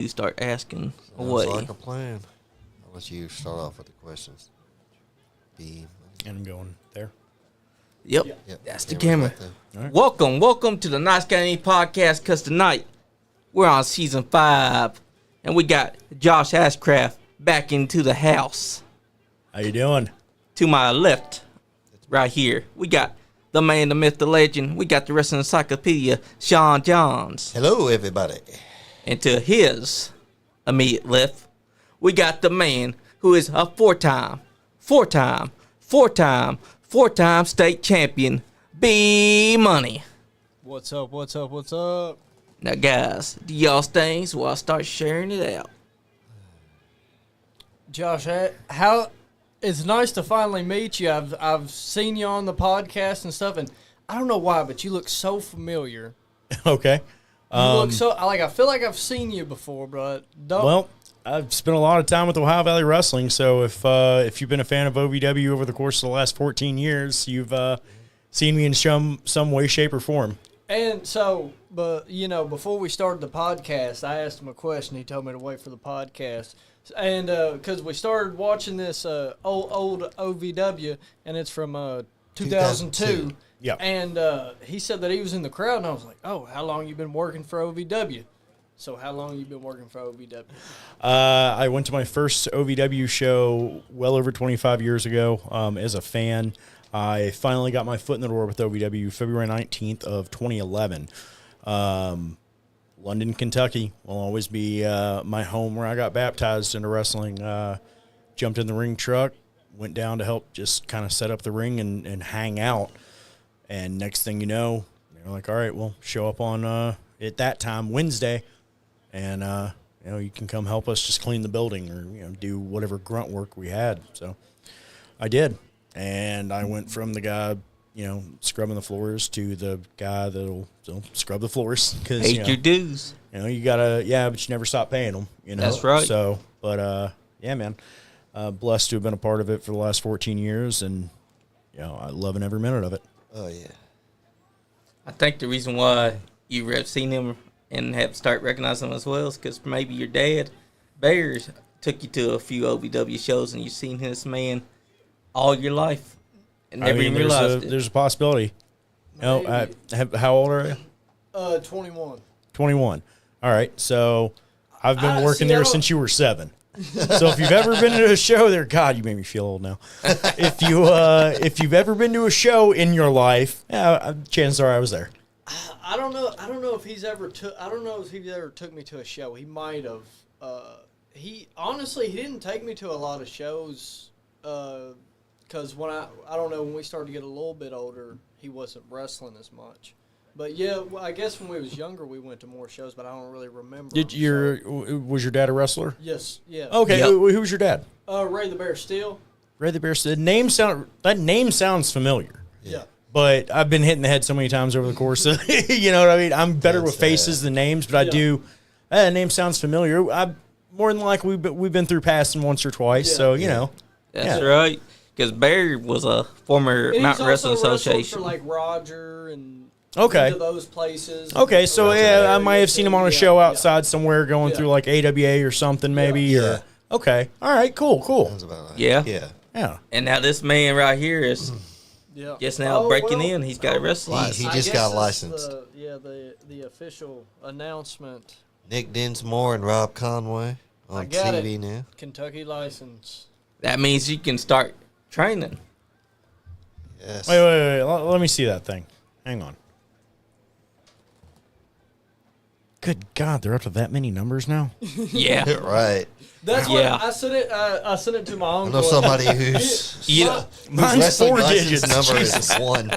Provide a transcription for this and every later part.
You start asking Sounds away. like a plan. I'll let you start off with the questions. And I'm going there. Yep, Yep. that's the Camera's camera. right there. All right. Welcome to the NiceGuyAndy podcast. Cause tonight we're on season 5, and we got Josh Ashcraft back into the house. How you doing? To my left, right here, we got the man, the myth, the legend. We got the wrestling encyclopedia, Sean Jahns. Hello, everybody. And to his immediate left, we got the man who is a four-time state champion, Bmoney. What's up, what's up, what's up? Now, guys, do y'all things while I start sharing it out. Josh, how it's nice to finally meet you. I've seen you on the podcast and stuff, and I don't know why, but you look so familiar. Okay. You look so I feel like I've seen you before, but don't. Well, I've spent a lot of time with Ohio Valley Wrestling, so if you've been a fan of OVW over the course of the last 14 years, you've seen me in some way, shape, or form. And so, but before we started the podcast, I asked him a question. He told me to wait for the podcast, and because we started watching this old OVW, and it's from 2002. Yeah. And he said that he was in the crowd, and I was like, "Oh, how long you been working for OVW?" So, how long you been working for OVW? I went to my first OVW show well over 25 years ago as a fan. I finally got my foot in the door with OVW February 19th of 2011. London, Kentucky will always be my home where I got baptized into wrestling. Jumped in the ring truck, went down to help just kind of set up the ring and hang out. And next thing you know, they're like, all right, well, show up on, at that time, Wednesday, and, you can come help us just clean the building or, do whatever grunt work we had. So I did. And I went from the guy, scrubbing the floors to the guy that'll scrub the floors. Cause, Hate your dues. You gotta, but you never stop paying them, That's right. So, but, yeah, man, blessed to have been a part of it for the last 14 years. And, I loving every minute of it. Oh, yeah. I think the reason why you have seen him and have start recognizing him as well is because maybe your dad, Bears, took you to a few OVW shows and you've seen this man all your life and never even realized it. There's a possibility. How old are you? 21. 21. All right. So I've been working there since you were 7. So if you've ever been to a show there, God, you made me feel old now. If you've ever been to a show in your life, chances are I was there. I don't know if he's ever took me to a show. He might have. He didn't take me to a lot of shows. Because when when we started to get a little bit older, he wasn't wrestling as much. But yeah, I guess when we was younger, we went to more shows, but I don't really remember. Was your dad a wrestler? Yes, yeah. Okay, Yep. Who was your dad? Ray the Bear Steele. Ray the Bear. That name sounds familiar. Yeah. But I've been hitting the head so many times over the course of, you know what I mean? I'm better with faces than names, but I do. That name sounds familiar. More than likely, we've been through passing once or twice, so That's right. Because Bear was a former And Mountain he's Wrestling also wrestled Association. for like Roger and Okay. to those places. Okay, so I might have seen him on a show outside somewhere going Yeah. through like AWA or something maybe. Yeah. Or okay, all right, cool. Sounds about right. Yeah. Yeah. And now this man right here is Yeah. just now breaking in. He's got a wrestling license. He I just guess got this licensed. is the official announcement. Nick Dinsmore and Rob Conway I on got TV it. now. Kentucky license. That means you can start training. Yes. Wait. Let me see that thing. Hang on. Good God, they're up to that many numbers now? Yeah. Right. That's Yeah. what I sent it. I sent it to my I uncle. know somebody whose Mine's wrestling 4 license digits. number is 1.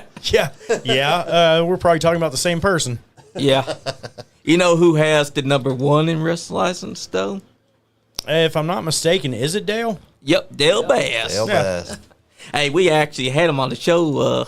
Yeah. We're probably talking about the same person. Yeah. You know who has the number 1 in wrestling license, though? If I'm not mistaken, is it Dale? Yep, Dale Bass. Dale Bass. Hey, we actually had him on the show a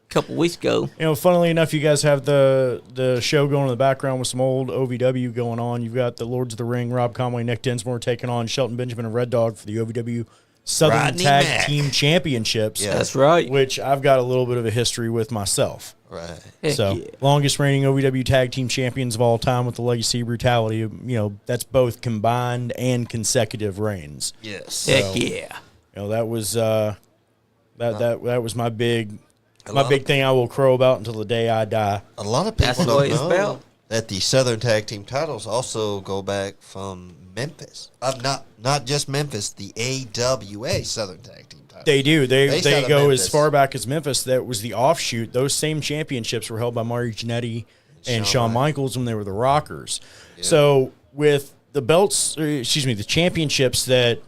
couple weeks ago. Funnily enough, you guys have the show going in the background with some old OVW going on. You've got the Lords of the Ring, Rob Conway, Nick Dinsmore taking on Shelton Benjamin and Red Dog for the OVW Southern Rodney Tag Mack. Team Championships. Yeah. That's right. Which I've got a little bit of a history with myself. Right. Heck So, yeah. longest reigning OVW Tag Team Champions of all time with the Legacy of Brutality. You know, that's both combined and consecutive reigns. Yes. Heck yeah. You know, that was that was my big lot of- thing I will crow about until the day I die. A lot of That's people what don't it's know about. that the Southern Tag Team titles also go back from Memphis. Not just Memphis, the AWA Southern Tag Team titles. They do. They Based out of go Memphis. as far back as Memphis. That was the offshoot. Those same championships were held by Mario Jannetty and Shawn Michaels when they were the Rockers. So with the belts, the championships that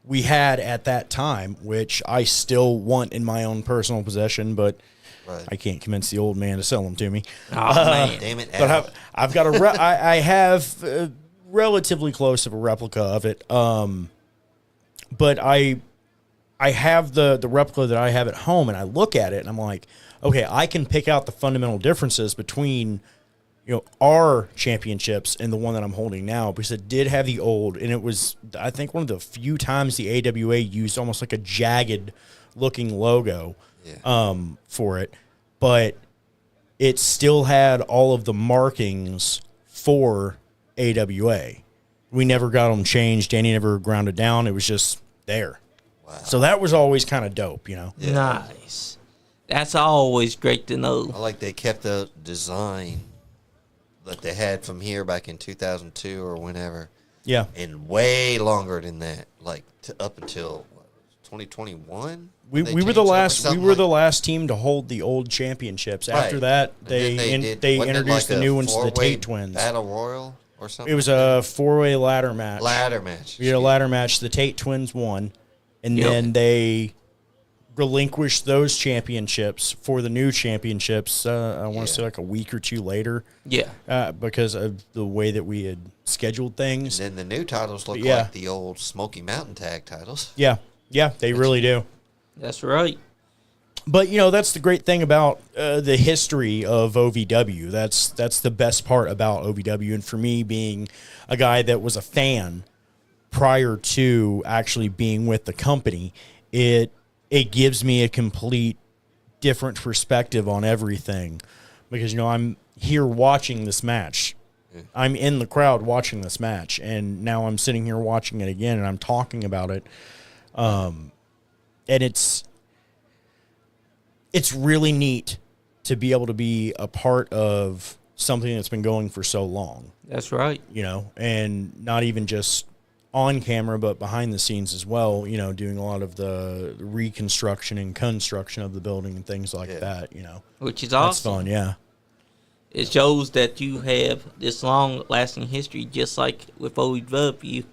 we had at that time, which I still want in my own personal possession, but Right. I can't convince the old man to sell them to me. Oh, man. Damn it, But Al. I've got a I have relatively close of a replica of it. But I have the replica that I have at home, and I look at it, and I'm like, okay, I can pick out the fundamental differences between our championships and the one that I'm holding now, because it did have the old, and it was, I think, one of the few times the AWA used almost like a jagged looking logo for it, but it still had all of the markings for AWA. We never got them changed. Danny never ground it down. It was just there. Wow. So that was always kind of dope, Yeah. Nice. That's always great to know. I like they kept the design that they had from here back in 2002 or whenever, Yeah. and way longer than that, like up until 2021. We were the last team to hold the old championships. After Right. that, And then they wasn't it introduced like the a new ones, the four-way Tate twins. Battle Royal or something. It was a 4-way ladder match. ladder match. We had a ladder match. The Tate twins won, and Yep. then they relinquished those championships for the new championships. I want to say like a week or two later, Yeah. because of the way that we had scheduled things. And then the new titles look Yeah. like the old Smoky Mountain Tag titles. Yeah, they really do. That's right. But that's the great thing about the history of OVW. That's the best part about OVW, and for me, being a guy that was a fan prior to actually being with the company, it gives me a complete different perspective on everything, because I'm here watching this match. I'm in the crowd watching this match, and now I'm sitting here watching it again, and I'm talking about it. And it's really neat to be able to be a part of something that's been going for so long, That's right. and not even just on camera, but behind the scenes as well, doing a lot of the reconstruction and construction of the building and things like that, Which is That's awesome. fun, yeah. It shows that you have this long-lasting history, just like with OVW.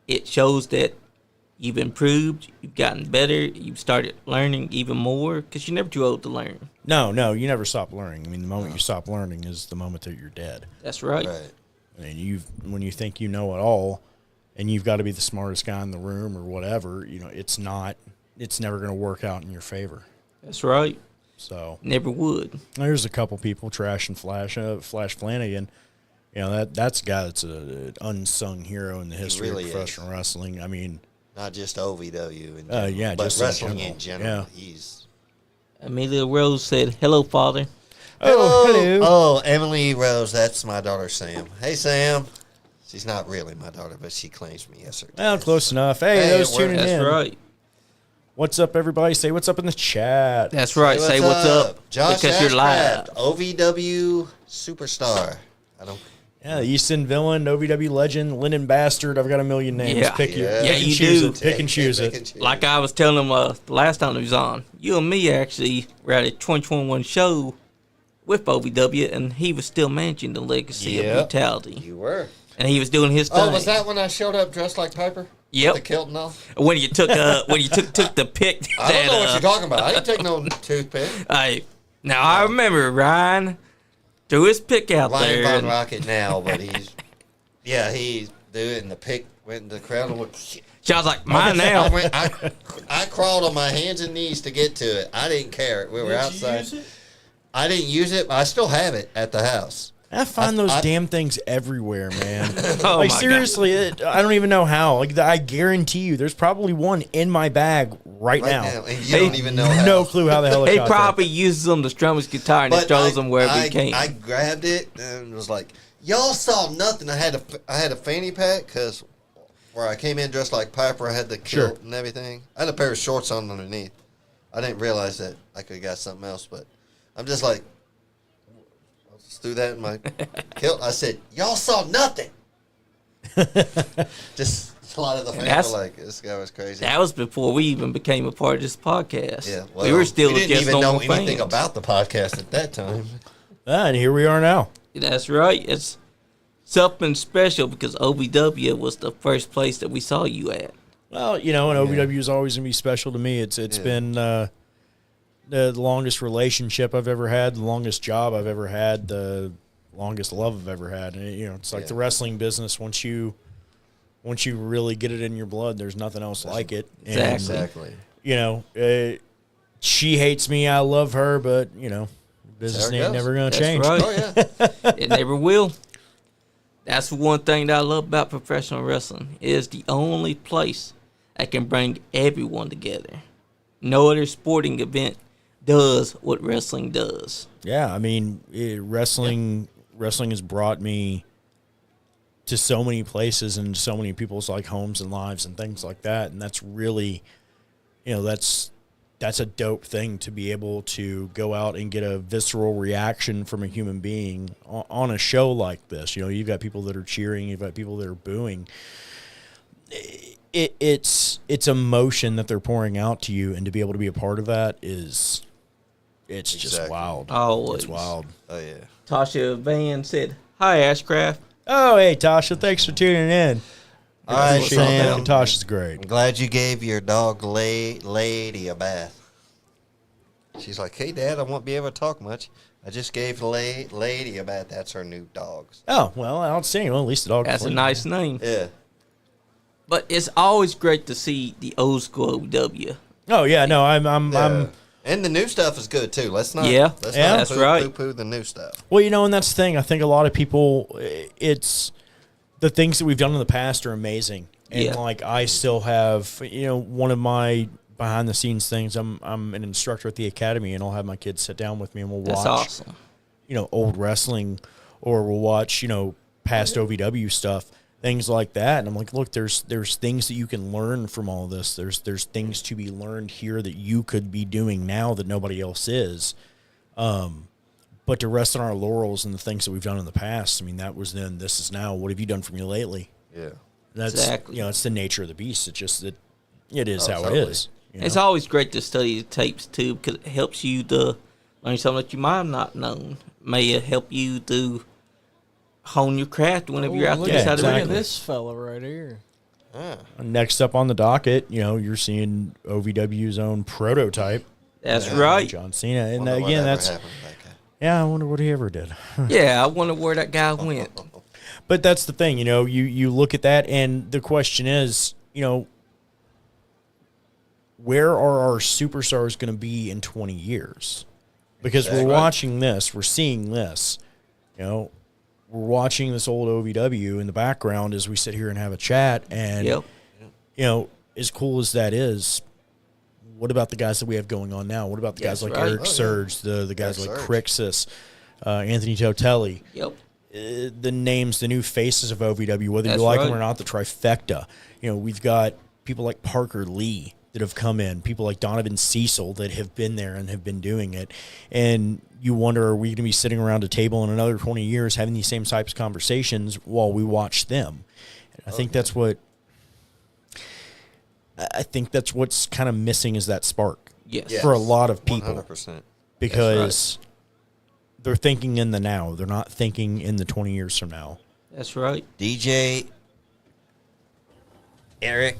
It shows that you've improved, you've gotten better, you've started learning even more, because you're never too old to learn. No, you never stop learning. I mean, the moment you stop learning is the moment that you're dead. That's right. Right. And when you think you know it all, and you've got to be the smartest guy in the room or whatever, it's never going to work out in your favor. That's right. So Never would. there's a couple people trashing Flash Flanagan. That's a guy that's an unsung hero in the history really of professional wrestling. I mean, Not just OVW in general, yeah, but just in wrestling general. in general. Yeah. He's Amelia Rose said, "Hello, Father." hello. Oh, Emily Rose, that's my daughter Sam. Hey Sam. She's not really my daughter, but she claims me as her. Well, close enough. Hey, Hey, those it works. tuning That's in. right. What's up, everybody? Say what's up in the chat. That's right. Say what's up, Josh because you're live. Ashcraft, OVW superstar. I don't. Yeah, Easton Villain, OVW legend, Lyndon Bastard. I've got a million names. Yeah. Pick Yeah. pick and you choose do. it. Pick and choose it. Like I was telling him the last time he was on, you and me actually were at a 2021 show with OVW, and he was still managing the legacy Yep. of brutality, You were. and he was doing his thing. Oh, was that when I showed up dressed like Piper? Yep. With the kilt and all? When you took took the pick? I don't know what you're talking about. I didn't take no toothpick. Now I remember Ryan threw his pick out Ryan there. Von and- Rocket now, but he threw it, and the pick went in the crowd and went. Shit. So I was like, mine now. I crawled on my hands and knees to get to it. I didn't care. We were Did outside. you use it? I didn't use it, but I still have it at the house. I find those damn things everywhere, man. Oh like my seriously, I don't even know how. Like I guarantee you, there's probably one in my bag right now. and you don't even know how. No clue how the hell it He got there. probably uses them to strum his guitar and But throws them wherever he can. I grabbed it and was like, "Y'all saw nothing." I had a fanny pack because where I came in dressed like Piper, I had the kilt and everything. I had a pair of shorts on underneath. I didn't realize that I could have got something else, but I'm just like, I just threw that in my kilt. I said, "Y'all saw nothing." Just a lot of the fans were like, "This guy was crazy." That was before we even became a part of this podcast. Yeah, well, we were still we didn't just even know normal anything fans. about the podcast at that time. And here we are now. That's right. It's something special because OVW was the first place that we saw you at. Well, and OVW is always going to be special to me. It's been the longest relationship I've ever had, the longest job I've ever had, the longest love I've ever had. And, it's like the wrestling business. Once you really get it in your blood, there's nothing else like it. Exactly. She hates me. I love her, but business ain't never going to change. Right. Oh yeah, It never will. That's one thing that I love about professional wrestling. It is the only place that can bring everyone together. No other sporting event does what wrestling does. Yeah, I mean, wrestling has brought me to so many places and so many people's like homes and lives and things like that, and that's really, that's a dope thing to be able to go out and get a visceral reaction from a human being on a show like this. You've got people that are cheering, you've got people that are booing. It's emotion that they're pouring out to you, and to be able to be a part of that it's just wild. Always. It's wild. oh yeah. Tasha Van said, "Hi, Ashcraft." Oh, hey, Tasha, thanks for tuning in. All right, She- Sam. Tasha's great. I'm glad you gave your dog Lady a bath. She's like, "Hey, Dad, I won't be able to talk much. I just gave Lady a bath." That's her new dog. Oh, well, outstanding. Well, at least the dog. That's a nice name. Yeah. But it's always great to see the old school OVW. Oh yeah, no, I'm And the new stuff is good too. Let's not. Yeah, let's yeah, not that's right. Poo the new stuff. well, and that's the thing. I think a lot of people, it's the things that we've done in the past are amazing, and Yeah. like I still have, one of my behind the scenes things. I'm an instructor at the academy, and I'll have my kids sit down with me, and we'll That's watch, awesome. old wrestling, or we'll watch, past OVW stuff. Things like that, and I'm like, look, there's things that you can learn from all this. There's things to be learned here that you could be doing now that nobody else is. But to rest on our laurels and the things that we've done in the past, I mean, that was then, this is now. What have you done for me lately? Yeah. That's Exactly. it's the nature of the beast. It's just that it is how totally. it is. It's always great to study the tapes too because it helps you to learn something that you might have not known. May help you to hone your craft whenever you're out look there Yeah, inside the Look ring. at this fella right here. Next up on the docket, you're seeing OVW's own prototype, That's right. John Cena, and Wonder again, whatever that's happened to that guy. yeah. I wonder what he ever did. Yeah, I wonder where that guy went. But that's the thing, you look at that, and the question is, where are our superstars going to be in 20 years? Because we're watching this, we're seeing this, we're watching this old OVW in the background as we sit here and have a chat, and Yep. as cool as that is, what about the guys that we have going on now? What about the guys That's like right. Eric Surge, the guys Eric like Surge. Crixus, Anthony Totelli? Yep. The names, the new faces of OVW, whether That's you like them right. or not, the trifecta. We've got people like Parker Lee that have come in, people like Donovan Cecil that have been there and have been doing it. And you wonder, are we going to be sitting around a table in another 20 years having these same types of conversations while we watch them? And I think that's what's kind of missing, is that spark Yes. for a lot of people. 100%. Because they're thinking in the now. They're not thinking in the 20 years from now. That's right. DJ Eric.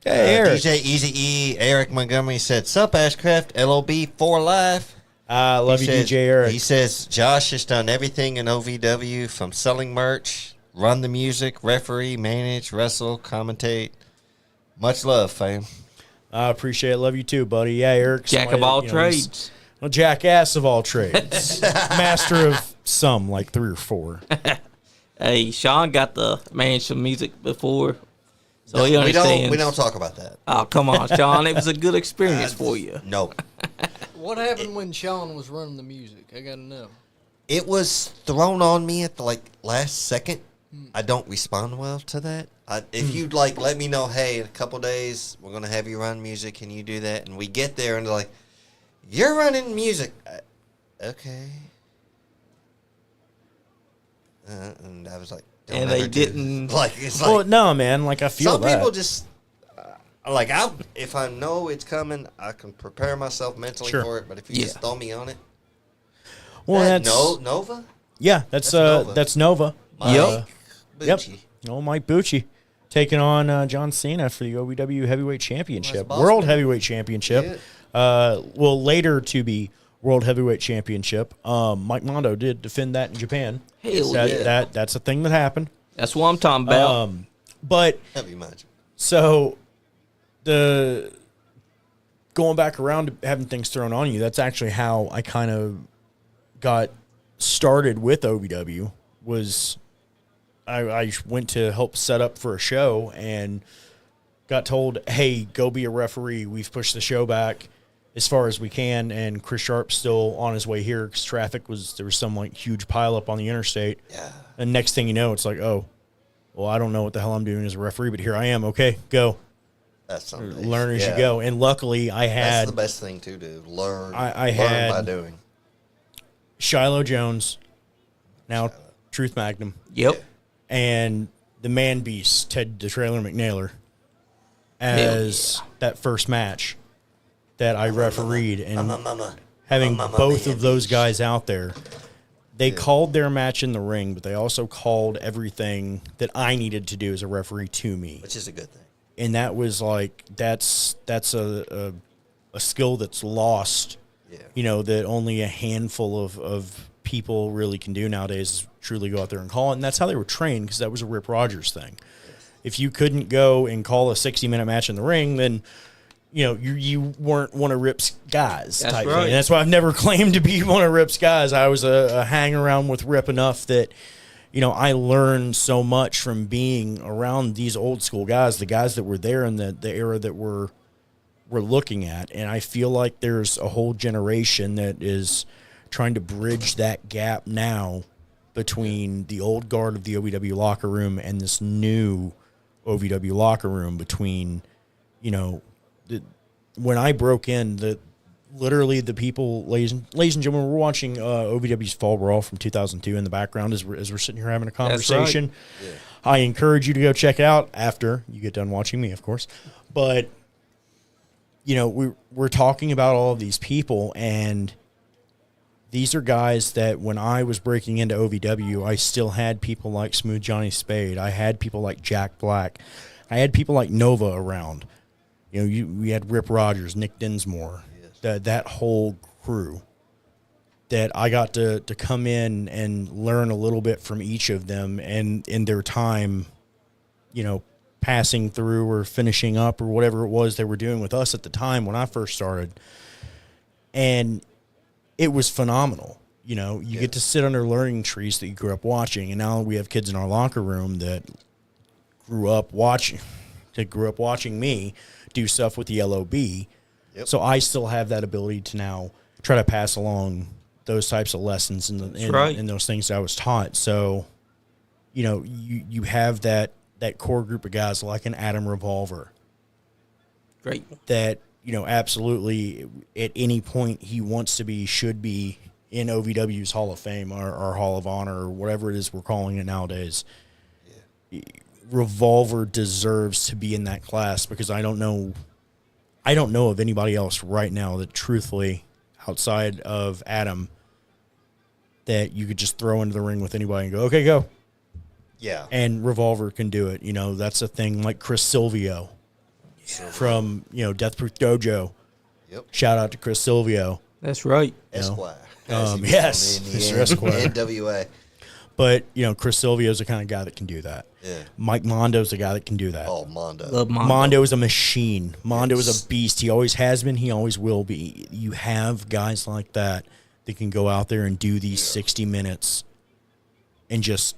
Hey, Eric. DJ Easy E. Eric Montgomery said, "Sup, Ashcraft, LOB for life." Love He you, says- DJ Eric. He says Josh has done everything in OVW, from selling merch, run the music, referee, manage, wrestle, commentate. Much love, fam. I appreciate it. Love you too, buddy. Yeah, Eric. Jack of all trades. Well, jackass of all trades. Master of some, like 3 or 4. Hey, Sean got the manage some music before, so he we understands. don't talk about that. Oh, come on, Sean. It was a good experience for you. Nope. What happened when Sean was running the music? I gotta know. It was thrown on me at the last second. I don't respond well to that. If you'd let me know, hey, in a couple days we're gonna have you run music. Can you do that? And we get there and they're like, you're running music. Okay. And I was like, don't And ever they do- didn't. It's Well, no, man. Like, I feel some that. people just if I know it's coming, I can prepare myself mentally Sure. for it. But if you Yeah. just throw me on it, well, that's Nova. yeah. That's That's Nova. Nova. Mike Yep. Bucci. Oh, Mike Bucci taking on John Cena for the OVW Heavyweight Championship, boss World man. Heavyweight Championship. Well, later to be World Heavyweight Championship. Mike Mondo did defend that in Japan. Hell yeah. That's a thing that happened. That's what I'm talking about. But Heavy match. so the going back around to having things thrown on you, that's actually how I kind of got started with OVW. Was I went to help set up for a show and got told, hey, go be a referee. We've pushed the show back as far as we can, and Chris Sharp's still on his way here because there was some huge pileup on the interstate. Yeah. And next thing you know, it's like, oh, well, I don't know what the hell I'm doing as a referee, but here I am. Okay, go. That's something. Learn as you go. And luckily, I That's had the best thing to do. Learn. I learn had- by doing. Shiloh Jones, now Truth Magnum, Yep. and the man beast, Ted the Trailer McNailer, as that first match that I refereed. And having both of those guys out there, they called their match in the ring, but they also called everything that I needed to do as a referee to me. Which is a good thing. And that was that's a skill that's lost. Yeah. That only a handful of people really can do nowadays is truly go out there and call it. And that's how they were trained, because that was a Rip Rogers thing. If you couldn't go and call a 60-minute match in the ring, then you weren't one of Rip's guys. That's type right. thing. And that's why I've never claimed to be one of Rip's guys. I was a hang around with Rip enough that I learned so much from being around these old school guys, the guys that were there in the era that we're looking at. And I feel like there's a whole generation that is trying to bridge that gap now between the old guard of the OVW locker room and this new OVW locker room. Between, when I broke in, literally the people, ladies and gentlemen, we're watching OVW's Fall Brawl from 2002 in the background as we're sitting here having a conversation. That's right. Yeah. I encourage you to go check it out after you get done watching me, of course. But we're talking about all of these people, and these are guys that when I was breaking into OVW, I still had people like Smooth Johnny Spade. I had people like Jack Black. I had people like Nova around. We had Rip Rogers, Nick Dinsmore, that whole crew that I got to come in and learn a little bit from each of them, and in their time, passing through or finishing up or whatever it was they were doing with us at the time when I first started. And it was phenomenal. You get to sit under learning trees that you grew up watching, and now we have kids in our locker room that grew up watching me do stuff with the LOB. Yep. So I still have that ability to now try to pass along those types of lessons and those things that I was taught. So, you have that core group of guys like an Adam Revolver. Great. That, absolutely at any point he wants to be, should be in OVW's Hall of Fame or Hall of Honor or whatever it is we're calling it nowadays. Yeah. Revolver deserves to be in that class, because I don't know of anybody else right now that, truthfully, outside of Adam, that you could just throw into the ring with anybody and go, okay, go. Yeah. And Revolver can do it. That's a thing like Chris Silvio from, Death Proof Dojo. Yep. Shout out to Chris Silvio. That's right. Esquire. Yes, Mr. Esquire. NWA. But, Chris Silvio's the kind of guy that can do that. Yeah. Mike Mondo's the guy that can do that. Oh, Mondo. Love Mondo. Mondo is a machine. Mondo Yes. is a beast. He always has been. He always will be. You have guys like that that can go out there and do these 60 minutes and just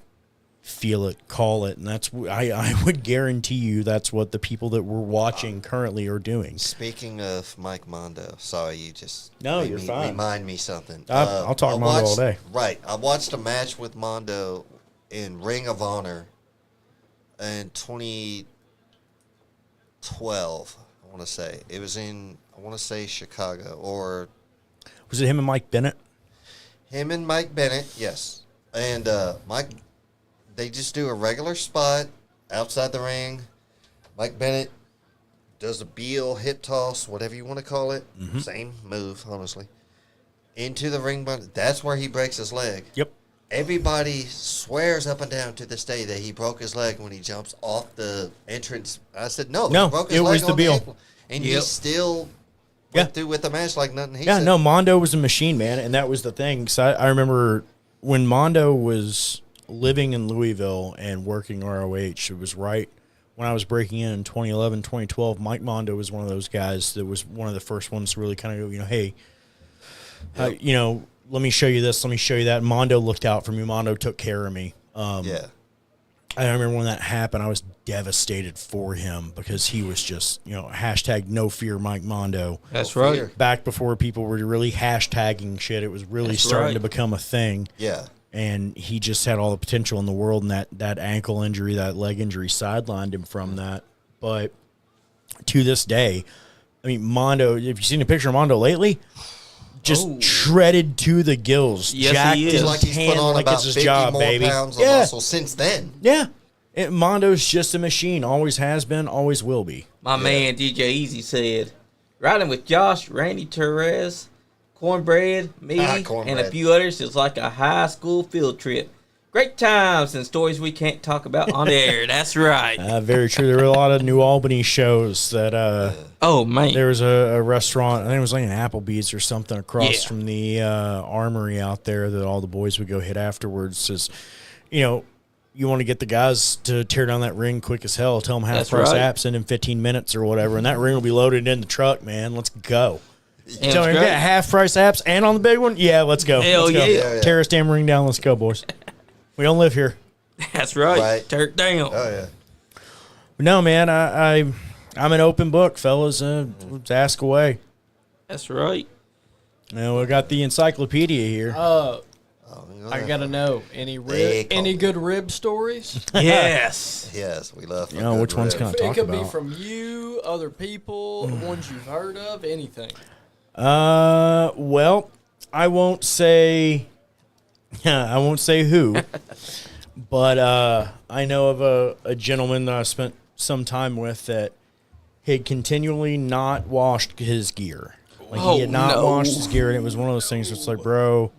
feel it, call it, and that's I would guarantee you that's what the people that we're watching currently are doing. Speaking of Mike Mondo, sorry, you just you're fine. Remind me something. I'll talk Mondo all day. Right, I watched a match with Mondo in Ring of Honor in 2012. I want to say it was in Chicago, or was it him and Mike Bennett? Him and Mike Bennett, yes, and Mike. They just do a regular spot outside the ring. Mike Bennett does a Beal hip toss, whatever you want to call it. Mm-hmm. Same move, honestly. Into the ring. That's where he breaks his leg. Yep. Everybody swears up and down to this day that he broke his leg when he jumps off the entrance. I said, no, he broke his it leg was the on Beal. apron. And he still went through with the match like nothing. He said, no, Mondo was a machine, man, and that was the thing. Because I remember when Mondo was living in Louisville and working ROH, it was right when I was breaking in 2011, 2012. Mike Mondo was one of those guys that was one of the first ones to really kind of go, hey, let me show you this, let me show you that. Mondo looked out for me. Mondo took care of me. I remember when that happened, I was devastated for him because he was just, hashtag no fear Mike Mondo. That's right. Back before people were really hashtagging shit, it was really starting to become a thing. Yeah. And he just had all the potential in the world, and that ankle injury, that leg injury sidelined him from that. But to this day, I mean, Mondo, if you've seen a picture of Mondo lately, just shredded to the gills. Yes, jacked he is. his Like he's put on like about it's his 50 job, more baby. pounds of muscle since then. Yeah. Mondo's just a machine. Always has been, always will be. My man DJ Easy said, riding with Josh, Randy Torres, Cornbread, me, and a few others is like a high school field trip. Great times and stories we can't talk about on the air. That's right. Very true. There were a lot of New Albany shows that. Oh man, there was a restaurant. I think it was like an Applebee's or something across from the Armory out there that all the boys would go hit afterwards. Says, you want to get the guys to tear down that ring quick as hell. Tell them half price apps in 15 minutes or whatever, and that ring will be loaded in the truck. Man, let's go. Tell me, get half price apps and on the big one? Yeah, let's go. Hell let's go. yeah. Tear this damn ring down. Let's go, boys. We don't live here. That's right. Tear it down. Oh, yeah. But no, man, I'm an open book, fellas. Let's ask away. That's right. Now, we got the encyclopedia here. I got to know, any good rib stories? Yes. Yes, we love which one's going to talk about? It could about? be from you, other people, ones you've heard of, anything. Well, I won't say who, but I know of a gentleman that I spent some time with that had continually not washed his gear. Like he had not washed his gear, and it was one of those things. It's like, bro,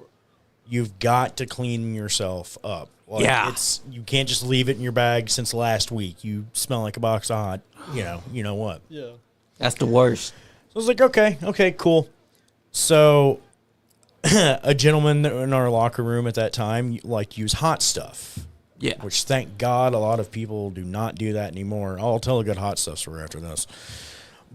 you've got to clean yourself up. Like, you can't just leave it in your bag since last week. You smell like a box of hot. You know what? Yeah, that's the worst. So I was like, okay, cool. So a gentleman in our locker room at that time use hot stuff. Yeah. Which, thank God, a lot of people do not do that anymore. I'll tell a good hot stuff story after this.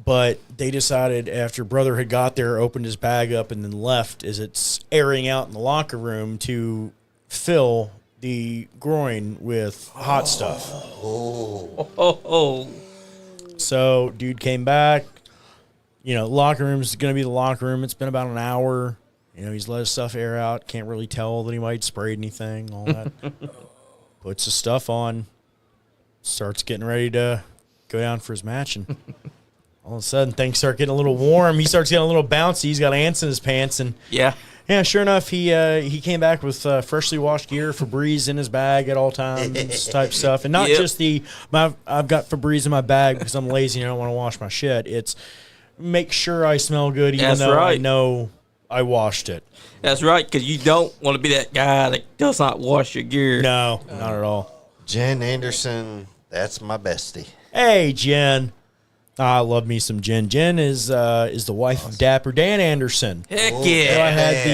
But they decided after brother had got there, opened his bag up, and then left as it's airing out in the locker room to fill the groin with hot stuff. So dude came back. Locker room's going to be the locker room. It's been about an hour. He's let his stuff air out. Can't really tell that he might sprayed anything, all that. Puts his stuff on. Starts getting ready to go down for his match. And all of a sudden, things start getting a little warm. He starts getting a little bouncy. He's got ants in his pants. And yeah, sure enough, he came back with freshly washed gear, Febreze in his bag at all times, type stuff. And not just I've got Febreze in my bag because I'm lazy and I don't want to wash my shit. It's make sure I smell good even though I know I washed it. That's right, because you don't want to be that guy that does not wash your gear. No, not at all. Jen Anderson, that's my bestie. Hey, Jen. I love me some Jen. Jen is the wife of Dapper Dan Anderson. Heck yeah! So I had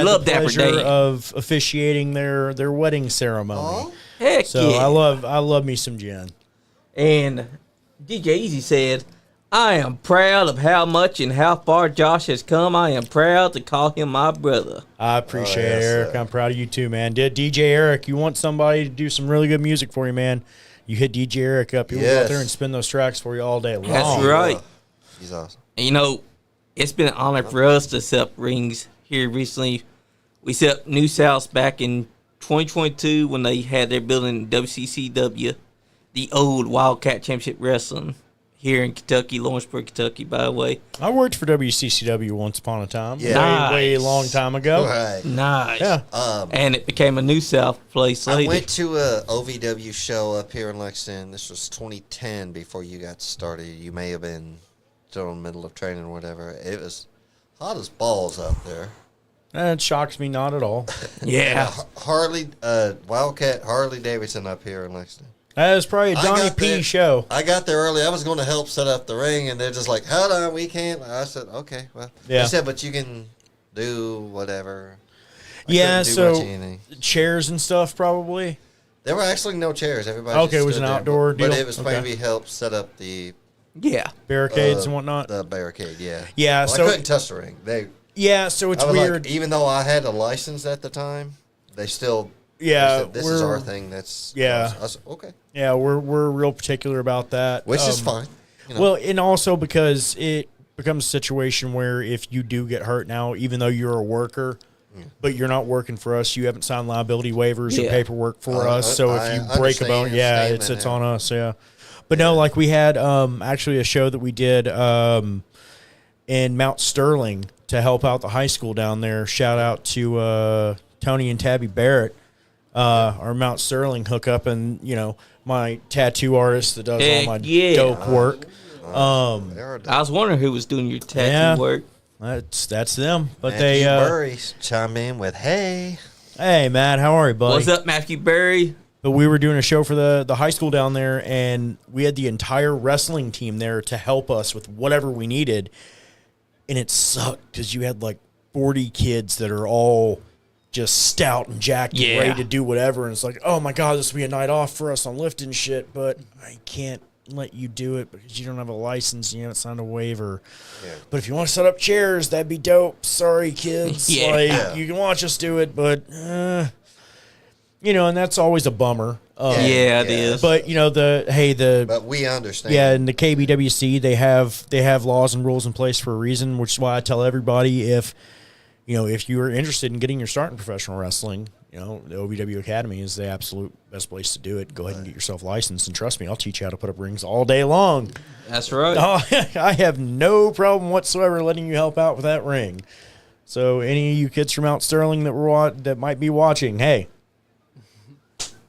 the pleasure Dan. of officiating their wedding ceremony. Heck so yeah! I love me some Jen. And DJ Easy said, I am proud of how much and how far Josh has come. I am proud to call him my brother. I appreciate it, Eric. I'm proud of you too, man. DJ Eric, you want somebody to do some really good music for you, man? You hit DJ Eric up. He'll go out there and spin those tracks for you all day long. That's right. He's awesome. And, you know, it's been an honor for us to set up rings here recently. We set up New South back in 2022 when they had their building in WCCW, the old Wildcat Championship Wrestling here in Kentucky, Lawrenceburg, Kentucky, by the way. I worked for WCCW once upon a time. Yeah. Way long time ago. Right. Nice. Yeah. And it became a New South place later. I went to a OVW show up here in Lexington. This was 2010 before you got started. You may have been still in the middle of training or whatever. It was hot as balls up there. It shocks me not at all. Yeah. Wildcat Harley Davidson up here in Lexington. That was probably a Johnny P show. I got there early. I was going to help set up the ring, and they're just like, hold on, we can't. I said, okay, well. Yeah. They said, but you can do whatever. Yeah, so much anything. chairs and stuff probably. There were actually no chairs. Everybody Okay, just it was stood an there, outdoor but deal? it was maybe help set up the Barricades and whatnot. The barricade, yeah. Yeah, Well, so I couldn't touch the ring. So it's I was weird. like, even though I had a license at the time, they still Yeah, said, this is our thing. That's yeah. I said, okay, Yeah, we're real particular about that. which is fine. You know. Well, and also because it becomes a situation where if you do get hurt now, even though you're a worker, but you're not working for us, you haven't signed liability waivers or paperwork for us. So if you break a bone, it's on us. Yeah, but no, like we had actually a show that we did in Mount Sterling to help out the high school down there. Shout out to Tony and Tabby Barrett, our Mount Sterling hookup, and my tattoo artist that does all my dope work. I was wondering who was doing your tattoo work. That's them. But Matthew Burry chime in with, hey, Matt, how are you, buddy? What's up, Matthew Berry? But we were doing a show for the high school down there, and we had the entire wrestling team there to help us with whatever we needed. And it sucked because you had like 40 kids that are all just stout and jacked and ready to do whatever. And it's like, oh my God, this will be a night off for us on lifting shit, but I can't let you do it because you don't have a license and you haven't signed a waiver. Yeah. But if you want to set up chairs, that'd be dope. Sorry, kids. You can watch us do it, but and that's always a bummer. It is. But but we understand. Yeah, in the KBWC they have laws and rules in place for a reason, which is why I tell everybody if you are interested in getting your start in professional wrestling, the OVW Academy is the absolute best place to do it. Go ahead and get yourself licensed, and trust me, I'll teach you how to put up rings all day long. That's right. I have no problem whatsoever letting you help out with that ring. So any of you kids from Mount Sterling that might be watching, hey,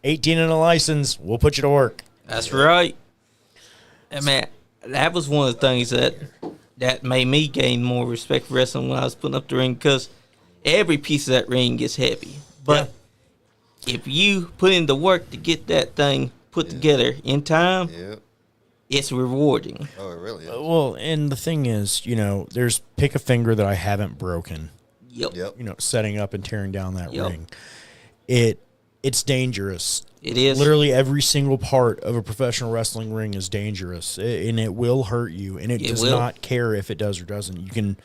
18 and a license, we'll put you to work. That's right. And man, that was one of the things that made me gain more respect for wrestling when I was putting up the ring, because every piece of that ring gets heavy. But if you put in the work to get that thing put together in time, it's rewarding. Oh, it really is. Well, and the thing is, there's pick a finger that I haven't broken. Yep. Setting up and tearing down that ring. It's dangerous. It is. Literally every single part of a professional wrestling ring is dangerous, and it will hurt you, and it does not care if it does or doesn't.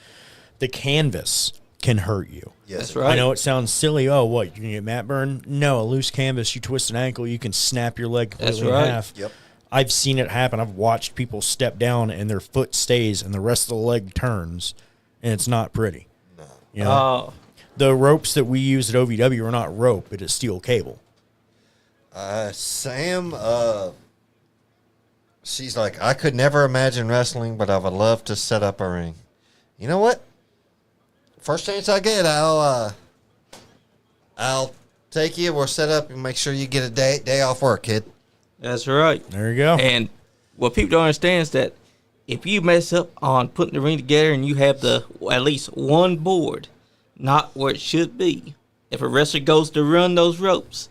The canvas can hurt you. Yes, that's right. I know it sounds silly. Oh, what, you can get mat burn? No, a loose canvas, you twist an ankle, you can snap your leg completely in half. Yep. I've seen it happen. I've watched people step down and their foot stays and the rest of the leg turns, and it's not pretty. No. The ropes that we use at OVW are not rope, it is steel cable. Sam, she's like, I could never imagine wrestling, but I would love to set up a ring. You know what? First chance I get, I'll take you. We'll set up and make sure you get a day off work, kid. That's right. There you go. And what people don't understand is that if you mess up on putting the ring together and you have at least one board not where it should be, if a wrestler goes to run those ropes,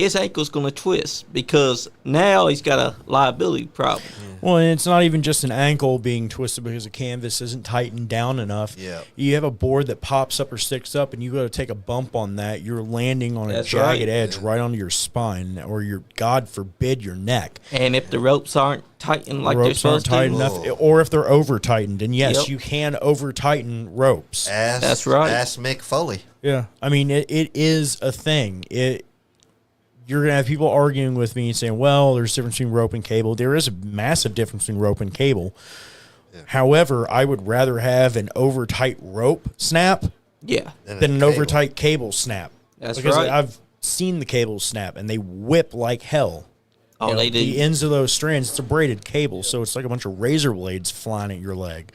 his ankle's going to twist because now he's got a liability problem. Well, and it's not even just an ankle being twisted because the canvas isn't tightened down enough. Yeah. You have a board that pops up or sticks up, and you go to take a bump on that. You're landing on That's a jagged right. edge right onto your spine, or your, God forbid, your neck. And if the ropes aren't tightened like The they're ropes aren't supposed tight to, enough, or if they're over tightened. And yes, Yep. you can over tighten ropes. That's right. Ask Mick Foley. Yeah, I mean it is a thing. You're gonna have people arguing with me and saying, "Well, there's a difference between rope and cable." There is a massive difference between rope and cable. Yeah. However, I would rather have an over tight rope snap yeah, than an over tight cable snap. That's because right. I've seen the cables snap and they whip like hell. Oh, they do. The ends of those strands. It's a braided cable, so it's like a bunch of razor blades flying at your leg.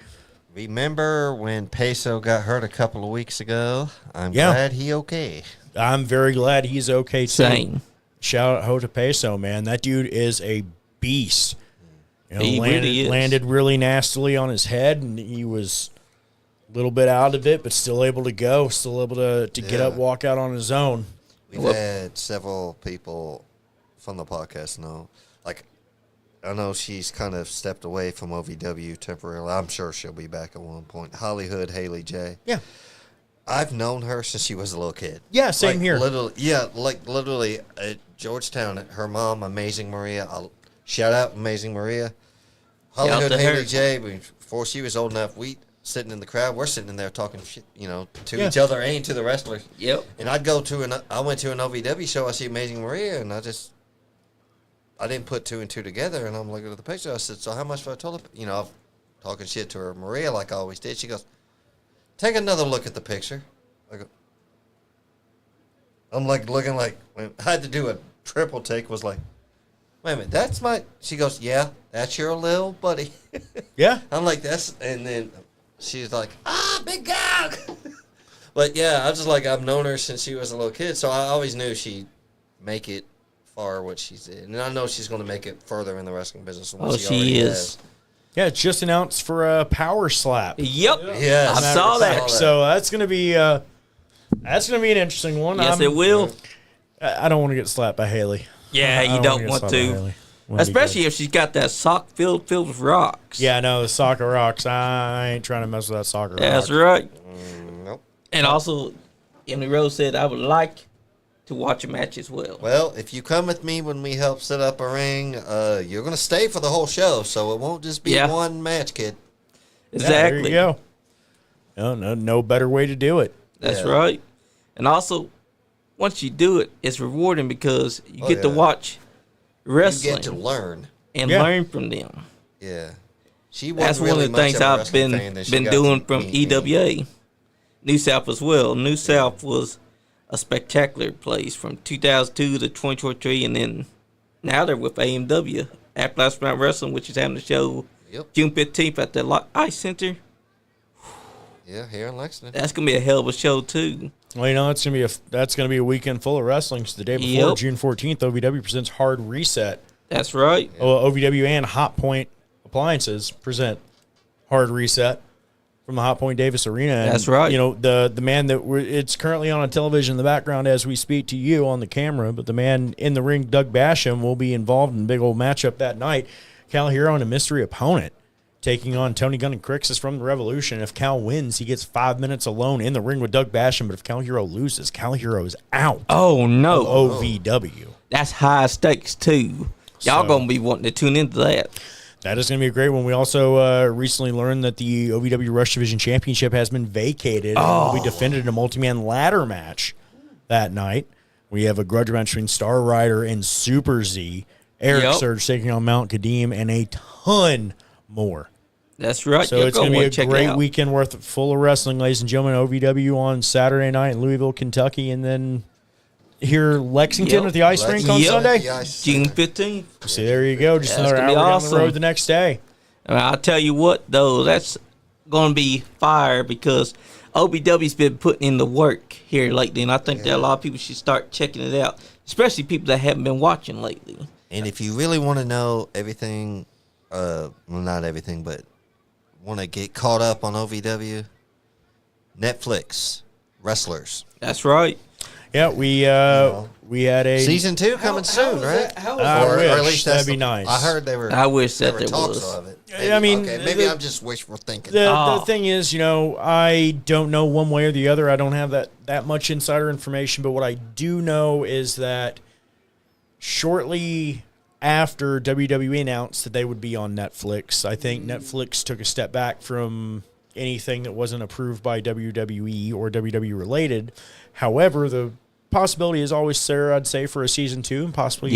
Remember when Peso got hurt a couple of weeks ago? I'm glad he okay. I'm very glad he's okay too. Same. Shout out Ho to Peso, man. That dude is a beast. You know, He really is. landed really nastily on his head, and he was a little bit out of it, but still able to go, still able to get up, walk out on his own. We've had several people from the podcast know. Like, I know she's kind of stepped away from OVW temporarily. I'm sure she'll be back at one point. Hollywood Haley J. Yeah. I've known her since she was a little kid. Yeah, same here. Literally at Georgetown, her mom, Amazing Maria. Shout out Amazing Maria. Hollywood to Haley her. J. Before she was old enough, we sitting in the crowd. We're sitting in there talking shit, to each other and to the wrestlers. Yep. And I went to an OVW show. I see Amazing Maria, and I didn't put two and two together. And I'm looking at the picture. I said, "So how much?" I told her, I'm talking shit to her, Maria, like I always did. She goes, "Take another look at the picture." I'm like looking like, when I had to do a triple take, was like, "Wait a minute, that's my," she goes, "Yeah, that's your little buddy." Yeah. I'm like, and then she's like, "Big guy." But yeah, I was just like, I've known her since she was a little kid, so I always knew she'd make it far what she did. And I know she's going to make it further in the wrestling business than what Oh, she she already is. has. Yeah, it's just announced for a power slap. Yep. Yes. I saw that. So that's gonna be an interesting one. Yes, it will. I don't want to get slapped by Haley. Yeah, I you wanna don't get want slapped by to. Haley. Wouldn't be Especially good. if she's got that sock filled with rocks. Yeah, no, the soccer rocks. I ain't trying to mess with that soccer That's rock. right. Nope. And also, Emily Rose said, I would like to watch a match as well. Well, if you come with me when we help set up a ring, you're going to stay for the whole show, so it won't just be one match, kid. Exactly. Yeah, there you go. No better way to do it. That's right. And also, once you do it, it's rewarding because you get to watch wrestling You get to learn. and learn from them. Yeah. That's one of the things I've been doing from EWA. New South as well. New South was a spectacular place from 2002 to 2023, and then now they're with AMW, Appalachian Mountain Wrestling, which is having a show June 15th at the Ice Center. Yeah, here in Lexington. That's gonna be a hell of a show too. Well, that's gonna be a weekend full of wrestling. So the day before, June 14th, OVW presents Hard Reset. That's right. OVW and Hot Point Appliances present Hard Reset from the Hot Point Davis Arena. And, that's right. The man it's currently on television in the background as we speak to you on the camera, but the man in the ring, Doug Basham, will be involved in a big old matchup that night. Cal Hero and a mystery opponent taking on Tony Gunn and Crixus from the Revolution. If Cal wins, he gets 5 minutes alone in the ring with Doug Basham, but if Cal Hero loses, Cal Hero is out. Oh, no. Of OVW. That's high stakes, too. Y'all going to be wanting to tune into that. That is going to be a great one. We also recently learned that the OVW Rush Division Championship has been vacated and will be defended in a multi-man ladder match that night. We have a grudge match between Star Rider and Super Z. Eric Surge taking on Mount Kadeem and a ton more. That's right. So it's going to be a great weekend full of wrestling, ladies and gentlemen. OVW on Saturday night in Louisville, Kentucky, and then here Lexington at the Ice Rink on Sunday. June 15th. See, there you go. Just another hour down the road the next day. I'll tell you what, though, that's going to be fire because OVW's been putting in the work here lately, and I think that a lot of people should start checking it out, especially people that haven't been watching lately. And if you really want to know everything, well, not everything, but want to get caught up on OVW, Netflix, Wrestlers. That's right. Yeah, we had a Season 2 coming soon, right? How I is wish. Or at least That'd that's be nice. I heard they were. I wish that were there talks was. of it. I mean, okay, maybe I'm just wishful thinking. The thing is, I don't know one way or the other. I don't have that much insider information, but what I do know is that shortly after WWE announced that they would be on Netflix, I think Netflix took a step back from anything that wasn't approved by WWE or WWE related. However, the possibility is always there, I'd say, for a season 2 and possibly,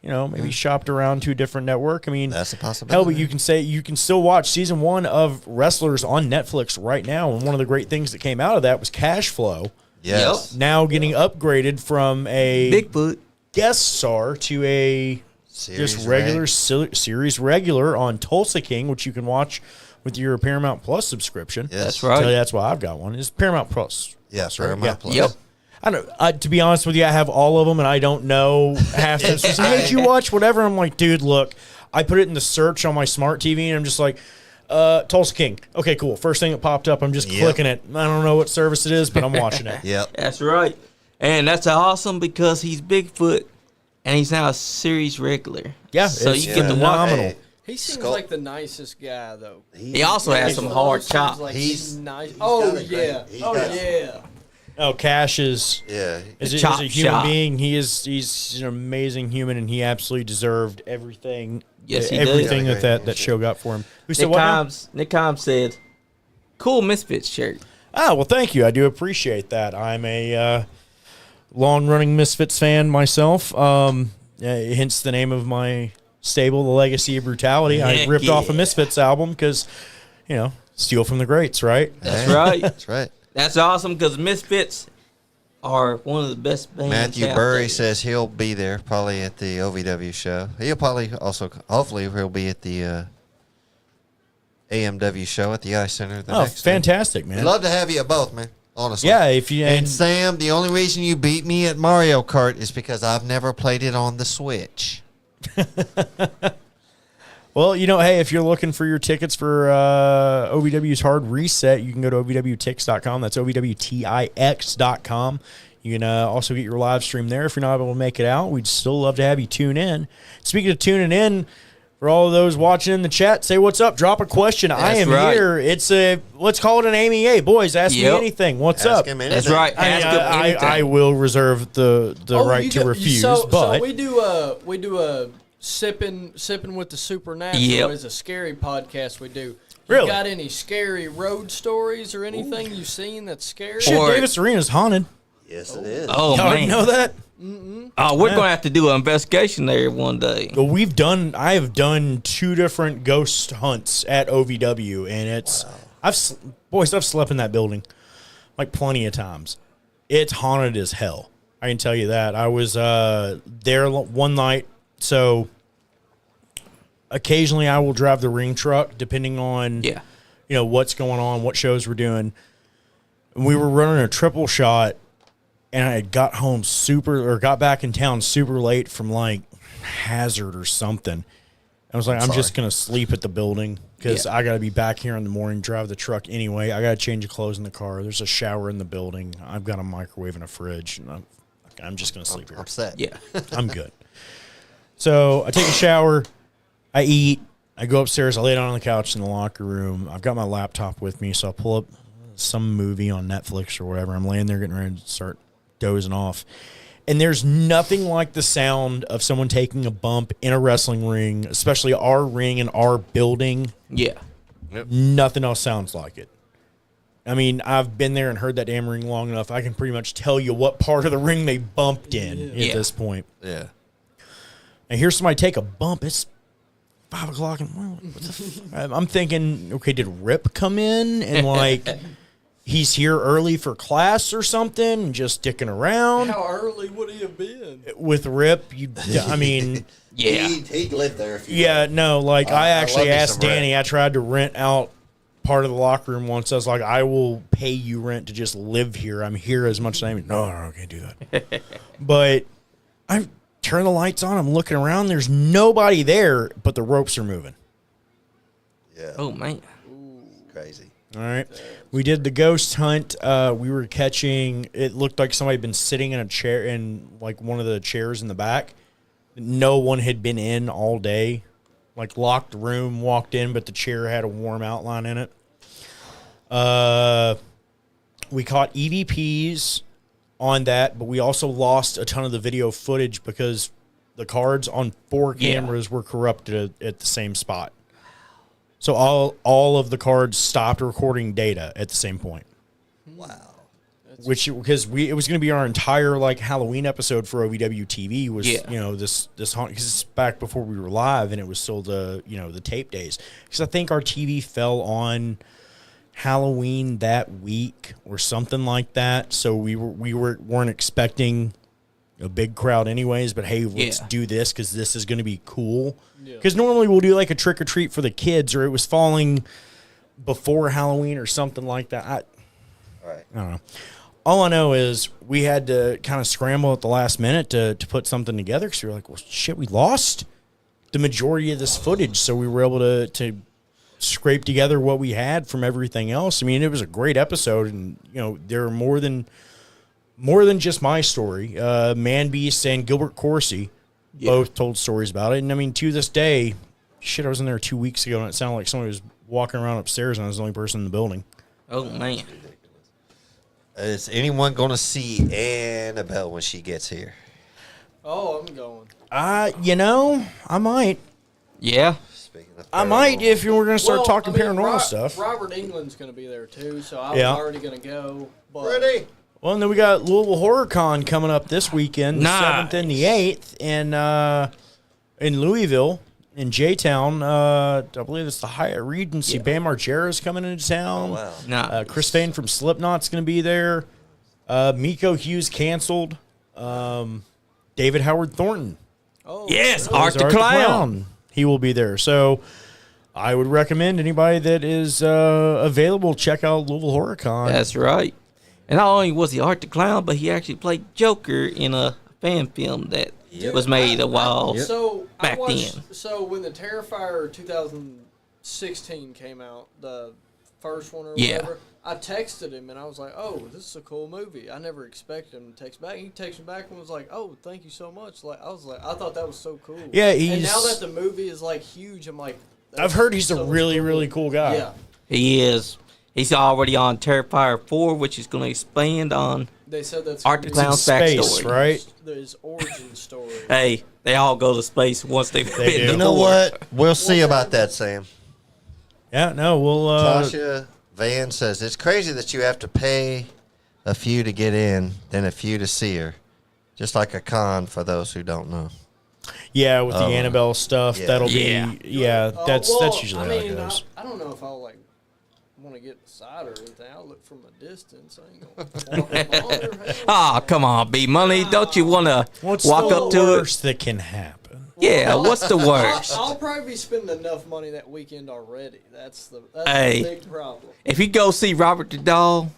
maybe shopped around to a different network. I mean, That's a possibility. hell, but you can still watch season 1 of Wrestlers on Netflix right now. And one of the great things that came out of that was Cash Flow. Yes. Now getting upgraded from a Bigfoot. guest star to a just regular series regular on Tulsa King, which you can watch with your Paramount Plus subscriction. Yes. That's right. So that's why I've got one. It's Paramount Plus. Yes, right? Paramount Plus. Yep. I don't. To be honest with you, I have all of them, and I don't know half of them. So, hey, did you watch whatever? I'm like, dude, look. I put it in the search on my smart TV, and I'm just like, Tulsa King. Okay, cool. First thing that popped up, I'm just clicking it. I don't know what service it is, but I'm watching it. Yep. That's right. And that's awesome because he's Bigfoot and he's now a series regular. Yeah, So it's you get to watch. phenomenal. Hey, He seems Skull- like the nicest guy, though. He also has some hard Seems chops. like He's- nice. got Oh a great- yeah. he's Oh got- yeah. Oh, Cash is Yeah. as Chop a human shop. being. He's an amazing human, and he absolutely deserved everything. Yes, he everything did. that show got for him. Who said Nick what? now? Combs said, "Cool Misfits shirt." Ah, well, thank you. I do appreciate that. I'm a long-running Misfits fan myself. Hence the name of my stable, The Legacy of Brutality. I Heck ripped off a yeah. Misfits album because, steal from the greats, right? That's right. That's right. That's awesome because Misfits are one of the best bands. Matthew out Burry there. says he'll be there probably at the OVW show. He'll probably also, hopefully, he'll be at the AMW show at the Ice Center. The Oh, next day. fantastic, We'd man. love to have you at both, man. Honestly. Yeah, if you And Sam, the only reason you beat me at Mario Kart is because I've never played it on the Switch. Well, hey, if you're looking for your tickets for OVW's Hard Reset, you can go to OVWTix.com. That's OVWTIX.com. You can also get your live stream there. If you're not able to make it out, we'd still love to have you tune in. Speaking of tuning in, for all of those watching in the chat, say what's up. Drop a question. I am right. here. It's let's call it an AMA. Boys, ask me anything. What's Ask up? him That's anything. right. Ask him anything. I will reserve the right you to do- refuse, So but we do a sipping with the Supernatural Yep. is a scary podcast we do. Really? You got any scary road stories or anything you've seen that's scary? shit, Or- Davis Arena's haunted. Yes, it is. Oh Y'all didn't man, know that? Oh, we're gonna have to do an investigation there one day. Well, I have done 2 different ghost hunts at OVW, and it's I've slept in that building like plenty of times. It's haunted as hell. I can tell you that. I was there one night, so occasionally I will drive the ring truck depending on Yeah. what's going on, what shows we're doing. And we were running a triple shot, and I had got back in town super late from like Hazard or something. I was like, I'm just going to sleep at the building because Yeah. I got to be back here in the morning, drive the truck anyway. I got to change the clothes in the car. There's a shower in the building. I've got a microwave and a fridge, and I'm just going to sleep here. Upset. Yeah. I'm good. So I take a shower, I eat, I go upstairs, I lay down on the couch in the locker room. I've got my laptop with me, so I pull up some movie on Netflix or whatever. I'm laying there getting ready to start dozing off. And there's nothing like the sound of someone taking a bump in a wrestling ring, especially our ring in our building. Yeah. Nothing else sounds like it. I mean, I've been there and heard that damn ring long enough. I can pretty much tell you what part of the ring they bumped in at this point. Yeah. I hear somebody take a bump. It's 5 o'clock in the morning. I'm thinking, okay, did Rip come in and like he's here early for class or something and just dicking around? How early would he have been? With Rip, I mean, Yeah. He'd live there if you yeah, no, like I actually love me asked some Rip. Danny. I tried to rent out part of the locker room once. I was like, I will pay you rent to just live here. I'm here as much as I am. No, I can't do that. But I turn the lights on. I'm looking around. There's nobody there, but the ropes are moving. Yeah. Oh man. crazy. All right. We did the ghost hunt. We were catching, it looked like somebody had been sitting in a chair, in like one of the chairs in the back. No one had been in all day. Like locked room, walked in, but the chair had a warm outline in it. We caught EVPs on that, but we also lost a ton of the video footage because the cards on 4 cameras were corrupted at the same spot. So all of the cards stopped recording data at the same point. Wow. Which because it was going to be our entire like Halloween episode for OVW TV was this haunt, because it's back before we were live and it was still the the tape days, because I think our TV fell on Halloween that week or something like that, so we weren't expecting a big crowd anyways, but hey, let's do this because this is going to be cool. Because normally we'll do like a trick or treat for the kids, or it was falling before Halloween or something like that. I don't know. All I know is we had to kind of scramble at the last minute to put something together, because we were like, well, shit, we lost the majority of this footage, so we were able to scrape together what we had from everything else. I mean, it was a great episode, and there were more than just my story. Man Beast and Gilbert Corsi both told stories about it, and I mean, to this day, shit, I was in there 2 weeks ago, and it sounded like somebody was walking around upstairs, and I was the only person in the building. Oh man. Is anyone going to see Annabelle when she gets here? Oh, I'm going. I might. Yeah. Speaking of I might if you were going to start talking paranormal stuff. Robert England's going to be there too, so I'm already going to go. But Ready? Well, and then we got Louisville Horror Con coming up this weekend, the 7th and the 8th, in Louisville, in J-Town. I believe it's the Hyatt Regency. Yeah. Bam Margera's coming into town. Oh, wow. Chris Fane from Slipknot's going to be there. Miko Hughes canceled. David Howard Thornton. Oh, yes, Art the Clown. He will be there. So I would recommend anybody that is available, check out Louisville Horror Con. That's right. And not only was he Art the Clown, but he actually played Joker in a fan film that was made a while back then. So when the Terrifier 2016 came out, the first one or whatever, I texted him and I was like, "Oh, this is a cool movie." I never expected him to text back. He texted me back and was like, "Oh, thank you so much." Like I thought that was so cool. Yeah, and now that the movie is like huge, I'm like, I've heard he's a really cool guy. Yeah, he is. He's already on Terrifier 4, which is going to expand on they said that's Art the Clown's backstory, right? His origin story. Hey, they all go to space once they've been You know what? We'll see about that, Sam. Yeah, no, we'll... Tasha Van says, it's crazy that you have to pay a few to get in, then a few to see her. Just like a con for those who don't know. Yeah, with the Annabelle stuff, that'll be... Yeah, that's usually how it mean, goes. I don't know if I'll, want to get inside or anything. I'll look from a distance. I ain't gonna Oh, come on, Bmoney. Don't you want to walk up to it? What's the worst that can happen? Yeah, what's the worst? I'll probably be spending enough money that weekend already. That's the big problem. If you go see Robert the Doll,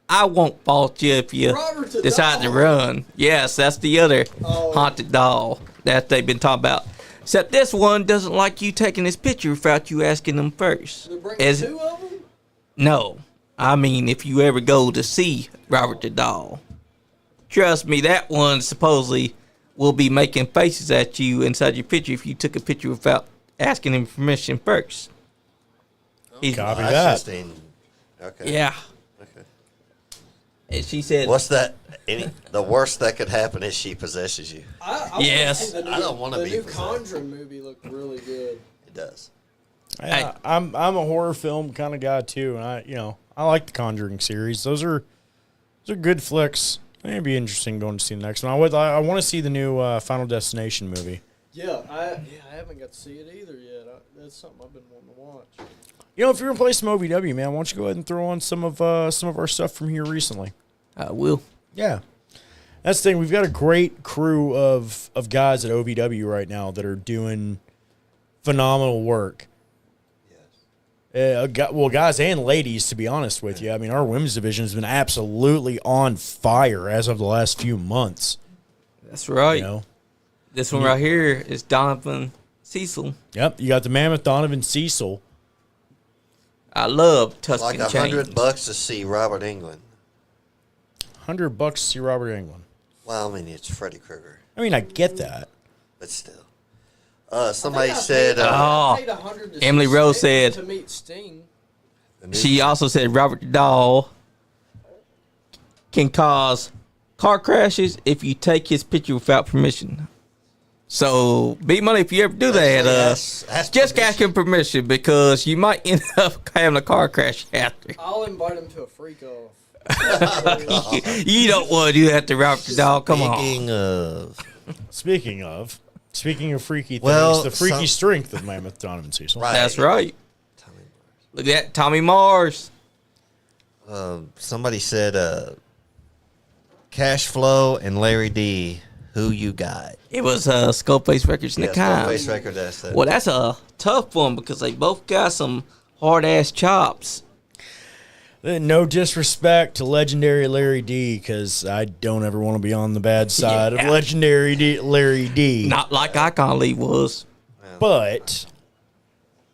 I won't fault you if you decide to run. Yes, that's the other haunted doll that they've been talking about. Except this one doesn't like you taking his picture without you asking them first. They're bringing 2 of them? No. I mean, if you ever go to see Robert the Doll, trust me, that one supposedly will be making faces at you inside your picture if you took a picture without asking him permission first. Copy that. Okay. Yeah. Okay. And she said, "What's that? The worst that could happen is she possesses you." Yes. I don't want to be. The new Conjuring movie looked really good. It does. Yeah, I'm a horror film kind of guy too, and I like the Conjuring series. Those are good flicks. It'd be interesting going to see the next one. I want to see the new Final Destination movie. Yeah, I haven't got to see it either yet. That's something I've been wanting to watch. If you're gonna play some OVW, man, why don't you go ahead and throw on some of our stuff from here recently? I will. Yeah, that's the thing. We've got a great crew of guys at OVW right now that are doing phenomenal work. Guys and ladies, to be honest with you. I mean, our women's division has been absolutely on fire as of the last few months. That's right. This one right here is Donovan Cecil. Yep, you got the Mammoth Donovan Cecil. I love Like Tuscan chains. $100 to see Robert Englund. $100 to see Robert Englund. Well, I mean, it's Freddy Krueger, I mean, I get that. but still. Somebody I said, paid $100 to Emily see Rose Sting said- to meet Sting. She also said Robert Dahl can cause car crashes if you take his picture without permission. So, Bmoney, if you ever do that, ask just permission. ask him permission because you might end up having a car crash after. I'll invite him to a freak off. You don't want to do that to Robert Dahl. Come on. Speaking of freaky things, Well, the freaky strength of Mammoth Donovan Cecil. Right. That's right. Look at that, Tommy Mars. Somebody said, Cash Flow and Larry D, who you got? It was Skullface Records and the Kind. Face record, that's it. Well, that's a tough one because they both got some hard ass chops. No disrespect to legendary Larry D, because I don't ever want to be on the bad side Yeah. of legendary Larry D. Not like Icon Lee was. But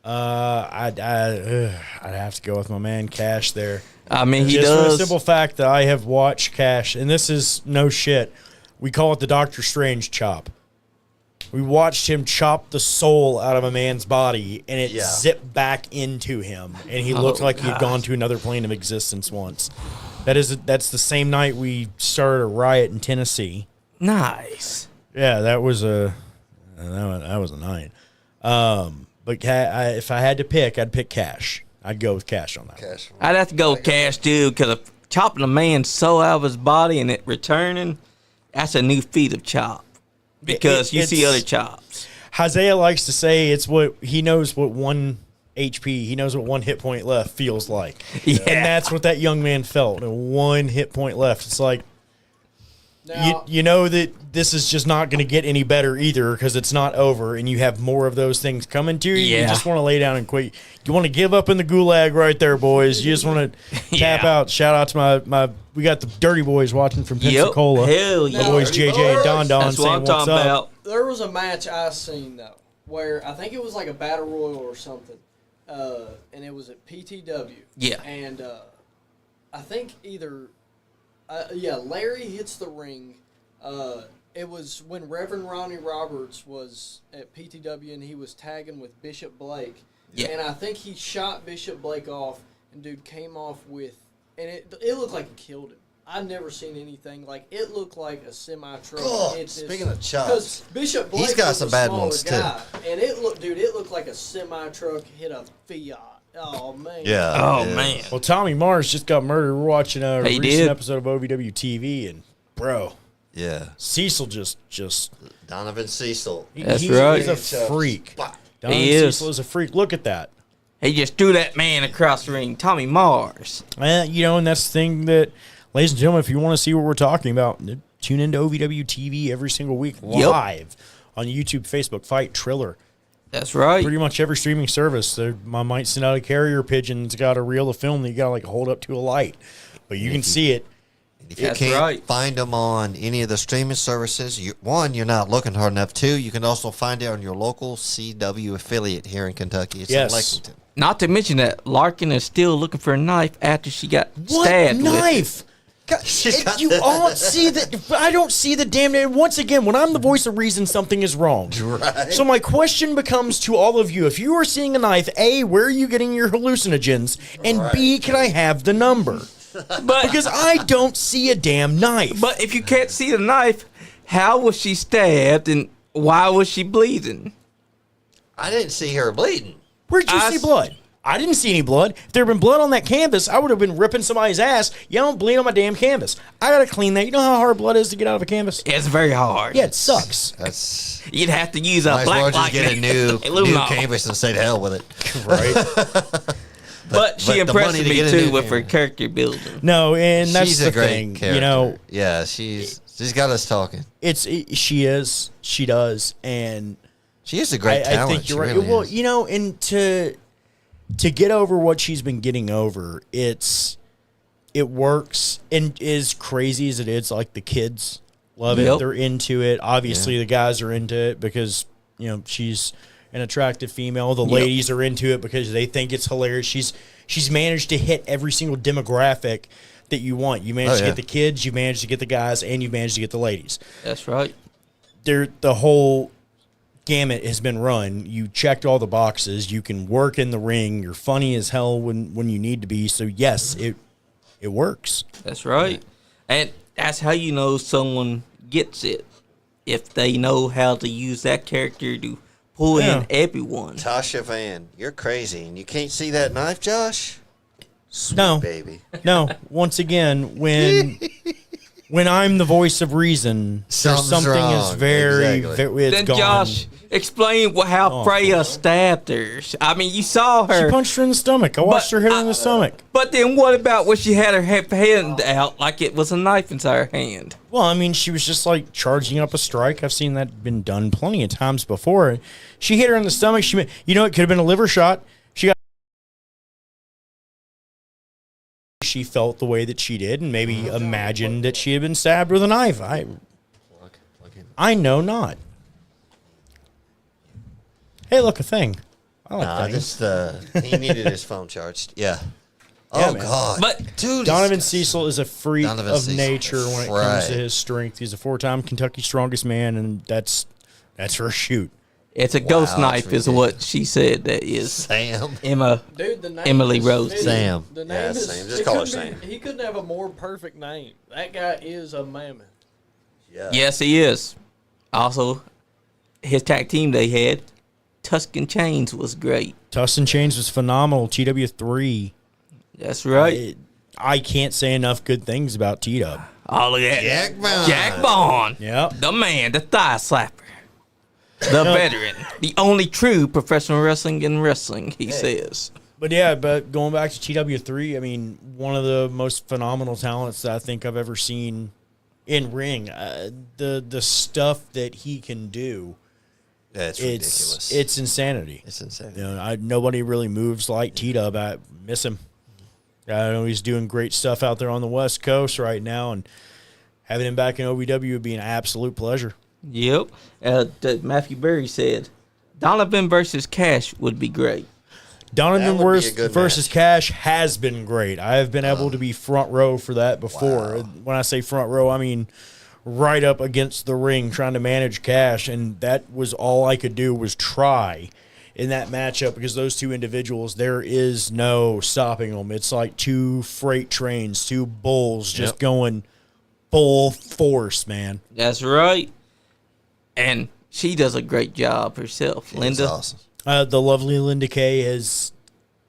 I'd have to go with my man Cash there. I mean, he Just for the does. simple fact that I have watched Cash, and this is no shit. We call it the Doctor Strange chop. We watched him chop the soul out of a man's body, and it zipped back into him, and he looked like he had gone to another plane of existence once. That's the same night we started a riot in Tennessee. Nice. Yeah, that was a night. But if I had to pick, I'd pick Cash. I'd go with Cash on that. Cash. I'd have to go with Cash, too, because chopping a man's soul out of his body and it returning, that's a new feat of chop. Because you see other chops. Isaiah likes to say it's what he knows what 1 HP, he knows what 1 hit point left feels like. Yeah. And that's what that young man felt. 1 hit point left. It's like, Now, you know that this is just not going to get any better either because it's not over and you have more of those things coming to you. You Yeah. just want to lay down and quit. You want to give up in the gulag right there, boys. You just want to tap Yeah. out. Shout out to my we got the Dirty Boys watching from Pensacola. Hell My yeah. boys Dirty JJ and Don Boys. Don That's what saying I'm what's talking up. about. there was a match I seen though where I think it was like a battle royal or something, and it was at PTW. Yeah. And I think either, Larry hits the ring. It was when Reverend Ronnie Roberts was at PTW and he was tagging with Bishop Blake. Yeah. And I think he shot Bishop Blake off, and dude came off with, and it looked like he killed him. I've never seen anything like it. Looked like a semi truck. Oh, speaking of chops, because Bishop Blake he's got was some a bad smaller ones, too. guy, and it looked like a semi truck hit a Fiat. Oh man. yeah. Oh, yeah. man. Well, Tommy Mars just got murdered. We're watching a He recent did. episode of OVW TV, and bro, Yeah. Cecil just Donovan Cecil. That's right. He's a freak. Donovan He is. Cecil is a freak. Look at that. He just threw that man across the ring. Tommy Mars. And that's the thing that, ladies and gentlemen, if you want to see what we're talking about, tune into OVW TV every single week live on YouTube, Facebook, Fight, Triller. That's right. Pretty much every streaming service. I might send out a carrier pigeon that's got a reel of film that you got to like hold up to a light. But you can see it. If you That's can't right. find them on any of the streaming services, you're not looking hard enough. 2, you can also find it on your local CW affiliate here in Kentucky. It's Yes. in Lexington. Not to mention that Larkin is still looking for a knife after she got stabbed with it. knife? God, She's got you that. all see that? I don't see the damn. Once again, when I'm the voice of reason, something is wrong. Right. So my question becomes to all of you: if you are seeing a knife, A, where are you getting your hallucinogens? And B, can I have the number? But Because I don't see a damn knife. But if you can't see the knife, how was she stabbed and why was she bleeding? I didn't see her bleeding. Where'd you see blood? I didn't see any blood. If there had been blood on that canvas, I would have been ripping somebody's ass. You don't bleed on my damn canvas. I gotta clean that. You know how hard blood is to get out of a canvas? It's very hard. Yeah, it sucks. That's You'd have to use a might as well black just get a light. new Lumos. canvas and say to hell with it. Right? But she the impressed money to me get a too new with her camera. character building. No, and that's She's the a great thing. character. You know, yeah, she's got us talking. she does, and She is a great I talent. think you're She right. really Well, is. you know, and to get over what she's been getting over, it works. And as crazy as it is, like the kids love it. Yep. They're into it. Obviously, the guys are into it because she's an attractive female. The ladies are into it because they think it's hilarious. She's managed to hit every single demographic that you want. You managed to get the kids, you managed to get the guys, and you managed to get the ladies. That's right. The whole gamut has been run. You checked all the boxes. You can work in the ring. You're funny as hell when you need to be. So yes, it works. That's right. And that's how you know someone gets it. If they know how to use that character to pull in everyone. Tasha Van, you're crazy, and you can't see that knife, Josh? Sweet No. baby. No, once again, when I'm the voice of reason, Something's something wrong. is very, Exactly. very it's Then gone. Josh, explain how Freya stabbed her. I mean, you saw her. She punched her in the stomach. I watched her hit her in the stomach. But then what about when she had her hand out like it was a knife inside her hand? Well, I mean, she was just like charging up a strike. I've seen that been done plenty of times before. She hit her in the stomach. It could have been a liver shot. She felt the way that she did and maybe imagined that she had been stabbed with a knife. I know not. Hey, look, a thing. I like things. He needed his phone charged. Yeah. Yeah, Oh, man. God. But Dude, Donovan he's- Cecil is a freak Donovan of Cecil. nature when it comes Right. to his strength. He's a 4-time Kentucky strongest man, and that's her shoot. it's a ghost Wow, knife, that's is what she said. That is Sam. Emma. Dude, the name Emily is- Rose. dude, Sam. The name Yeah, is, Sam. Just it call her couldn't be- Sam. He couldn't have a more perfect name. That guy is a mammoth. Yeah. Yes, he is. Also, his tag team they had, Tuscan Chains, was great. Tustin Chains was phenomenal. TW3. That's right. I can't say enough good things about T-Dub. Oh, look at Jack Bond. Jack Bond. Yep. The man, the thigh slapper. The veteran. The only true professional wrestling in wrestling, he says. But going back to TW3, I mean, one of the most phenomenal talents that I think I've ever seen in ring. The stuff that he can do, That's ridiculous. it's insanity. It's insane. Nobody really moves like T-Dub. I miss him. I know he's doing great stuff out there on the West Coast right now, and having him back in OVW would be an absolute pleasure. Yep. Matthew Berry said, Donovan versus Cash would be great. Donovan That would be a good versus match. Cash has been great. I have been able to be front row for that before. Wow. When I say front row, I mean right up against the ring trying to manage Cash, and that was all I could do was try in that matchup because those two individuals, there is no stopping them. It's like two freight trains, two bulls just going full force, man. That's right. And she does a great job herself, It's Linda. awesome. The lovely Linda Kay has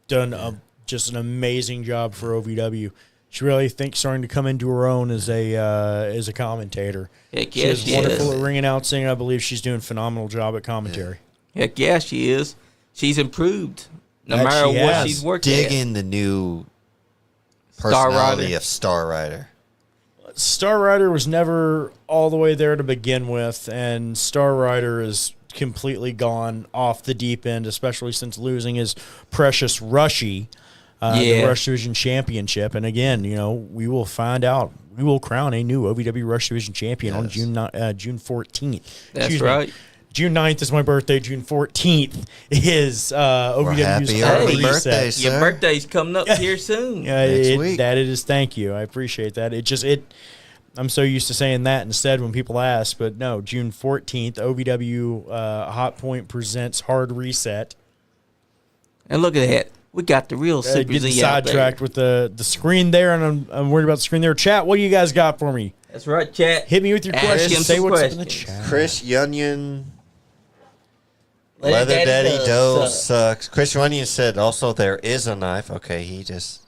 done just an amazing job for OVW. She really thinks starting to come into her own as a commentator. Heck She yeah, is she wonderful is. at ring announcing. I believe she's doing a phenomenal job at commentary. Heck yeah, she is. She's improved no That matter she what has. she's worked Dig at. in the new Star personality Rider. of Star Rider. Star Rider was never all the way there to begin with, and Star Rider is completely gone off the deep end, especially since losing his precious Rushy, the Rush Division Championship. And again, we will find out. We will crown a new OVW Rush Division champion on June 14th. That's Excuse me. right. June 9th is my birthday. June 14th is OVW's happy hard early reset. birthday, Your sir. birthday's coming up here soon. Next week. That it is. Thank you. I appreciate that. I'm so used to saying that instead when people ask, but no, June 14th, OVW Hot Point presents Hard Reset. And look at that. We got the real Super Getting Z out there. sidetracked with the screen there, and I'm worried about the screen there. Chat, what do you guys got for me? That's right, chat. Hit me with your Ask questions. him Say some what's up in the questions. chat. Chris Yunion, Leather Leather Daddy Daddy Doe does sucks. Chris Yunion said also there is a knife. Okay, he just...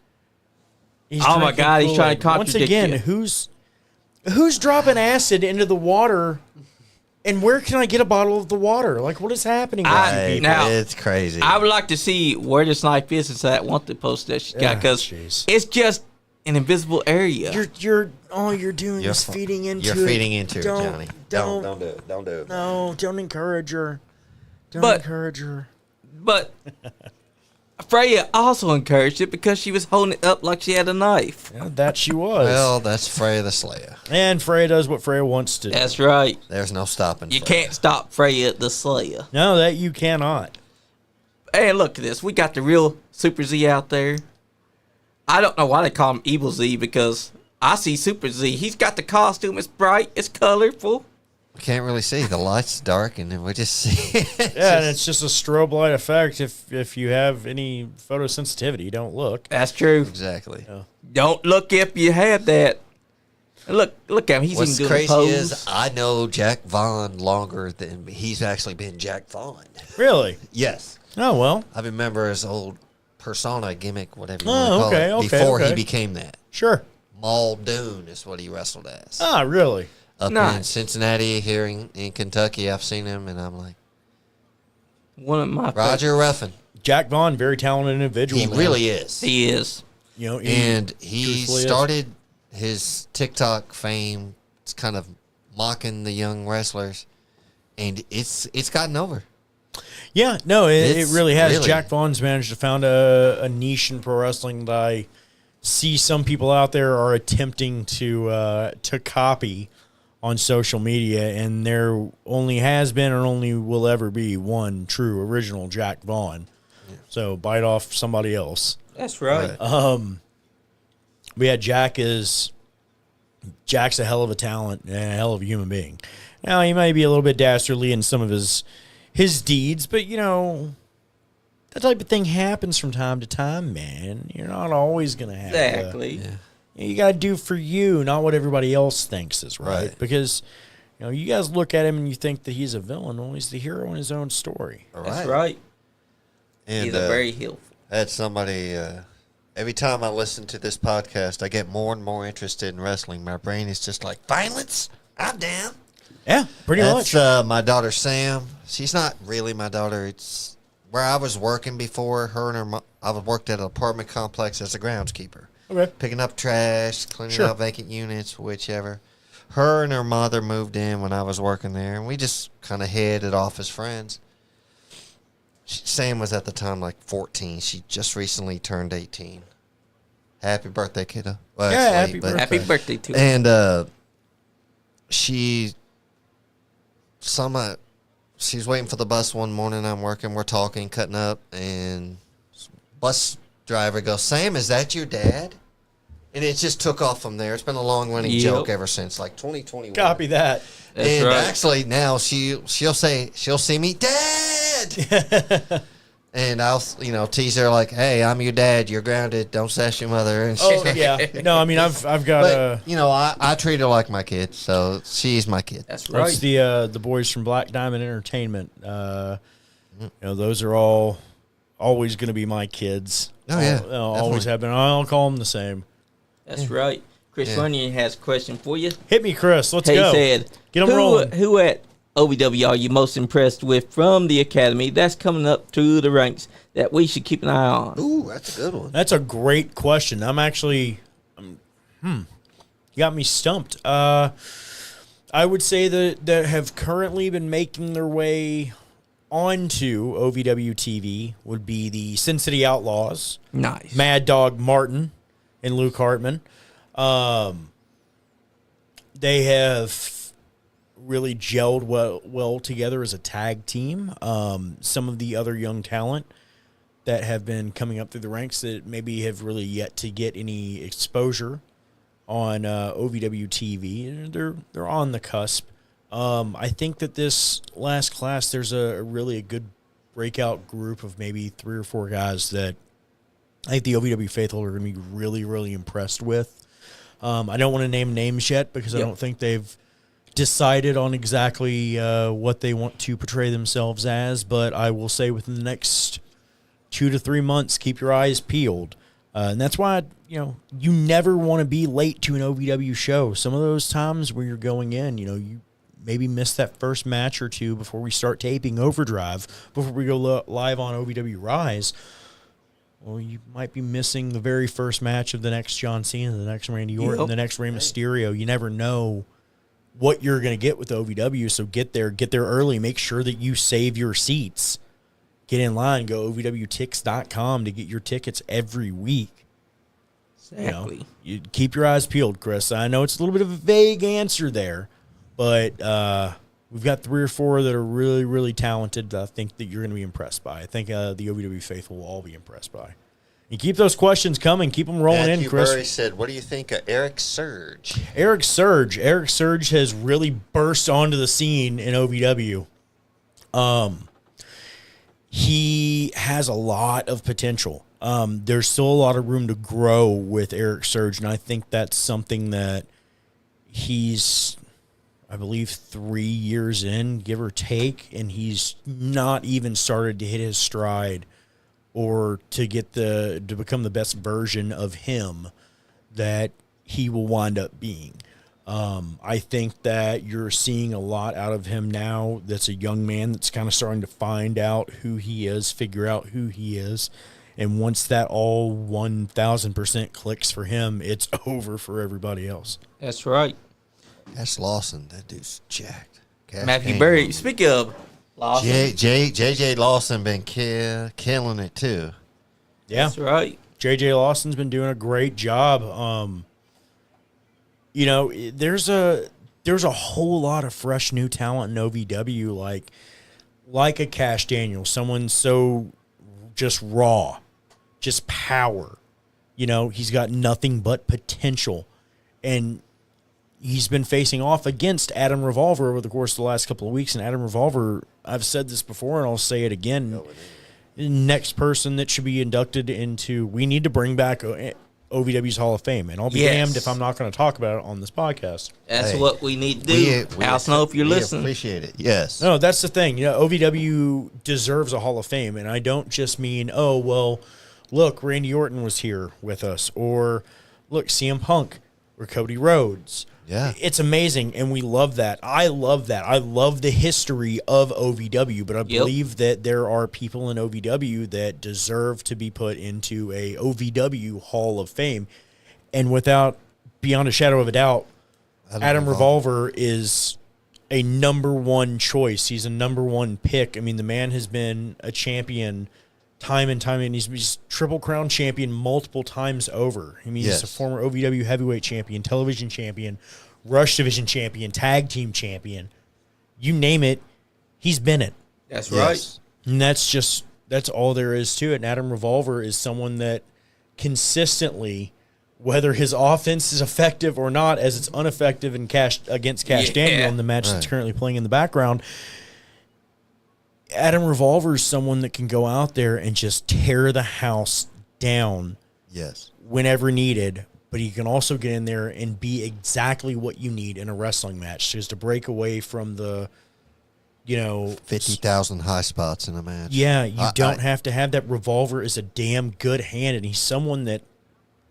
He's Oh my drinking God, he's trying to Kool-Aid. Once contradict again, you. who's dropping acid into the water? And where can I get a bottle of the water? Like, what is happening with you I- people? now- it's crazy. I would like to see where this knife is inside that wanted post that she got, Ah, because jeez. it's just an invisible area. You're all you're doing You're is fu- feeding into You're it. feeding into it, Don't- Johnny. don't- Don't do it. Don't do it. No, don't encourage her. Don't But- encourage her. But Freya also encouraged it because she was holding it up like she had a knife. Yeah, that she was. Well, that's Freya the Slayer. And Freya does what Freya wants to do. That's right. There's no stopping You Freya. can't stop Freya the Slayer. No, that you cannot. Hey, look at this. We got the real Super Z out there. I don't know why they call him Evil Z because I see Super Z. He's got the costume. It's bright. It's colorful. We can't really see. The light's dark, and then we just see it. Yeah, and it's just a strobe light effect. If you have any photosensitivity, don't look. That's true. Exactly. Yeah. Don't look if you have that. Look at him. He's What's even doing crazy a pose. is I know Jack Vaughn longer than he's actually been Jack Vaughn. Really? Yes. Oh, well. I remember his old persona gimmick, whatever you Oh, want to call okay, it, okay, before okay. he became that. Sure. Muldoon is what he wrestled as. Ah, really? Up in Nice. Cincinnati, here in Kentucky, I've seen him, and I'm like, One of my Roger Ruffin. Jack Vaughn, very talented individual. He man. really is. He is. You know, And he truthfully is. started his TikTok fame kind of mocking the young wrestlers, and it's gotten over. Yeah, no, it It's really has. really- Jack Vaughn's managed to found a niche in pro wrestling that I see some people out there are attempting to copy on social media, and there only has been and only will ever be one true original Jack Vaughn. So bite off somebody else. That's right. But yeah, Jack's a hell of a talent and a hell of a human being. Now, he may be a little bit dastardly in some of his deeds, but, you know, that type of thing happens from time to time, man. You're not always going to have Exactly. You got to do for you, not what everybody else thinks is right. Right. Because, you know, you guys look at him and you think that he's a villain. Well, he's the hero in his own story. All That's right. And He's a very helpful. I had somebody, every time I listen to this podcast, I get more and more interested in wrestling. My brain is just like, violence? I'm down. Yeah, pretty That's much. my daughter, Sam. She's not really my daughter. It's where I was working before. Her and her mom, I worked at an apartment complex as a groundskeeper. Okay. Picking up trash, cleaning Sure. out vacant units, whichever. Her and her mother moved in when I was working there, and we just kind of hit it off as friends. Sam was at the time like 14. She just recently turned 18. Happy birthday, kiddo. Well, Yeah, it's late, happy but- birthday. Happy birthday to him. And she's waiting for the bus one morning. I'm working. We're talking, cutting up, and bus driver goes, "Sam, is that your dad?" And it just took off from there. It's been a long running Yep. joke ever since, like 2021. Copy that. That's and right. actually now she'll see me, "Dad," and I'll tease her like, "Hey, I'm your dad. You're grounded. Don't sass your mother." And Oh, yeah. No, I mean, I've got but I treat her like my kid, so she's my kid. That's right. That's the boys from Black Diamond Entertainment. Those are all always going to be my kids. Oh, yeah, Always definitely. have been. I'll call them the same. That's right. Chris Yeah. Runyon has a question for you. Hit me, Chris. Let's He go. said, Get 'em rolling. Who at OVW are you most impressed with from the academy that's coming up through the ranks that we should keep an eye on? Ooh, that's a good one. That's a great question. You got me stumped. I would say that have currently been making their way onto OVW TV would be the Sin City Outlaws, Nice. Mad Dog Martin and Luke Hartman. They have really gelled well together as a tag team. Some of the other young talent that have been coming up through the ranks that maybe have really yet to get any exposure on OVW TV. They're on the cusp. I think that this last class, there's a really good breakout group of maybe 3 or 4 guys that I think the OVW faithful are going to be really, really impressed with. I don't want to name names yet because I Yep. don't think they've decided on exactly what they want to portray themselves as, but I will say within the next 2 to 3 months, keep your eyes peeled. And that's why, you never want to be late to an OVW show. Some of those times where you're going in, you maybe miss that first match or two before we start taping Overdrive, before we go live on OVW Rise. Well, you might be missing the very first match of the next John Cena, the next Randy Orton, Yep. the next Rey Mysterio. You never know what you're going to get with OVW, so get there early. Make sure that you save your seats get in line. Go ovwtix.com to get your tickets every week. Exactly. You keep your eyes peeled, Chris. I know it's a little bit of a vague answer there, but we've got 3 or 4 that are really, really talented that I think that you're going to be impressed by. I think the OVW faithful will all be impressed by. And keep those questions coming. Keep them rolling in, Chris. Burry said, what do you think of Eric Surge? Eric Surge has really burst onto the scene in OVW. He has a lot of potential. There's still a lot of room to grow with Eric Surge, and I think that's something that he's, I believe, 3 years in, give or take, and he's not even started to hit his stride or to become the best version of him that he will wind up being. I think that you're seeing a lot out of him now. That's a young man that's kind of starting to find out who he is, figure out who he is. And once that all 1,000% clicks for him, it's over for everybody else. That's right. That's Lawson. That dude's jacked. Matthew Berry. Speaking of Lawson. JJ Lawson been killing it too. Yeah. That's right. JJ Lawson's been doing a great job. There's a whole lot of fresh new talent in OVW, like a Cash Daniel, someone so just raw, just power. He's got nothing but potential, and he's been facing off against Adam Revolver over the course of the last couple of weeks. And Adam Revolver, I've said this before, and I'll say it again. Next person that should be inducted into, we need to bring back OVW's Hall of Fame. And I'll be damned if I'm not going to talk about it on this podcast. That's what we need to do. Al Snow, if you're listening. Appreciate it. Yes. No, that's the thing. OVW deserves a Hall of Fame. And I don't just mean, oh, well, look, Randy Orton was here with us. Or, look, CM Punk or Cody Rhodes. Yeah. It's amazing, and we love that. I love that. I love the history of OVW, but I believe that there are people in OVW that deserve to be put into a OVW Hall of Fame. And beyond a shadow of a doubt, Adam Revolver is a number one choice. He's a number one pick. I mean, the man has been a champion time and time, and he's Triple Crown champion multiple times over. I mean, he's a former OVW heavyweight champion, television champion, Rush division champion, tag team champion. You name it, he's been it. That's right. And that's all there is to it. And Adam Revolver is someone that consistently, whether his offense is effective or not, as it's ineffective against Cash Daniel in the match that's currently playing in the background, Adam Revolver is someone that can go out there and just tear the house down whenever needed, but he can also get in there and be exactly what you need in a wrestling match, just to break away from the, 50,000 high spots in a match. Yeah, you don't have to have that. Revolver is a damn good hand, and he's someone that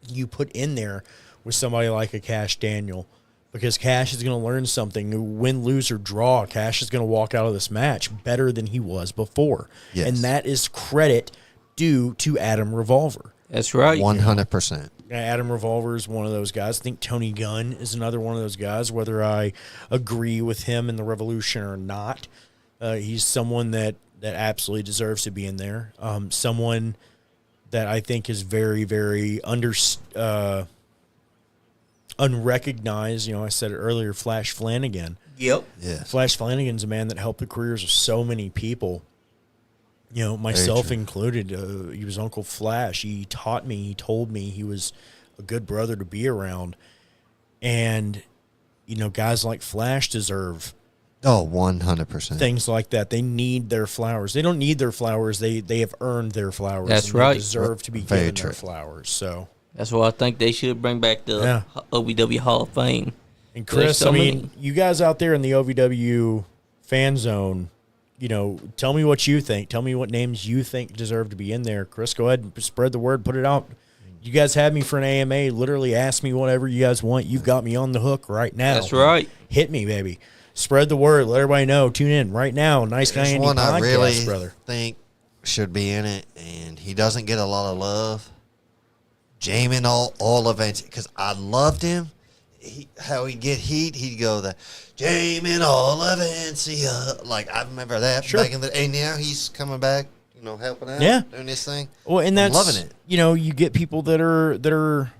you put in there with somebody like a Cash Daniel, because Cash is going to learn something. Win, lose, or draw, Cash is going to walk out of this match better than he was before. Yes. And that is credit due to Adam Revolver. That's right. 100%. Adam Revolver is one of those guys. I think Tony Gunn is another one of those guys, whether I agree with him in the Revolution or not. He's someone that absolutely deserves to be in there. Someone that I think is very, very unrecognized. I said it earlier, Flash Flanagan. Yep. Yeah. Flash Flanagan's a man that helped the careers of so many people. Myself included. He was Uncle Flash. He taught me. He told me he was a good brother to be around. And, guys like Flash deserve 100%. things like that. They need their flowers. They don't need their flowers. They have earned their flowers. That's and right. They deserve to be given their flowers. So that's why I think they should bring back the OVW Hall of Fame. And Chris, you guys out there in the OVW fan zone, tell me what you think. Tell me what names you think deserve to be in there. Chris, go ahead and spread the word. Put it out. You guys have me for an AMA. Literally ask me whatever you guys want. You've got me on the hook right now. That's right. Hit me, baby. Spread the word. Let everybody know. Tune in right now. Nice Guy Andy podcast, I really brother. think should be in it, and he doesn't get a lot of love. Jamin all events, because I loved him. How he'd get heat, he'd go the Jamin all events. Like I remember that back in the. And now he's coming back. helping out, Yeah. doing this thing. Well, and I'm that's loving it. You get people that are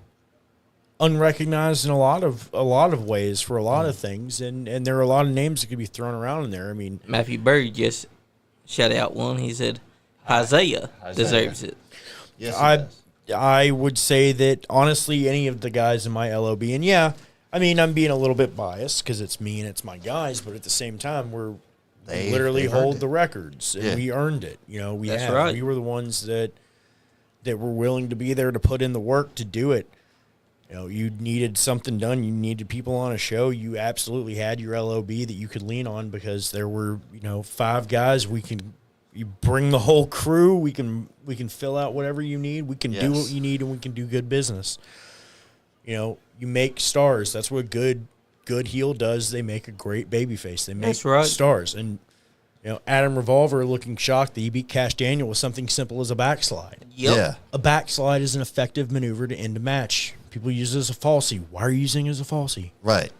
unrecognized in a lot of ways for a lot of things, and there are a lot of names that could be thrown around in there. I mean, Matthew Berry just shut out one. He said Isaiah deserves it. Yes, I would say that honestly, any of the guys in my LOB, and yeah, I mean, I'm being a little bit biased because it's me and it's my guys, but at the same time, we literally hold the records, and we earned it. That's right. We were the ones that were willing to be there to put in the work to do it. You needed something done. You needed people on a show. You absolutely had your LOB that you could lean on because there were, 5 guys. You bring the whole crew. We can fill out whatever you need. We can do what you need, and we can do good business. You make stars. That's what good heel does. They make a great babyface. They make stars. And Adam Revolver looking shocked that he beat Cash Daniel with something simple as a backslide. Yep. Yeah. A backslide is an effective maneuver to end a match. People use it as a falsie. Why are you using it as a falsie? Right.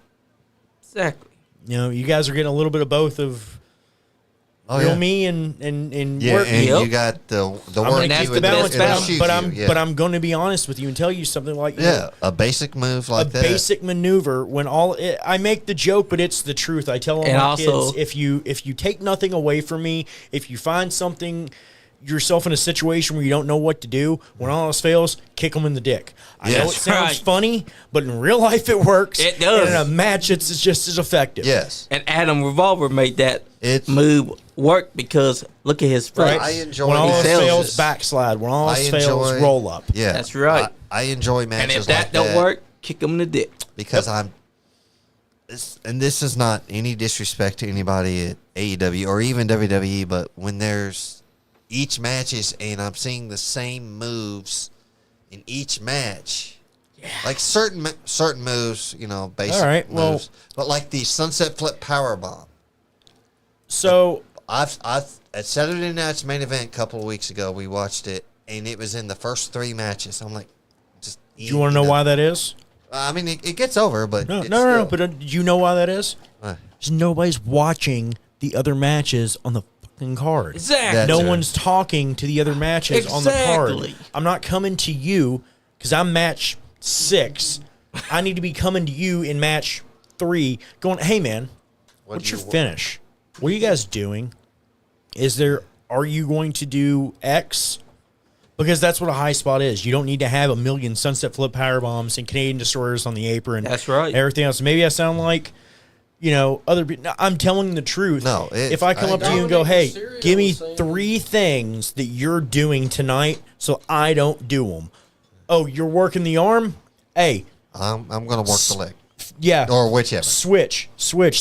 Exactly. You guys are getting a little bit of both of real me and work. And Yep. you got the I'm work going to keep you the balance, and but I'm going to be honest with you and tell you something like a basic move like that. A basic maneuver when I make the joke, but it's the truth. I tell all And my also- kids, if you take nothing away from me, if you find yourself in a situation where you don't know what to do, when all else fails, kick them in the dick. I know it sounds funny, but in real life it works. It does. And in a match, it's just as effective. Yes. And Adam Revolver made that move work because look at his face. Right. I enjoy when all else matches. fails, backslide. When all else fails, roll up. Yeah. That's right. I enjoy And matches if that like don't work, kick him in the dick. because this is not any disrespect to anybody at AEW or even WWE, but when there's each matches and I'm seeing the same moves in each match, like certain moves, basic All right, well- moves, but like the sunset flip power bomb. So I've at Saturday Night's main event a couple of weeks ago, we watched it and it was in the first 3 matches. I'm like, just do you want to know why that is? I mean, it gets over, but No. But do you know why that is? Why? Because nobody's watching the other matches on the fucking card. Exactly. That's No right. one's talking to the other matches on the card. Exactly. I'm not coming to you because I'm match 6. I need to be coming to you in match 3 going, hey, man, what's your finish? What are you guys doing? Are you going to do X? Because that's what a high spot is. You don't need to have a million sunset flip power bombs and Canadian destroyers on the apron. That's right. Everything else. Maybe I sound like, other people. No, I'm telling the truth. No, if I come up to you and go, Dominic hey, Mysterio give me was saying- 3 things that you're doing tonight so I don't do them. Oh, you're working the arm? Hey. I'm going to work the leg. Yeah. Or whichever. Switch.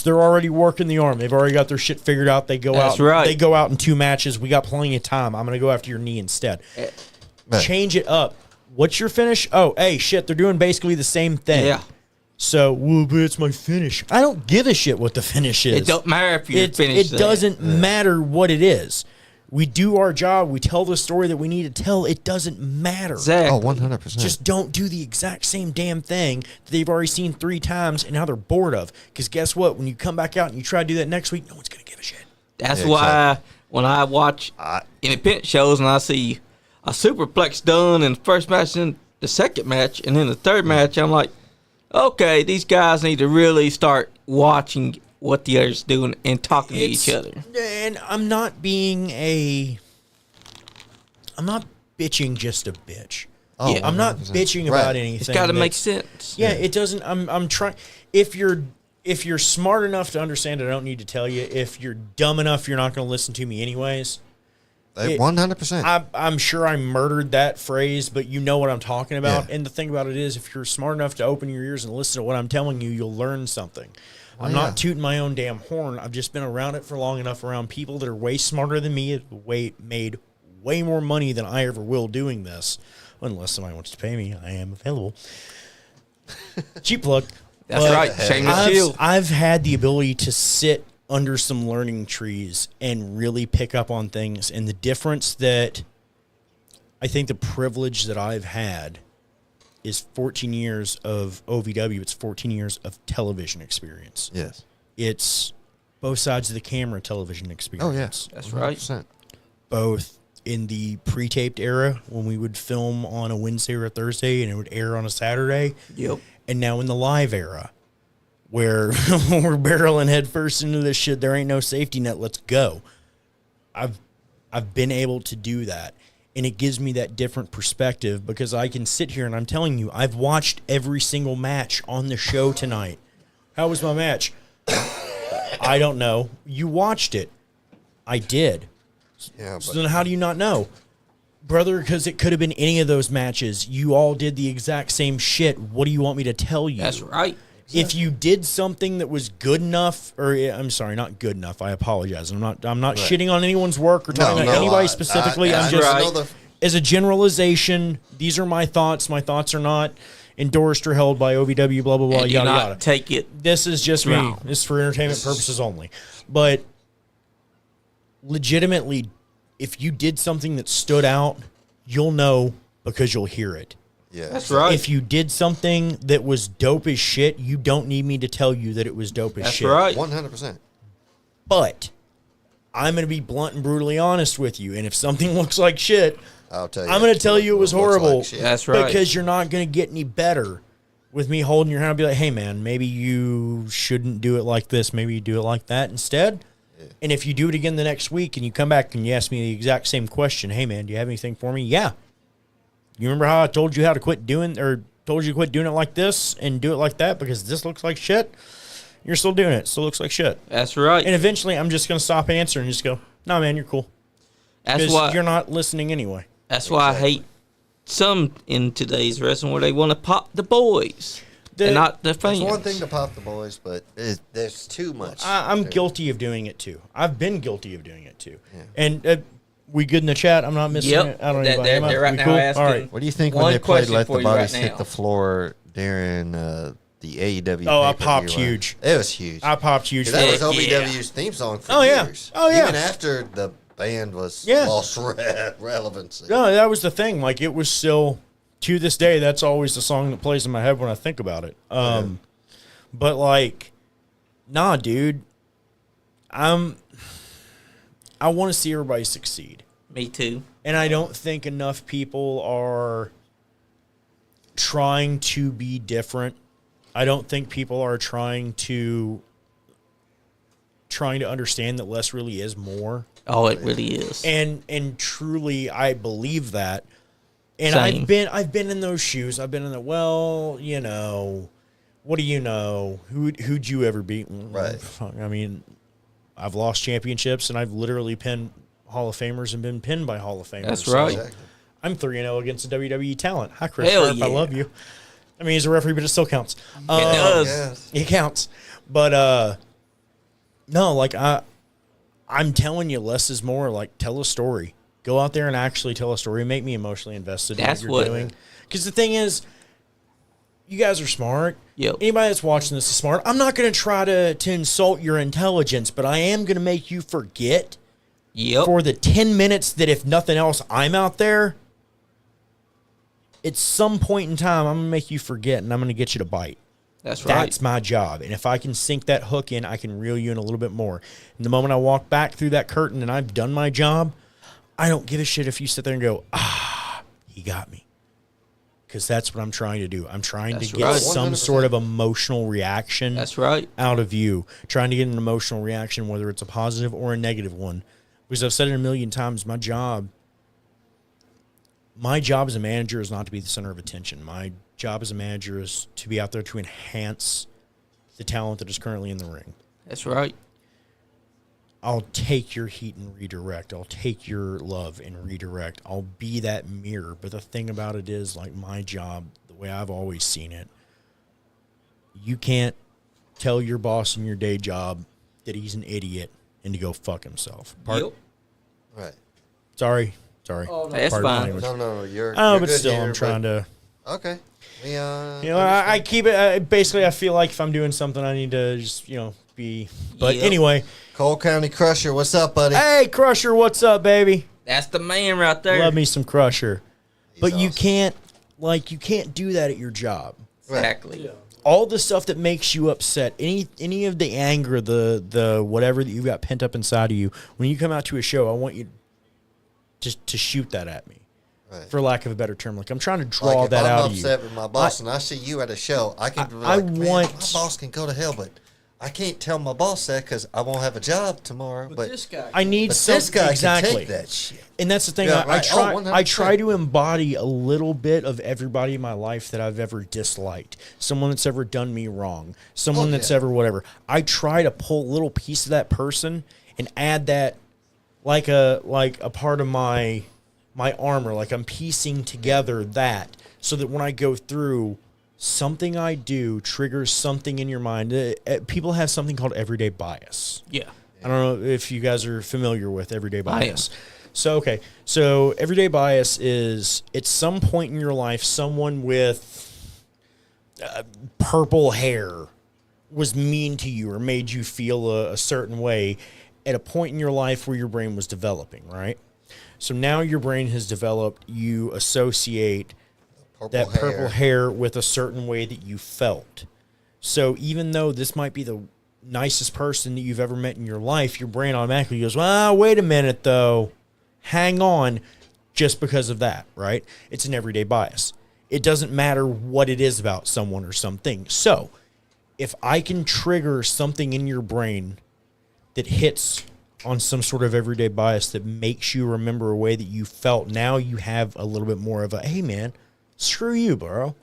They're already working the arm. They've already got their shit figured out. They go That's out. right. They go out in 2 matches. We got plenty of time. I'm going to go after your knee instead. Right. Change it up. What's your finish? Oh, hey, shit, they're doing basically the same thing. Yeah. So, well, but it's my finish. I don't give a shit what the finish is. It don't matter if you're finished. It doesn't matter what it is. We do our job. We tell the story that we need to tell. It doesn't matter. Exactly. Oh, 100%. Just don't do the exact same damn thing that they've already seen 3 times and now they're bored of. Because guess what? When you come back out and you try to do that next week, no one's going to give a shit. That's Yeah, why when I watch independent shows and I see a superplex done in the first match and the second match and then the third match, I'm like, okay, these guys need to really start watching what the others doing and talking to each other. And I'm not bitching just to bitch. Oh, Yeah. I'm not 100%. bitching Right. about anything. It's got to make that's- sense. Yeah, it doesn't. I'm trying. If you're smart enough to understand it, I don't need to tell you. If you're dumb enough, you're not going to listen to me anyways. 100%. I'm sure I murdered that phrase, but you know what I'm talking about. Yeah. And the thing about it is, if you're smart enough to open your ears and listen to what I'm telling you, you'll learn something. I'm yeah. not tooting my own damn horn. I've just been around it for long enough, around people that are way smarter than me, made way more money than I ever will doing this. Unless somebody wants to pay me, I am available. Cheap plug. That's But right. Shameless shield. I've had the ability to sit under some learning trees and really pick up on things. And the difference that I think the privilege that I've had is 14 years of OVW. It's 14 years of television experience. Yes. It's both sides of the camera television Oh, experience. yes. That's right. 100%. Both in the pre-taped era when we would film on a Wednesday or a Thursday and it would air on a Saturday. Yep. And now in the live era where we're barreling headfirst into this shit, there ain't no safety net. Let's go. I've been able to do that. And it gives me that different perspective because I can sit here and I'm telling you, I've watched every single match on the show tonight. How was my match? I don't know. You watched it. I did. Yeah, So then how do you not know? Brother, because it could have been any of those matches. You all did the exact same shit. What do you want me to tell you? That's right. If you did something that was good enough, or I'm sorry, not good enough. I apologize. I'm not shitting on anyone's work or talking about anybody specifically. I'm just as a generalization. These are my thoughts. My thoughts are not endorsed or held by OVW. Blah blah blah. And Yada not yada. take it. This is just me. wrong. This is for entertainment purposes only. But legitimately, if you did something that stood out, you'll know because you'll hear it. Yeah, That's right. If you did something that was dope as shit, you don't need me to tell you that it was dope as That's shit. right. 100%. But I'm going to be blunt and brutally honest with you. And if something looks like shit, I'll tell you. I'm going to tell you it was looks horrible. like shit. That's right. Because you're not going to get any better with me holding your hand and be like, hey, man, maybe you shouldn't do it like this. Maybe you do it like that instead. Yeah. And if you do it again the next week and you come back and you ask me the exact same question, hey, man, do you have anything for me? Yeah. You remember how I told you how to quit doing, or told you to quit doing it like this and do it like that because this looks like shit? You're still doing it. Still looks like shit. That's right. And eventually I'm just going to stop answering and just go, no, man, you're cool. That's why you're not listening anyway. That's why I hate some in today's wrestling where they want to pop the boys and not the fans. It's one thing to pop the boys, but there's too much. I'm guilty of doing it too. I've been guilty of doing it too. Yeah. And we good in the chat? I'm not missing it. I don't know. They're right now cool? Asking. All right. What do you think when they played "Let the Bodies Hit the Floor" during the AEW? Oh, I popped huge. It was huge. I popped huge. That was OVW's theme song for years. Oh yeah. Even after the band was lost relevancy. No, that was the thing. Like it was still to this day. That's always the song that plays in my head when I think about it. But like, nah, dude. I want to see everybody succeed. Me too. And I don't think enough people are trying to be different. I don't think people are trying to understand that less really is more. Oh, it really is. And truly I believe that. And Same. I've been in those shoes. I've been in the what do you know? Who'd you ever beat? Right. I mean, I've lost championships, and I've literally pinned Hall of Famers and been pinned by Hall of Famers. That's right. Exactly. I'm 3-0 against a WWE talent. Hi, Chris Hell Sharp. yeah. I love you. I mean, he's a referee, but it still counts. It does. Yes. It counts. But, no, like, I'm telling you, less is more. Like, tell a story. Go out there and actually tell a story. Make me emotionally invested That's in what you're what- doing. Because the thing is, you guys are smart. Yep. Anybody that's watching this is smart. I'm not going to try to insult your intelligence, but I am going to make you forget Yep. for the 10 minutes that, if nothing else, I'm out there. At some point in time, I'm going to make you forget, and I'm going to get you to bite. That's right. That's my job. And if I can sink that hook in, I can reel you in a little bit more. And the moment I walk back through that curtain and I've done my job, I don't give a shit if you sit there and go, he got me. Because that's what I'm trying to do. I'm trying That's to get right. some 100%. sort of emotional reaction That's right. out of you. Trying to get an emotional reaction, whether it's a positive or a negative one. Because I've said it a million times, my job as a manager is not to be the center of attention. My job as a manager is to be out there to enhance the talent that is currently in the ring. That's right. I'll take your heat and redirect. I'll take your love and redirect. I'll be that mirror. But the thing about it is, like, my job, the way I've always seen it, you can't tell your boss in your day job that he's an idiot and to go fuck himself. Yep. Right. Sorry. Oh, no. That's Pardon my fine. language. No, you're. Oh, you're but good still, here, I'm trying to. Okay. We, I keep it. Basically, I feel like if I'm doing something, I need to just, be. But Yep. anyway. Cole County Crusher, what's up, buddy? Hey, Crusher, what's up, baby? That's the man right there. Love me some Crusher. But you awesome. can't do that at your job. Exactly. Yeah. All the stuff that makes you upset, any of the anger, the whatever that you've got pent up inside of you, when you come out to a show, I want you to shoot that at me, Right. for lack of a better term. Like I'm trying to draw if that I'm out of you. upset with my boss and I see you at a show, I can be I like, man, want- my boss can go to hell, but I can't tell my boss that because I won't have a job tomorrow. But this guy, I need but some this guy exactly. can take that shit. And that's the thing. Yeah, I right. try. Oh, I try 100%. to embody a little bit of everybody in my life that I've ever disliked. Someone that's ever done me wrong. Someone that's yeah. ever whatever. I try to pull a little piece of that person and add that, like a part of my armor. Like I'm piecing together that, so that when I go through, something I do triggers something in your mind. People have something called everyday bias. Yeah. I don't know if you guys are familiar with everyday I am. bias. So everyday bias is at some point in your life, someone with purple hair was mean to you or made you feel a certain way at a point in your life where your brain was developing, right? So now your brain has developed, you associate that purple hair with a certain way that you felt. So even though this might be the nicest person that you've ever met in your life, your brain automatically goes, well, wait a minute, though. Hang on, just because of that, right? It's an everyday bias. It doesn't matter what it is about someone or something. So if I can trigger something in your brain that hits on some sort of everyday bias that makes you remember a way that you felt, now you have a little bit more of a, hey, man, screw you, bro.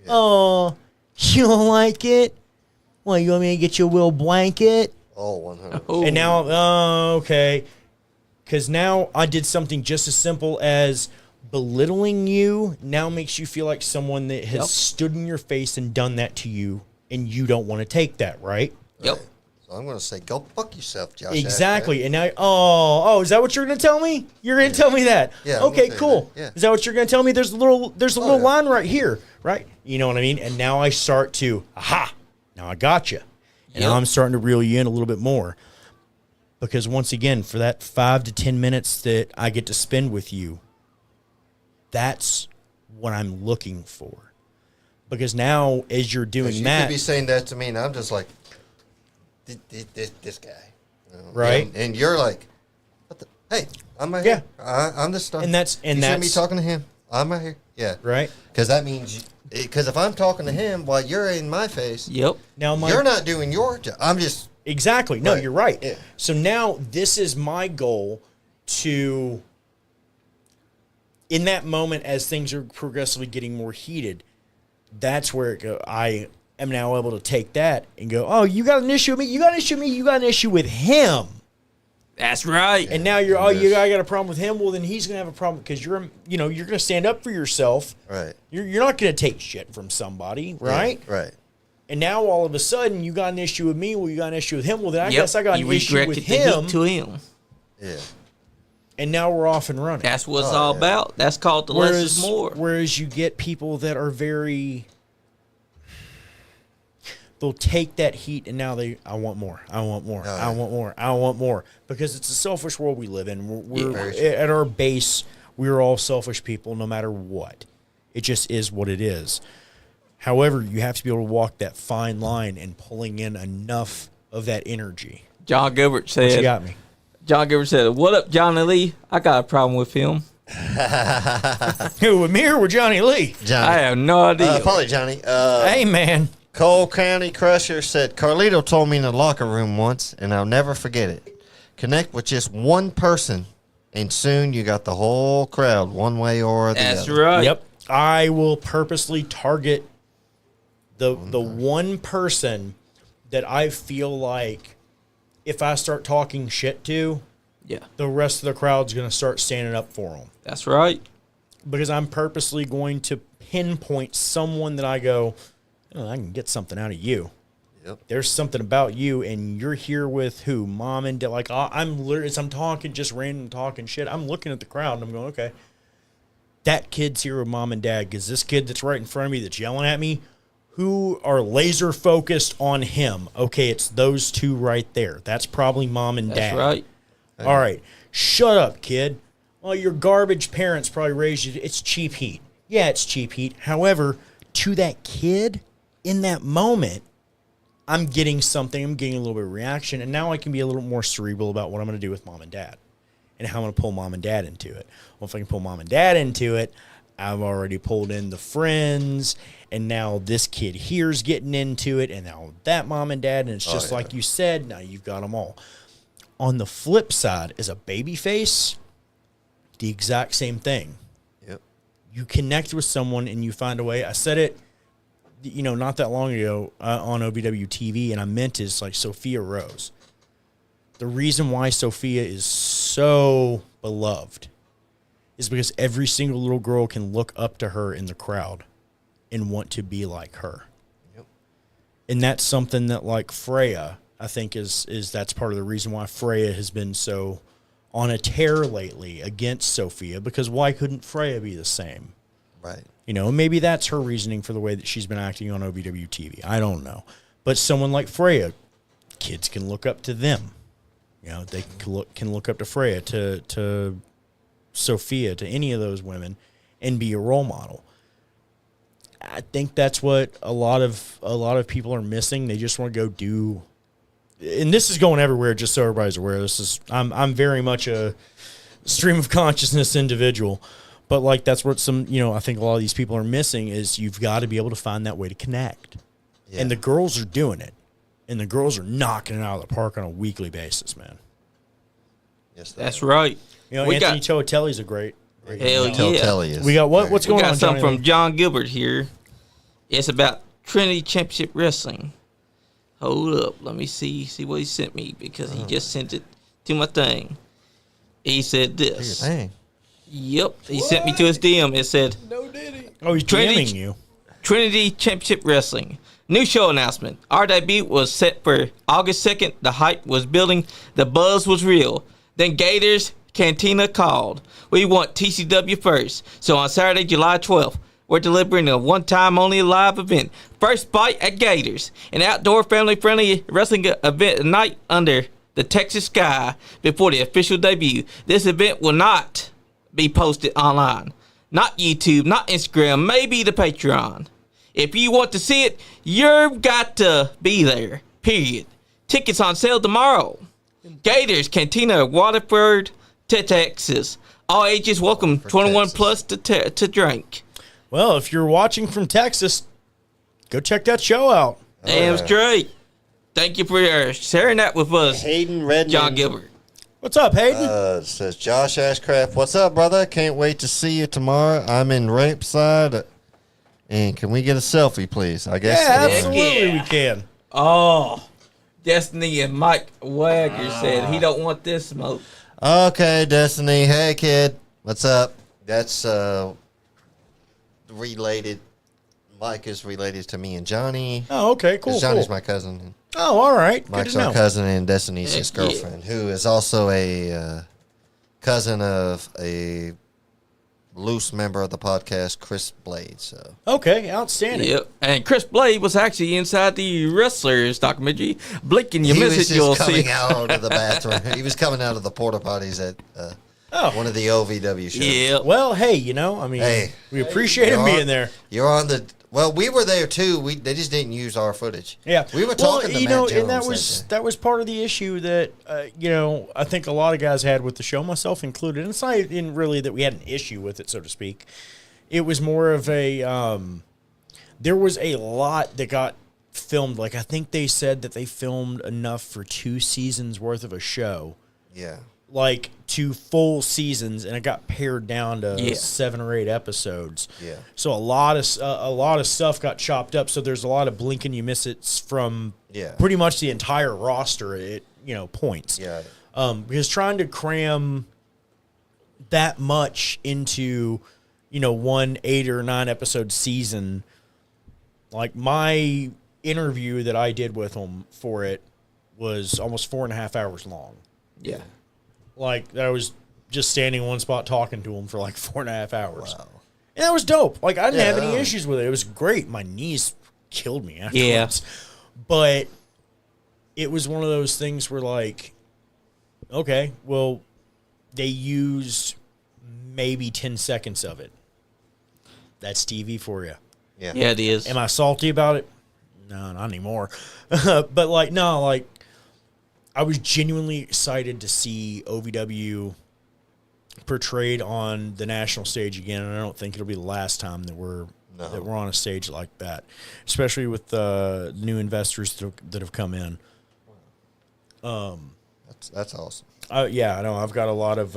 Yeah. Oh, you don't like it? Well, you want me to get you a little blanket? Oh, 100. Oh. And now, okay. Because now I did something just as simple as belittling you now makes you feel like someone that has stood in your face and done that to you, and you don't want to take that, right? Yep. Right. So I'm going to say, go fuck yourself, Josh. Exactly. And now, oh, is that what you're going to tell me? You're going to tell me that? Yeah. Okay, cool. That. Yeah. Is that what you're going to tell me? There's a little yeah. line right here, right? You know what I mean? And now I start to, aha, now I got you. And now I'm starting to reel you in a little bit more. Because once again, for that 5 to 10 minutes that I get to spend with you, that's what I'm looking for. Because now, as you're doing You that, could be saying that to me, and I'm just like, this guy. You know? Right. And you're like, what the? Hey, I'm right here. I'm the star. And that's you see me talking to him. I'm right here. Yeah. Right. Because that means, because if I'm talking to him while you're in my face, Yep. Now you're not doing your job. I'm just. Exactly. No, Right. you're right. Yeah. So now this is my goal to, in that moment, as things are progressively getting more heated, that's where it go. I am now able to take that and go, oh, you got an issue with me? You got an issue with me? You got an issue with him. That's right. And now you're, I got a problem with him. Well, then he's going to have a problem because you're going to stand up for yourself. Right. You're not going to take shit from somebody, right? Yeah, right. And now all of a sudden you got an issue with me. Well, you got an issue with him. Well, then I Yep. guess I got You an issue with redirected the heat him. to him. Yeah. And now we're off and running. That's what it's all about. That's called the less is more. Whereas you get people that are they'll take that heat and now I want more. I want more. Oh, I want more. I want more. Because it's a selfish world we live in. We're Yeah. at our base, we're all selfish people no matter what. It just is what it is. However, you have to be able to walk that fine line and pulling in enough of that energy. John Gilbert What you said, got me? John Gilbert said, what up, Johnny Lee? I got a problem with him. Who, with me or with Johnny Lee? Johnny. I have no idea. Probably Johnny. Hey, man. Cole County Crusher said, Carlito told me in the locker room once, and I'll never forget it. Connect with just one person, and soon you got the whole crowd, one way or the That's other. right. Yep. I will purposely target the one person that I feel like if I start talking shit to, Yeah. the rest of the crowd's going to start standing up for them. That's right. Because I'm purposely going to pinpoint someone that I go, oh, I can get something out of you. Yep. There's something about you, and you're here with who? Mom and dad. Like, I'm literally, as I'm talking, just random talking shit, I'm looking at the crowd, and I'm going, okay, that kid's here with mom and dad, because this kid that's right in front of me that's yelling at me, who are laser focused on him. Okay, it's those two right there. That's probably mom and dad. That's right. All right, shut up, kid. Well, your garbage parents probably raised you. It's cheap heat. Yeah, it's cheap heat. However, to that kid, in that moment, I'm getting something. I'm getting a little bit of reaction, and now I can be a little more cerebral about what I'm going to do with mom and dad. and how I'm going to pull mom and dad into it. Well, if I can pull mom and dad into it, I've already pulled in the friends, and now this kid here's getting into it, and now that mom and dad, and it's just like you said, now you've got them all. On the flip side, as a baby face, the exact same thing. Yep. You connect with someone and you find a way. I said it, not that long ago on OVW TV, and I meant it's like Sophia Rose. The reason why Sophia is so beloved is because every single little girl can look up to her in the crowd and want to be like her. Yep. And that's something that, like, Freya, I think is that's part of the reason why Freya has been so on a tear lately against Sophia, because why couldn't Freya be the same? Right. Maybe that's her reasoning for the way that she's been acting on OVW TV. I don't know. But someone like Freya, kids can look up to them. They can look up to Freya, to Sophia, to any of those women, and be a role model. I think that's what a lot of people are missing. They just want to go do, and this is going everywhere. Just so everybody's aware, I'm very much a stream of consciousness individual, but like that's what I think a lot of these people are missing is you've got to be able to find that way to connect, and the girls are doing it. And the girls are knocking it out of the park on a weekly basis, man. Yes, that's right. Anthony Totelli's a great hell yeah. We got what's going on? We got something from John Gilbert here. It's about Trinity Championship Wrestling. Hold up, let me see what he sent me, because he just sent it to my thing. He said this. Your thing. Yep, he sent me to his DM. It said, No diddy. Oh, he's DMing you. Trinity Championship Wrestling. New show announcement. Our debut was set for August 2nd. The hype was building. The buzz was real. Then Gators Cantina called. We want TCW first. So on Saturday, July 12th, we're delivering a one-time only live event. First Bite at Gators, an outdoor family-friendly wrestling event night under the Texas sky before the official debut. This event will not be posted online. Not YouTube, not Instagram, maybe the Patreon. If you want to see it, you've got to be there, period. Tickets on sale tomorrow. Gators Cantina, Waterford, Texas. All ages welcome, 21 plus to drink. Well, if you're watching from Texas, go check that show out. Damn straight. Thank you for sharing that with us, Hayden Redmond. John Gilbert. What's up, Hayden? Says Josh Ashcraft. What's up, brother? Can't wait to see you tomorrow. I'm in Rapeside. And can we get a selfie, please? I guess. Yeah, absolutely we can. Oh, Destiny and Mike Wagner said he don't want this smoke. Okay, Destiny. Hey, kid. What's up? That's related. Mike is related to me and Johnny. Oh, okay, cool. Johnny's my cousin. Oh, all right. Mike's Good to our know. cousin, and Destiny's his girlfriend, who is also a cousin of a loose member of the podcast, Chris Blade. So okay, outstanding. Yep. And Chris Blade was actually inside the Wrestlers documentary. Blinking, you miss it, you'll see. He was coming out of the bathroom. He was coming out of the porta potties at one of the OVW shows. Yeah. Well, hey, we appreciate him being there. You're on the. Well, we were there too. They just didn't use our footage. Yeah, we were talking to Matt Jones, and that was part of the issue that I think a lot of guys had with the show, myself included. And it's not even really that we had an issue with it, so to speak. It was more of a there was a lot that got filmed. Like I think they said that they filmed enough for 2 seasons worth of a show. Yeah. Like 2 full seasons, and it got pared down to 7 or 8 episodes. Yeah. So a lot of stuff got chopped up. So there's a lot of blink and you miss it from pretty much the entire roster at points. Yeah. Because trying to cram that much into one 8 or 9 episode season, like my interview that I did with them for it was almost 4.5 hours long. Yeah. Like, I was just standing in one spot talking to him for like 4.5 hours. Wow. And that was dope. Like, I didn't have any issues with it. It was great. My knees killed me afterwards. Yeah. But it was one of those things where, like, okay, well, they used maybe 10 seconds of it. That's TV for you. Yeah. Yeah, it is. Am I salty about it? No, not anymore. But, like, no, like, I was genuinely excited to see OVW portrayed on the national stage again, and I don't think it'll be the last time that we're on a stage like that, especially with the new investors that have come in. That's awesome. Yeah, I know. I've got a lot of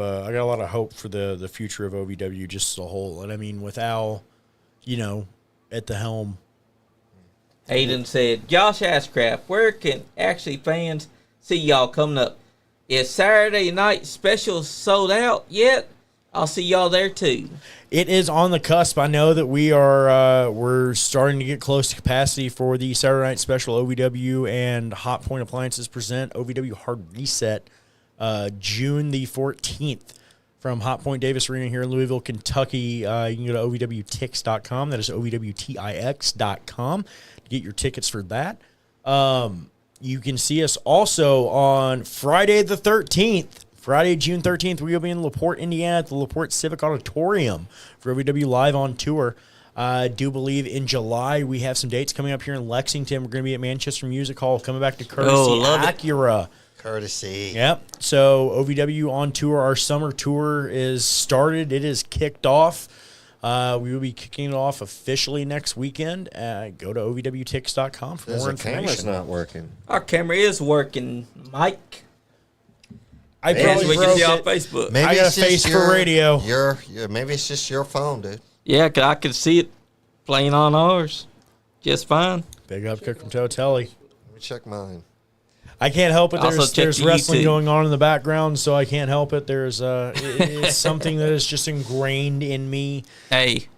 hope for the future of OVW just as a whole, and I mean with Al, at the helm. Hayden said, Josh Ashcraft, where can actually fans see y'all coming up? Is Saturday night special sold out yet? I'll see y'all there too. It is on the cusp. I know that we're starting to get close to capacity for the Saturday night special. OVW and Hot Point Appliances present OVW Hard Reset, June the 14th from Hot Point Davis Arena here in Louisville, Kentucky. You can go to ovwtix.com. That is ovwtix.com to get your tickets for that. You can see us also on Friday the 13th. Friday, June 13th, we will be in LaPorte, Indiana at the LaPorte Civic Auditorium for OVW Live on Tour. I do believe in July we have some dates coming up here in Lexington. We're going to be at Manchester Music Hall, coming back to Courtesy Acura. Courtesy. Yep. So OVW on tour. Our summer tour is started. It is kicked off. We will be kicking it off officially next weekend. Go to ovwtix.com for more information. The camera's not working. Our camera is working, Mike. I probably we broke can see it. on Facebook. Maybe I got a face for radio. Maybe it's just your phone, dude. Yeah, 'cause I could see it playing on ours just fine. Big up kick from Telly. Let me check mine. I can't help it. Also There's wrestling going on in the background, so I can't help it. It's something that is just ingrained in me. Hey,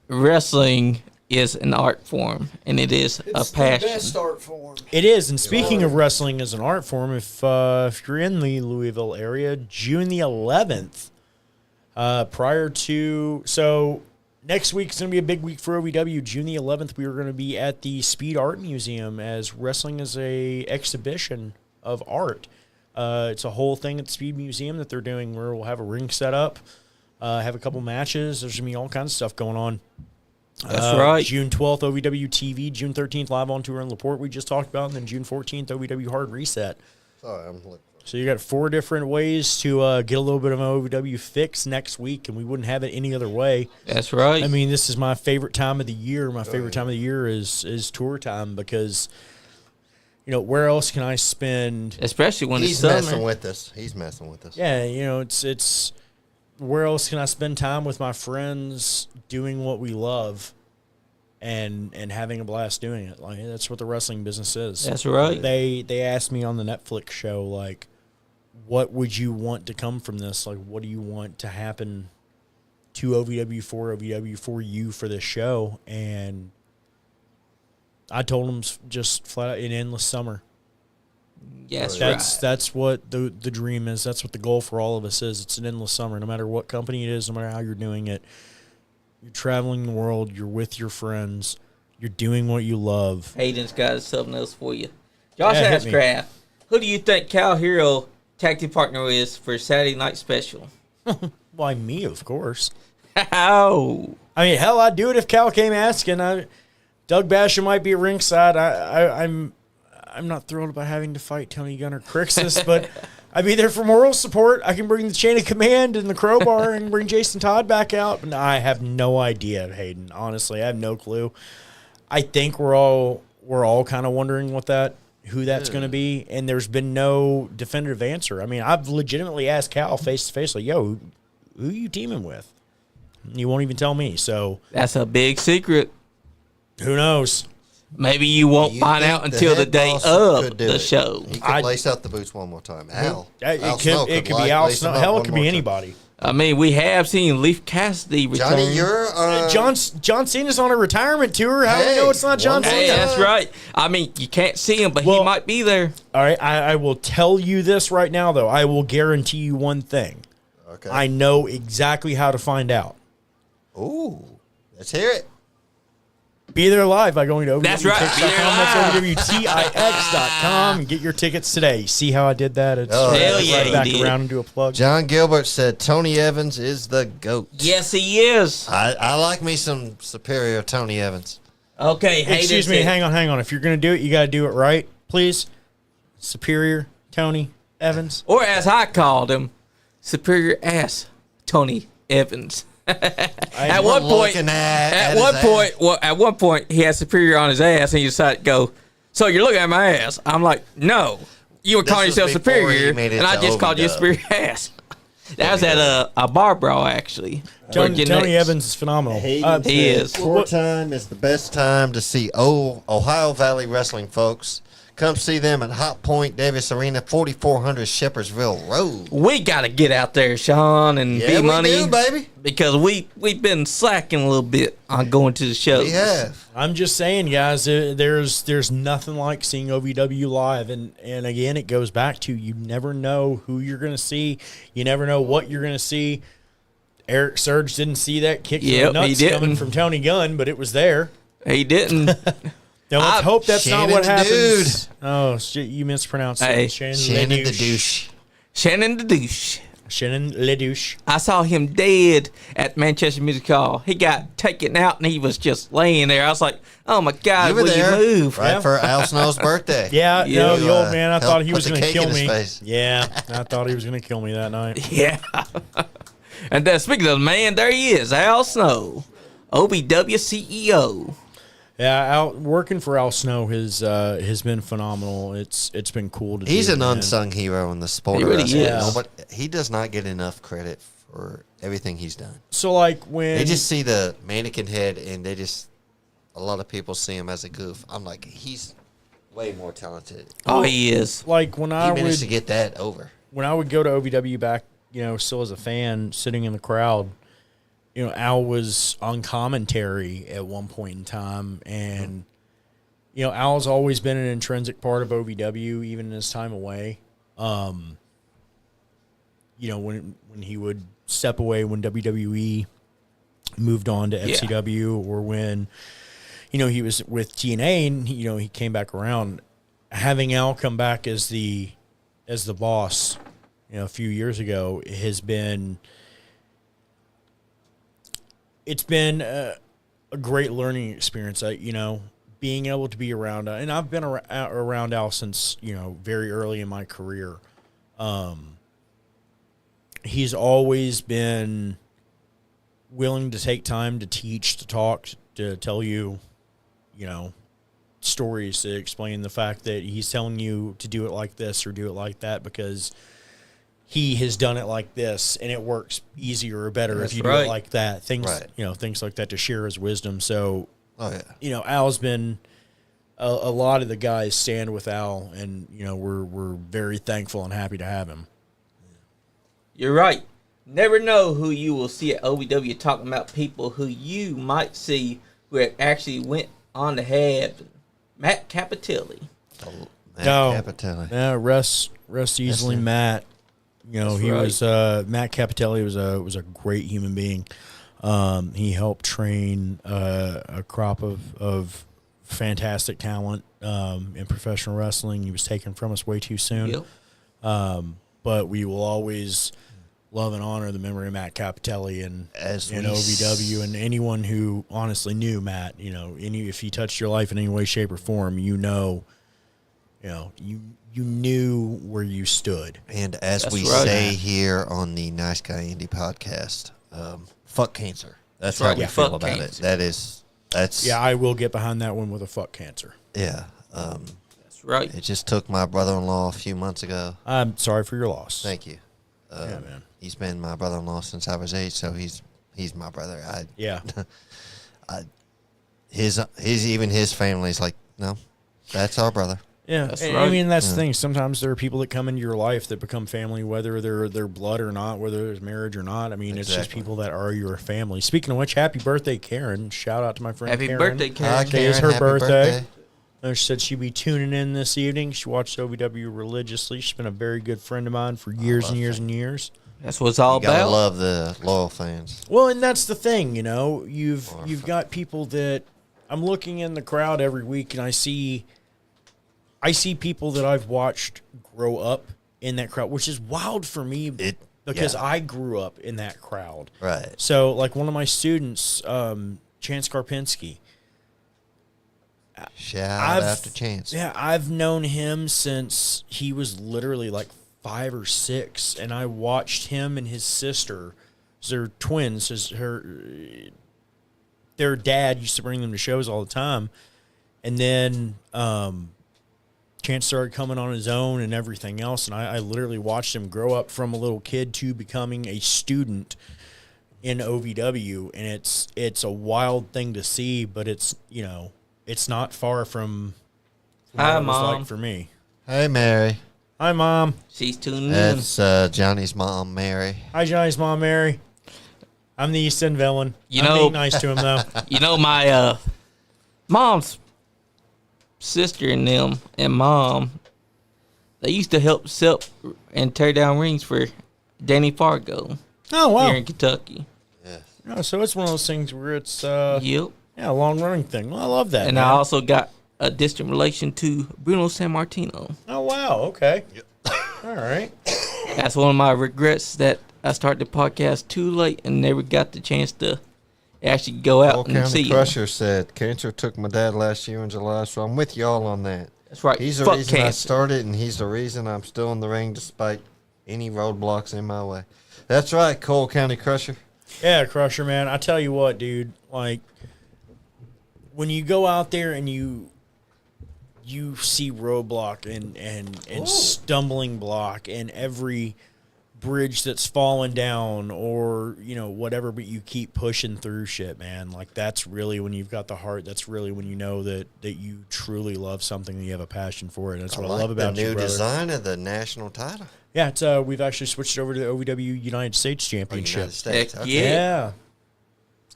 wrestling is an art form, and it is a passion. The best art form. It is. And speaking of wrestling as an art form, if you're in the Louisville area, June the 11th, next week is going to be a big week for OVW. June the 11th, we are going to be at the Speed Art Museum as wrestling is a exhibition of art. It's a whole thing at the Speed Museum that they're doing where we'll have a ring set up, have a couple matches. There's going to be all kinds of stuff going on. That's right. June 12th, OVW TV. June 13th, live on tour in LaPorte we just talked about. And then June 14th, OVW Hard Reset. Sorry, I'm looking. So you got 4 different ways to get a little bit of an OVW fix next week, and we wouldn't have it any other way. That's right. I mean, this is my favorite time of the year. My favorite time of the year is tour time because, where else can I spend? Especially when He's it's summer. messing with us. He's messing with us. Yeah, it's where else can I spend time with my friends doing what we love and having a blast doing it? Like, that's what the wrestling business is. That's right. They asked me on the Netflix show, like, what would you want to come from this? Like, what do you want to happen to OVW for you for this show? And I told them just flat out an endless summer. Yes, That's what the dream is. That's what the goal for all of us is. It's an endless summer. No matter what company it is, no matter how you're doing it, you're traveling the world. You're with your friends. You're doing what you love. Hayden's got something else for you. Josh Yeah, hit me. Ashcraft, who do you think Cal Hero tag team partner is for Saturday night special? Why, me, of course. Oh. I mean, hell, I'd do it if Cal came asking. Doug Basham might be at ringside. I'm not thrilled about having to fight Tony Gunner Crixus, but I'd be there for moral support. I can bring the chain of command and the crowbar and bring Jason Todd back out. But I have no idea, Hayden. Honestly, I have no clue. I think we're all kind of wondering who that's going to be, and there's been no definitive answer. I mean, I've legitimately asked Cal face to face, like, "Yo, who you teaming with?" You won't even tell me. So That's a big secret. who knows? Maybe you won't find out until the day of the show. He could lace out the boots one more time. Al. It could be Al Snow. Hell, it could be anybody. I mean, we have seen Leaf Cassidy return. Johnny, you're John Cena's on a retirement tour. How do we know it's not John Cena? Hey, that's right. I mean, you can't see him, but he might be there. All right, I will tell you this right now, though. I will guarantee you one thing. Okay. I know exactly how to find out. Ooh, let's hear it. Be there live by going to OVWTix.com. That's right. Be there That's OVWTix.com and get your tickets today. See how I did that? It's Oh, hell yeah, right he back did. around and do a plug. John Gilbert said Tony Evans is the GOAT. Yes, he is. I like me some superior Tony Evans. Okay, Hayden Excuse me, said- hang on. If you're going to do it, you got to do it right, please. Superior Tony Evans. Or as I called him, superior ass Tony Evans. At We're one point, looking at his ass. at one point, he had superior on his ass, and he decided to go. So you're looking at my ass. I'm like, no, you were calling was yourself before he superior, made it and I to just called you a OVW. superior ass. That was at a bar brawl, actually. Tony Where Evans is phenomenal. Hayden he said is. Tour time is the best time to see Ohio Valley Wrestling, folks. Come see them at Hot Point Davis Arena, 4400 Shepherdsville Road. We got to get out there, Sean, and Yeah, Bmoney, we do, baby. because we've been slacking a little bit on going to the shows. We have. I'm just saying, guys, there's nothing like seeing OVW live, and again, it goes back to you never know who you're going to see, you never know what you're going to see. Eric Surge didn't see that kick to the Yep, he nuts didn't. coming from Tony Gunn, but it was there. He didn't. Now let's hope that's not Shannon what the happens. Oh, shit, you mispronounced Hey. it. Shannon the douche. Shannon the douche. Shannon LeDouche. I saw him dead at Manchester Music Hall. He got taken out and he was just laying there. I was like, oh my God, You were will there, you move? right, for Al Snow's birthday. Yeah, Yeah. no, the old man, I helped thought he put was the going to cake kill in his me. face. Yeah, I thought he was going to kill me that night. Yeah. And then speaking of the man, there he is, Al Snow, OVW CEO. Yeah, working for Al Snow has been phenomenal. It's been cool to He's do. an man. unsung hero in the sport He of really wrestling. is. Nobody, he does not get enough credit for everything he's done. So like when They just see the mannequin head, and a lot of people see him as a goof. I'm like, he's way more talented. Oh, he is. like when He I managed to would get that over. go to OVW back, still as a fan, sitting in the crowd, Al was on commentary at one point in time, and Al's always been an intrinsic part of OVW, even in his time away. When he would step away when WWE moved on to FCW, or when he was with TNA and he came back around. Having Al come back as the boss, a few years ago, it's been a great learning experience. Being able to be around, and I've been around Al since very early in my career. He's always been willing to take time to teach, to talk, to tell you, stories, to explain the fact that he's telling you to do it like this or do it like that because he has done it like this and it works easier or better That's if you do right. it like that. Things, Right. Things like that, to share his wisdom. So, Oh yeah. Al's been a lot of the guys stand with Al, and we're very thankful and happy to have him. You're right. Never know who you will see at OVW, talking about people who you might see who had actually went on to have Matt Capitelli. Matt Capitelli. Yeah, rest easily, him. Matt. That's He right. was Matt Capitelli was a great human being. He helped train a crop of fantastic talent in professional wrestling. He was taken from us way too soon. Yep. But we will always love and honor the memory of Matt Capitelli and OVW, and anyone who honestly knew Matt. If he touched your life in any way, shape, or form, you knew where you stood. And as That's we right. say here on the Nice Guy Andy podcast, fuck cancer. That's That's right. how we Yeah, feel fuck about cancer. it. That's Yeah, I will get behind that one with a fuck cancer. yeah. That's right. It just took my brother-in-law a few months ago. I'm sorry for your loss. Thank you. Yeah, man. He's been my brother-in-law since I was 8, so he's my brother. Yeah. His family's like, no, that's our brother. Yeah, That's and right. I mean, that's the thing. Sometimes there are people that come into your life that become family, whether they're blood or not, whether there's marriage or not. I mean, it's just Exactly. people that are your family. Speaking of which, happy birthday, Karen. Shout out to my friend Happy Karen. birthday, Karen. Today is her happy birthday. She said she'd be tuning in this evening. She watched OVW religiously. She's been a very good friend of mine for years and years and years. That's what it's all You gotta about. love the loyal fans. Well, and that's the thing, you've got people that I'm looking in the crowd every week, and I see people that I've watched grow up in that crowd, which is wild for me because yeah. I grew up in that crowd. Right. So, like one of my students, Chance Karpinski. Shout out to Chance. Yeah, I've known him since he was literally like 5 or 6, and I watched him and his sister. They're twins. Their dad used to bring them to shows all the time, and then Chance started coming on his own and everything else, and I literally watched him grow up from a little kid to becoming a student in OVW, and it's a wild thing to see, but it's not far from what Hi, it was Mom. like for me. Hey, Mary. Hi, Mom. She's tuning in. That's Johnny's mom, Mary. Hi, Johnny's mom, Mary. I'm the East End villain. You I'm know- being nice to him, though. My mom's sister and them and mom, they used to help set and tear down rings for Danny Fargo Oh, wow. here in Kentucky. Yes. Oh, so it's one of those things where it's Yep. a long-running thing. Well, I love that, And man. I also got a distant relation to Bruno Sammartino. Oh, wow. Okay. All right. That's one of my regrets, that I started the podcast too late and never got the chance to actually go out Cole and see County him. Crusher said, cancer took my dad last year in July, so I'm with y'all on that. That's right. He's the Fuck reason I cancer. started, and he's the reason I'm still in the ring despite any roadblocks in my way. That's right, Cole County Crusher. Yeah, Crusher, man. I tell you what, dude. Like, when you go out there and you see roadblock and stumbling block and every bridge that's fallen down or whatever, but you keep pushing through shit, man. Like, that's really when you've got the heart. That's really when you know that you truly love something, that you have a passion for it. That's what I love about the you, new brother. design of the national title. Yeah, it's we've actually switched it over to the OVW United States Oh, Championship. United States. Heck Okay. yeah.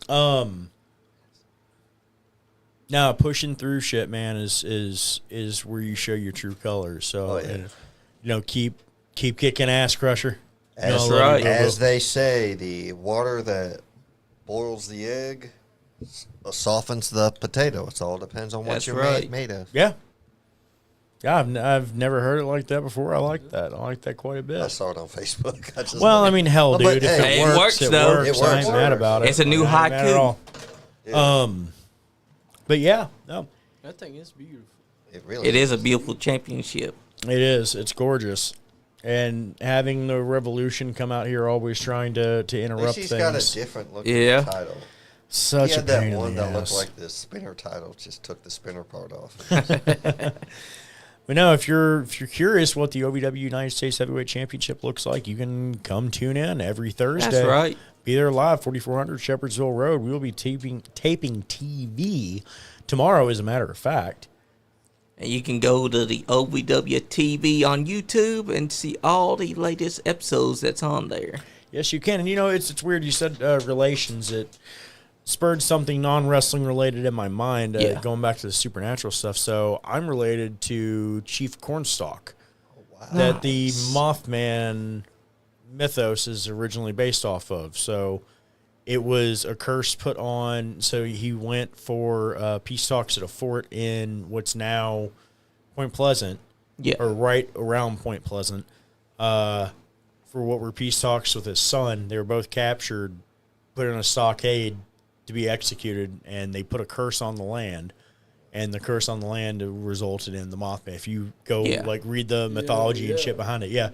Yeah. Now pushing through shit, man, is where you show your true colors. So, keep kicking ass, Crusher. As, No, right. as they say, the water that boils the egg softens the potato. It all depends on what That's you're right. made of. Yeah. Yeah, I've never heard it like that before. I like that. I like that quite a I bit. saw it on Facebook. Well, I mean, hell, But, dude, if hey, it it works, works, it though. works. It I works. ain't mad about it. It's a new I ain't mad at haiku. all. Yeah, But yeah, no, That thing is beautiful. it really It is a beautiful championship. it is. It's gorgeous. And having the Revolution come out here, always trying to At least interrupt he's things. got a different looking Yeah. title. Such He a had that pain in one the that looked ass. like the spinner title, just took the spinner part off. But no, if you're curious what the OVW United States Heavyweight Championship looks like, you can come tune in every Thursday. That's right. Be there live, 4400 Shepherdsville Road. We will be taping TV tomorrow, as a matter of fact. And you can go to the OVW TV on YouTube and see all the latest episodes that's on there. Yes, you can. And it's weird. You said relations. It spurred something non-wrestling related in my mind, Yeah. going back to the supernatural stuff. So I'm related to Chief Cornstalk, that the Mothman mythos is originally based off of. So it was a curse put on. So he went for peace talks at a fort in what's now Point Pleasant, Yeah. or right around Point Pleasant, for what were peace talks with his son. They were both captured, put in a stockade to be executed, and they put a curse on the land, and the curse on the land resulted in the Mothman. If you go Yeah. read the mythology and yeah. shit behind it, yeah.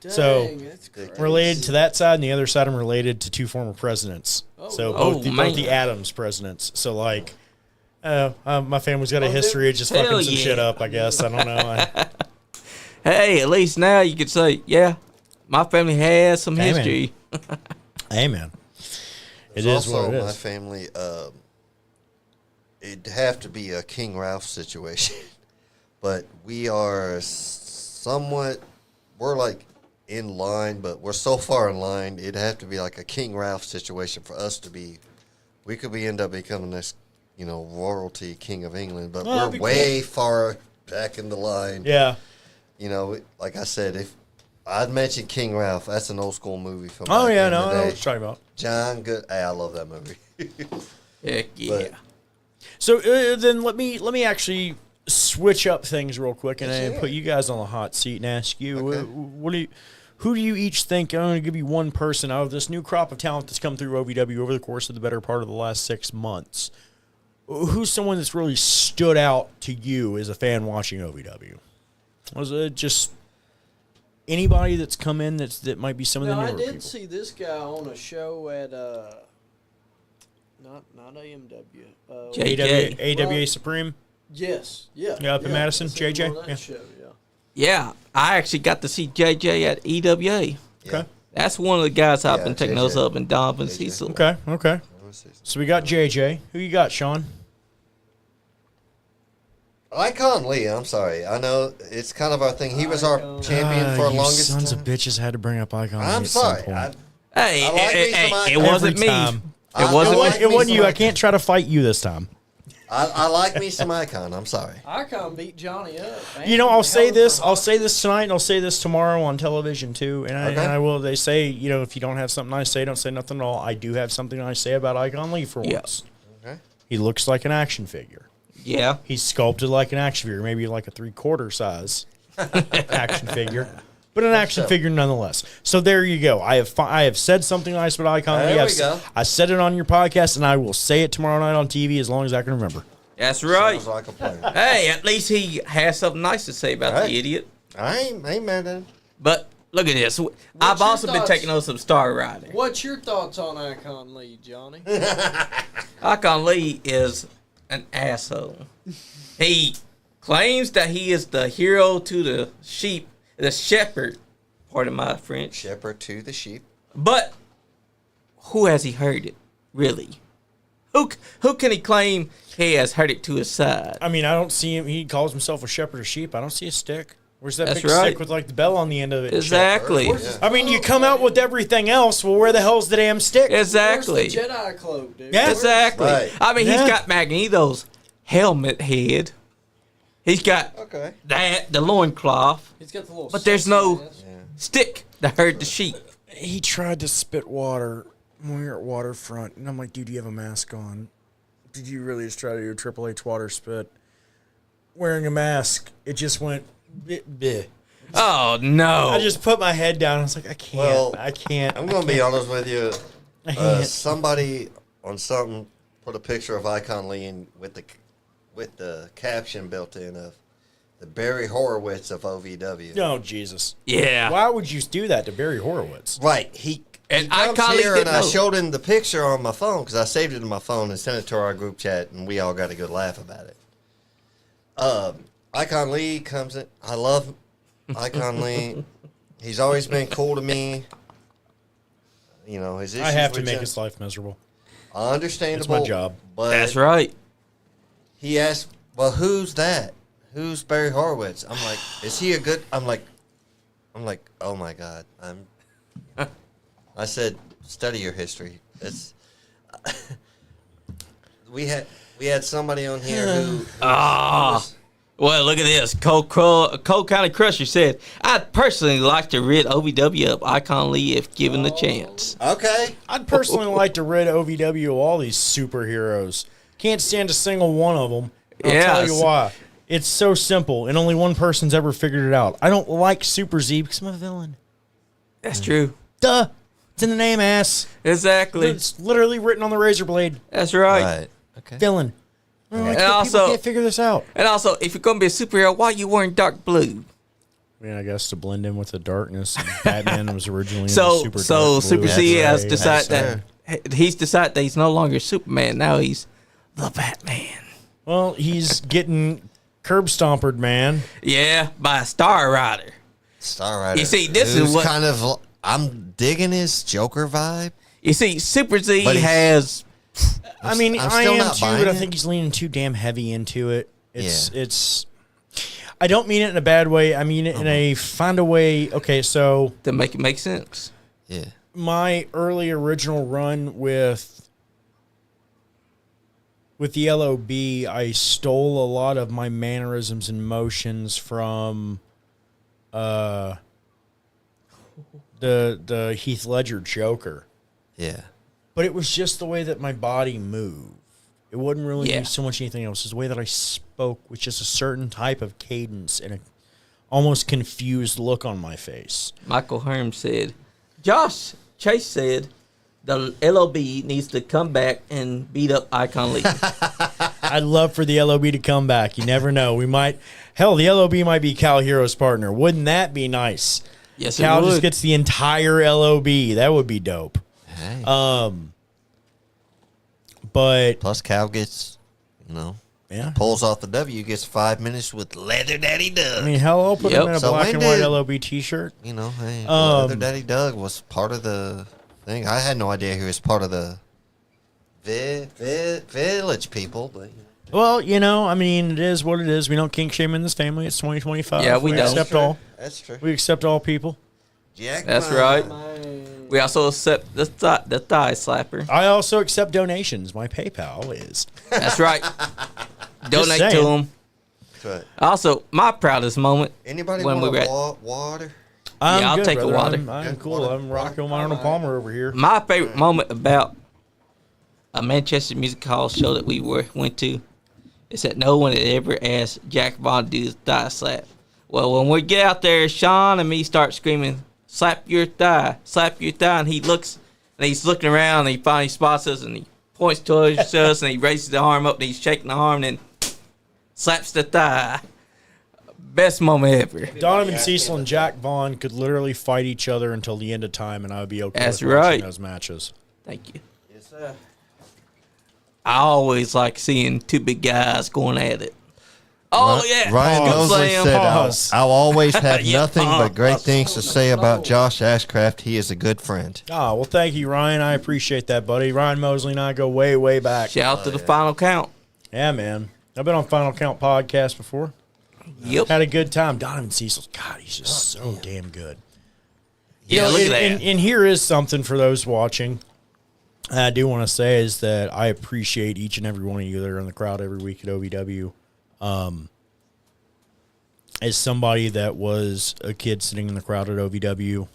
Dang, So, that's crazy. related to that side, and the other side, I'm related to two former presidents. So Oh, both man. the Adams presidents. So my family's got a Oh, history of just hell fucking some yeah. shit up, I guess. I don't know. Hey, at least now you could say, yeah, my family has some Hey, man. history. Hey, man. It There's is also what it my is. family. It'd have to be a King Ralph situation, but we are somewhat. We're like in line, but we're so far in line. It'd have to be like a King Ralph situation for us to be. We could end up becoming this, royalty king of England, but that'd we're be way far back in the line. Yeah. Like I said, if I'd mentioned King Ralph, that's an old school movie from. Oh, back yeah, in no, the I know day. what you're talking about. John Good. Hey, I love that movie. Heck yeah. But- So then let me actually switch up things real quick and put you guys on the hot seat and ask you, Okay. who do you each think? I'm going to give you one person out of this new crop of talent that's come through OVW over the course of the better part of the last 6 months. Who's someone that's really stood out to you as a fan watching OVW? Was it just anybody that's come in that might be some of the newer I did people? see this guy on a show at not AMW. JJ. AWA Supreme. Yes. Yeah. Yeah, up in Madison, I seen him JJ? on that Yeah. show, yeah. Yeah, I actually got to see JJ at EWA. Okay. That's one of the guys I've Yeah, been taking JJ. those up in Donovan JJ. Cecil. Okay. Okay. Let me see. So we got JJ. Who you got, Sean? Icon Lee, I'm sorry. I know it's kind of our thing. He was our Icon. champion for the you longest sons time. of bitches had to bring up Icon. Lee I'm at some sorry. point. Hey, I like me some it Icon. wasn't Every me. time. It wasn't like It me wasn't some you. I Icon. can't try to fight you this time. I like me some Icon. I'm sorry. Icon beat Johnny up. Man. You know, I'll say Hell, this. I'll say this tonight, and I'll say this tomorrow on television too. And Okay. I will. They say, you know, if you don't have something nice to say, don't say nothing at all. I do have something nice to say about Icon Lee for Yeah. once. Okay. He looks like an action figure. Yeah. He's sculpted like an action figure, maybe like a 3/4 size action figure, but an action so. figure nonetheless. So there you go. I have said something nice about Icon Lee. There we go. I said it on your podcast, and I will say it tomorrow night on TV as long as I can remember. That's right. Sounds like a plan. Hey, at least he has something nice to say about Right. the idiot. I ain't mad at him. But look at this. I've your also been thoughts? taking on some Star Rider. What's your thoughts on Icon Lee, Johnny? Icon Lee is an asshole. He claims that he is the hero to the sheep, the shepherd, pardon my French. Shepherd to the sheep. But who has he hurted, really? Who can he claim he has hurt it to his side? I mean, I don't see him. He calls himself a shepherd of sheep. I don't see a stick. Where's that That's big right. stick with like the bell on the end of it? Exactly. Yeah. I mean, you come out with everything else. Well, where the hell's the damn stick? Exactly. Where's the Jedi cloak, dude? Yeah. Exactly. Right. I mean, Yeah. he's got Magneto's helmet head. He's got Okay. the loincloth, He's got the little. but there's sexy no ass. stick to herd the sheep. He tried to spit water when we were at Waterfront, and I'm like, dude, you have a mask on. Did you really just try to do a Triple H water spit? Wearing a mask, it just went. Bleh. Oh no! I just put my head down. I was like, I can't. Well, I can't. I'm going to be honest with you. I can't. Somebody on something put a picture of Icon Lee in with the caption built in of the Barry Horowitz of OVW. Oh, Jesus. Yeah. Why would you do that to Barry Horowitz? Right. He And comes Icon Lee here and didn't I know. showed him the picture on my phone because I saved it in my phone and sent it to our group chat, and we all got a good laugh about it. Icon Lee comes in. I love Icon Lee. He's always been cool to me. You know, his issues I have to with make Jen- his life miserable. Understandable. It's my job. But That's right. he asked, well, who's that? Who's Barry Horowitz? I'm like, is he a good? I'm like, oh my God. I said, study your history. It's we had somebody on here who Well, look at this. Cole County Crusher said, I'd personally like to rid OVW of Icon Lee if given the chance. okay. I'd personally like to rid OVW of all these superheroes. Can't stand a single one of them. I'll tell you Yes. why. It's so simple, and only one person's ever figured it out. I don't like Super Z because I'm a villain. That's true. Duh. It's in the name, ass. Exactly. It's literally written on the razor blade. That's right. Right. Okay. Villain. I don't like And that also- people can't figure this out. And also, if you're going to be a superhero, why are you wearing dark blue? I mean, I guess to blend in with the darkness. Batman was originally in the So super dark Super blue. Z That's has right. decided that he's decided that he's no longer Superman. Now he's the Batman. Well, he's getting curb stompered, man. Yeah, by a Star Rider. Star Rider. You see, this is who's what- kind of. I'm digging his Joker vibe. You see, Super Z But he's- has. I mean, I'm I still am not too, buying but I it. think he's leaning too damn heavy into it. It's Yeah. it's. I don't mean it in a bad way. I mean it in a find a way. Okay, so To make it make sense. Yeah. my early original run with the LOB, I stole a lot of my mannerisms and motions from the Heath Ledger Joker. Yeah. But it was just the way that my body moved. It wasn't really Yeah. so much anything else. It was the way that I spoke with just a certain type of cadence and a almost confused look on my face. Michael Herm said, Josh Chase said, the LOB needs to come back and beat up Icon Lee. I'd love for the LOB to come back. You never know. We might, hell, the LOB might be Cal Hero's partner. Wouldn't that be nice? Yes, Cal it would. just gets the entire LOB. That would be dope. Hey. But Plus, Cal gets, yeah, pulls off the W, gets 5 minutes with Leather Daddy Doug. I mean, hell, I'll put Yep. him in a So black when and white did- LOB T-shirt. Hey, Leather Daddy Doug was part of the thing. I had no idea he was part of the village people, but Well, I mean, it is what it is. We don't kink shame in this family. It's 2025. Yeah, we don't. accept all. That's true. We accept all people. Jack That's Mine. right. My, We also accept the thigh slapper. I also accept donations. My PayPal is. That's right. Donate to saying. them. That's right. Also, my proudest moment. Anybody When want we were a at- water? I'm I'll good, take a brother. water. I'm Good cool. water. I'm rocking Arnold Palmer over here. My favorite moment about a Manchester Music Hall show that we went to is that no one had ever asked Jack Vaughn to do his thigh slap. Well, when we get out there, Sean and me start screaming, slap your thigh, and he looks, and he's looking around, and he finally spots us, and he points towards us, and he raises the arm up, and he's shaking the arm, and then slaps the thigh. Best moment ever. Donovan Cecil and Jack Vaughn could literally fight each other until the end of time, and I would be okay That's with watching right. those matches. Thank you. Yes, sir. I always like seeing two big guys going at it. Oh, yeah. Ryan Good Mosley slam. said, Pause. I'll always have Yeah, nothing but pause. great things to say about Josh Ashcraft. He is a good friend. Oh, well, thank you, Ryan. I appreciate that, buddy. Ryan Mosley and I go way, way back. Shout out to the final count. Yeah, man. I've been on Final Count podcast before. Yep. Had a good time. Donovan Cecil, God, he's just so damn good. Yeah, look at that. And here is something for those watching. I do want to say is that I appreciate each and every one of you that are in the crowd every week at OVW. As somebody that was a kid sitting in the crowd at OVW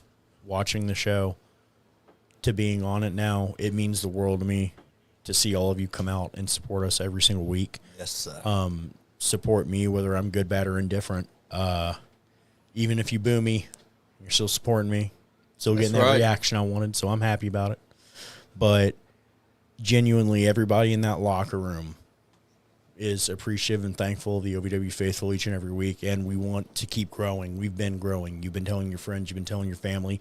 watching the show to being on it now, it means the world to me to see all of you come out and support us every single week. Yes, sir. Support me, whether I'm good, bad, or indifferent. Even if you boo me, you're still supporting me. Still getting That's that right. reaction I wanted, so I'm happy about it. But genuinely, everybody in that locker room is appreciative and thankful of the OVW faithful each and every week, and we want to keep growing. We've been growing. You've been telling your friends. You've been telling your family.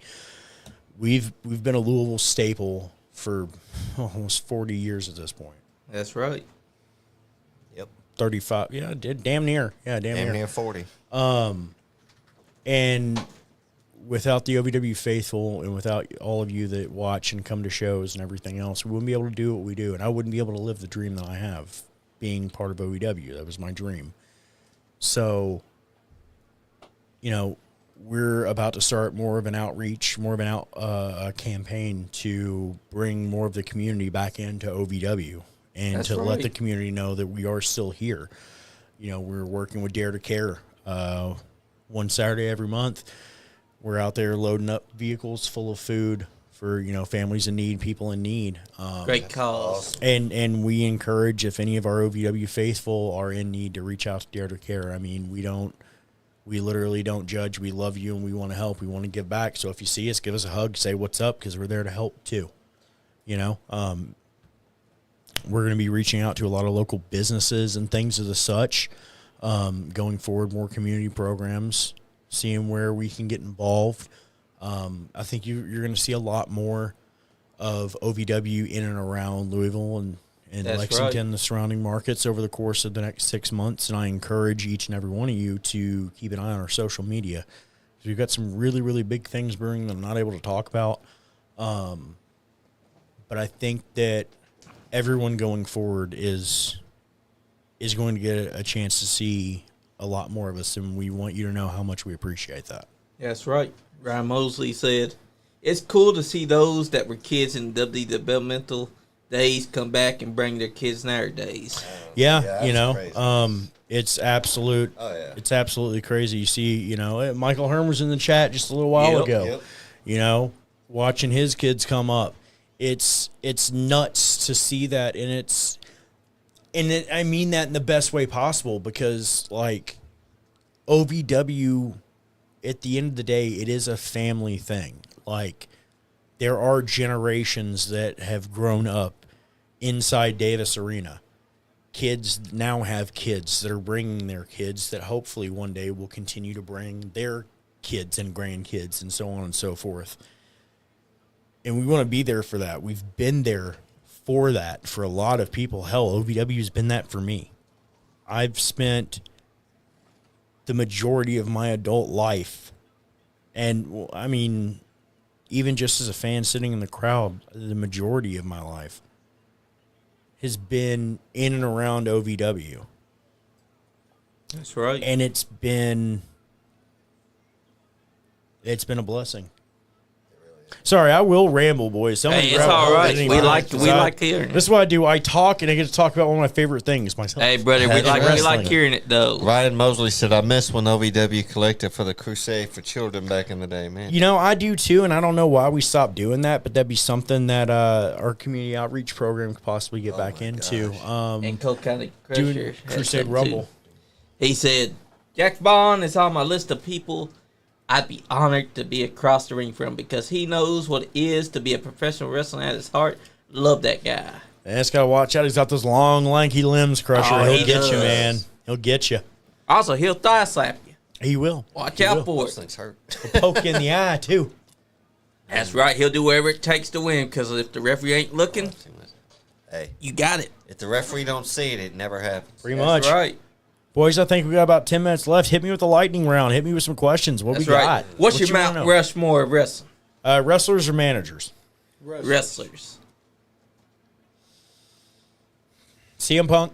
We've been a Louisville staple for almost 40 years at this point. That's right. Yep. 35, yeah, damn near. Yeah, Damn near 40. And without the OVW faithful and without all of you that watch and come to shows and everything else, we wouldn't be able to do what we do. And I wouldn't be able to live the dream that I have being part of OVW. That was my dream. So, we're about to start more of an outreach, more of a campaign to bring more of the community back into OVW and That's to let right. the community know that we are still here. We're working with Dare to Care one Saturday every month. We're out there loading up vehicles full of food for, families in need, people in need. Great cause. And we encourage, if any of our OVW faithful are in need, to reach out to Dare to Care. I mean, we literally don't judge. We love you and we want to help. We want to give back. So if you see us, give us a hug, say what's up, because we're there to help too. We're going to be reaching out to a lot of local businesses and things of the such, going forward, more community programs, seeing where we can get involved. I think you're going to see a lot more of OVW in and around Louisville and That's Lexington, right. the surrounding markets over the course of the next 6 months. And I encourage each and every one of you to keep an eye on our social media. We've got some really, really big things brewing that I'm not able to talk about. But I think that everyone going forward is going to get a chance to see a lot more of us, and we want you to know how much we appreciate that. That's right. Ryan Mosley said, it's cool to see those that were kids in the developmental days come back and bring their kids nowadays. Yeah, that's crazy. It's absolute. Oh, yeah. It's absolutely crazy. You see, Michael Herm was in the chat just a little while Yep, ago. yep. Watching his kids come up, it's nuts to see that, I mean that in the best way possible, because OVW, at the end of the day, it is a family thing. There are generations that have grown up inside Davis Arena. Kids now have kids that are bringing their kids that hopefully one day will continue to bring their kids and grandkids and so on and so forth. And we want to be there for that. We've been there for that for a lot of people. Hell, OVW has been that for me. I've spent the majority of my adult life, and I mean, even just as a fan sitting in the crowd, the majority of my life has been in and around OVW. That's right. And it's been a blessing. Sorry, I will ramble, boys. Hey, it's all right. We like hearing it. This is what I do. I talk, and I get to talk about one of my favorite things myself. Hey, brother, we like hearing it, though. Ryan Mosley said, I miss when OVW collected for the Crusade for Children back in the day, man. You know, I do, too, and I don't know why we stopped doing that, but that'd be something that our community outreach program could possibly get back into. And Cole County doing Crusher Crusade Rumble. Too. He said, Jack Bond is on my list of people I'd be honored to be across the ring from because he knows what it is to be a professional wrestler at his heart. Love that guy. Man, just got to watch out. He's got those long, lanky limbs, Crusher. Oh, he'll he get does. you, man. He'll get you. Also, he'll thigh slap you. He will. Watch out for Those it. things hurt. He'll poke you in the eye, too. That's right. He'll do whatever it takes to win because if the referee ain't looking, Hey, you got it. if the referee don't see it, it never happens. Pretty much. That's right. Boys, I think we got about 10 minutes left. Hit me with the lightning round. Hit me with some questions. What That's we right. got? What's What your you wanna Mount know? Rushmore of wrestling? Wrestlers or managers? Wrestlers. CM Punk,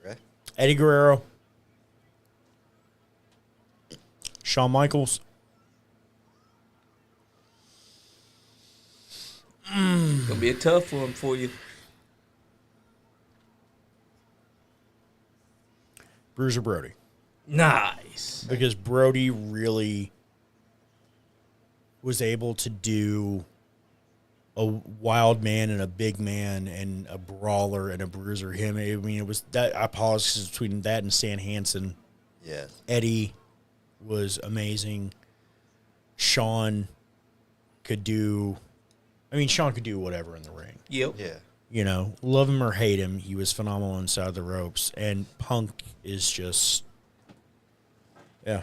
Okay. Eddie Guerrero, Shawn Michaels, Gonna be a tough one for you. Bruiser Brody. Nice. Because Brody really was able to do a wild man and a big man and a brawler and a bruiser. I mean, it was that. I apologize between that and Stan Hansen. Yes. Eddie was amazing. Sean could do. I mean, Sean could do whatever in the ring. Yep. Yeah. You know, love him or hate him, he was phenomenal inside the ropes. And Punk is just, yeah,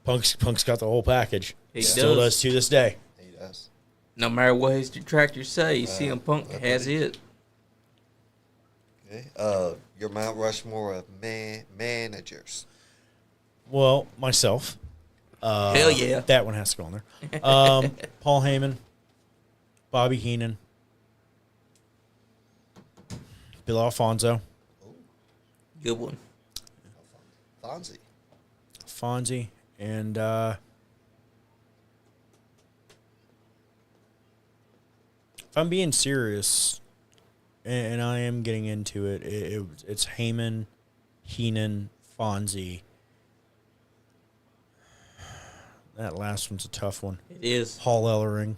Punk's got the whole package. He Still does. does to this day. He does. No matter what his detractors say, CM Punk has it. Okay. Your Mount Rushmore of managers. Well, myself. Hell yeah. That one has to go on there. Paul Heyman, Bobby Heenan, Bill Alfonso, Good one. Fonzie. and if I'm being serious, and I am getting into it, it's Heyman, Heenan, Fonzie. That last one's a tough one. It is. Paul Ellering.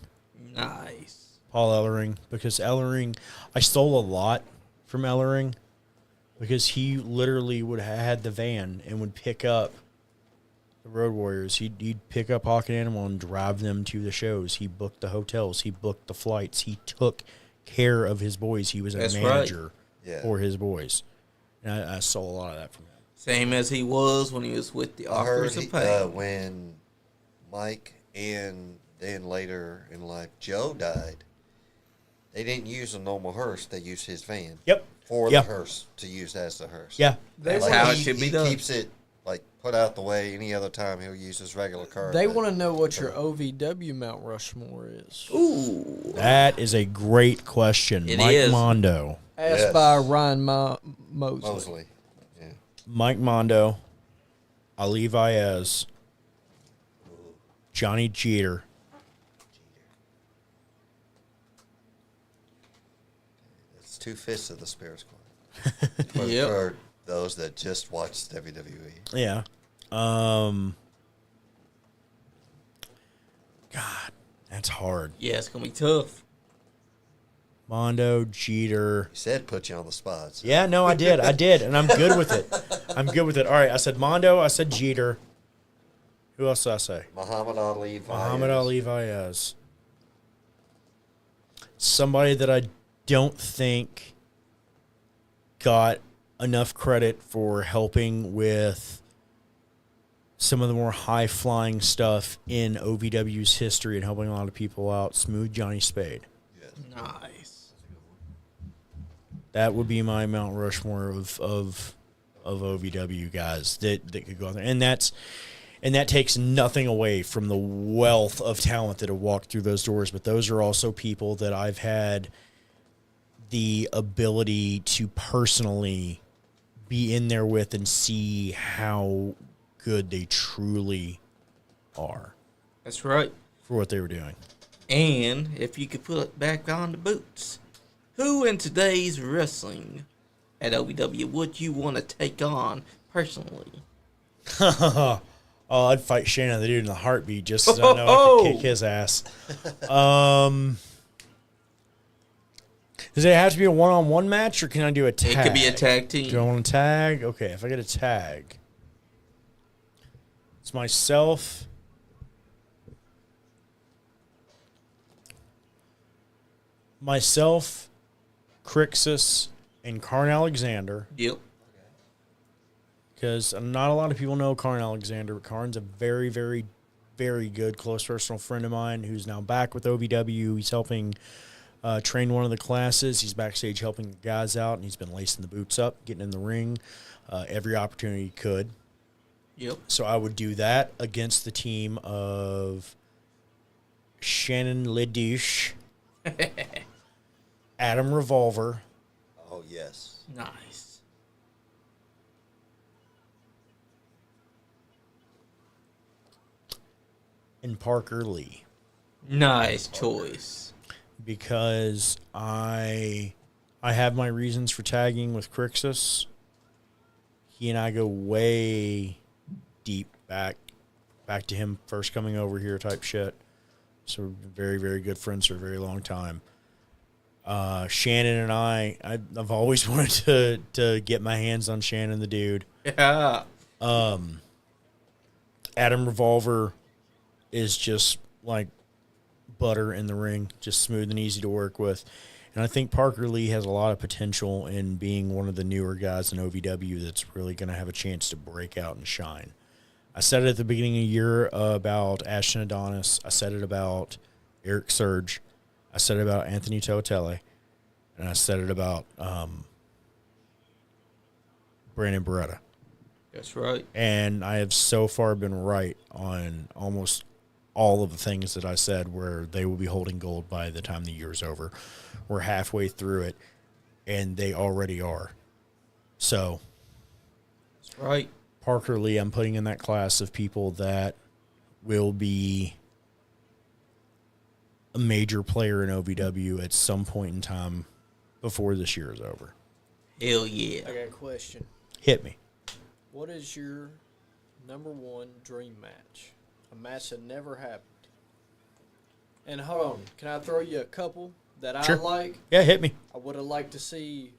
Nice. Paul Ellering, because Ellering, I stole a lot from Ellering because he literally would have had the van and would pick up the Road Warriors. He'd pick up Hawk and Animal and drive them to the shows. He booked the hotels. He booked the flights. He took care of his boys. He was a That's manager Yeah. for his boys. And I stole a lot of that from him. Same as he was when he was with the I heard Offers of Pain. when Mike and then later in life Joe died, they didn't use a normal hearse. They used his van. Yep. For Yeah. the hearse to use as the hearse. Yeah. That's Like, how it he- should be he done. keeps it like put out the way. Any other time he'll use his regular car. They but- want to know what your OVW Mount Rushmore is. Ooh. That is a great question. It Mike is. Mondo. Asked Yes. by Ryan Mosley. Mosley. Yeah. Mike Mondo, Ali Vaez, Johnny Jeter, It's 2/5 of the Spirit Squad. for, Yep. for those that just watched WWE. yeah. God, that's hard. Yeah, it's going to be tough. Mondo, Jeter. He said put you on the spot. So. Yeah, no, I did, and I'm good with it. I'm good with it. All right, I said Mondo, I said Jeter. Who else did I say? Muhammad Ali. Muhammad Ali Vaez. Somebody that I don't think got enough credit for helping with some of the more high-flying stuff in OVW's history and helping a lot of people out, Smooth Johnny Spade. Yes. Nice. That would be my Mount Rushmore of OVW guys that could go out there. And that takes nothing away from the wealth of talent that have walked through those doors, but those are also people that I've had the ability to personally be in there with and see how good they truly are That's right. for what they were doing. And if you could put it back on the boots, who in today's wrestling at OVW would you want to take on personally? Oh, I'd fight Shannon the Dude in a heartbeat just because I know I could kick his ass. Does it have to be a one-on-one match, or can I do a tag? It could be a tag team. Do I want a tag? Okay, if I get a tag, it's myself, Crixus, and Karn Alexander. Yep. Because not a lot of people know Karn Alexander, but Karn's a very, very, very good close personal friend of mine who's now back with OVW. He's helping train one of the classes. He's backstage helping the guys out, and he's been lacing the boots up, getting in the ring every opportunity he could. Yep. So I would do that against the team of Shannon Ledouche, Adam Revolver, Oh, yes. Nice. and Parker Lee. Nice choice. Because I have my reasons for tagging with Crixus. He and I go way deep back to him first coming over here type shit. So we've been very, very good friends for a very long time. Shannon and I've always wanted to get my hands on Shannon the Dude. Yeah. Adam Revolver is just like butter in the ring, just smooth and easy to work with. And I think Parker Lee has a lot of potential in being one of the newer guys in OVW that's really going to have a chance to break out and shine. I said it at the beginning of the year about Ashton Adonis. I said it about Eric Surge. I said it about Anthony Totele. And I said it about Brandon Beretta. That's right. And I have so far been right on almost all of the things that I said where they will be holding gold by the time the year's over. We're halfway through it, and they already are. So, That's right. Parker Lee, I'm putting in that class of people that will be a major player in OVW at some point in time before this year is over. Hell yeah. I got a question. Hit me. What is your number one dream match? A match that never happened. And hold on, can I throw you a couple that Sure. I like? Yeah, hit me. I would have liked to see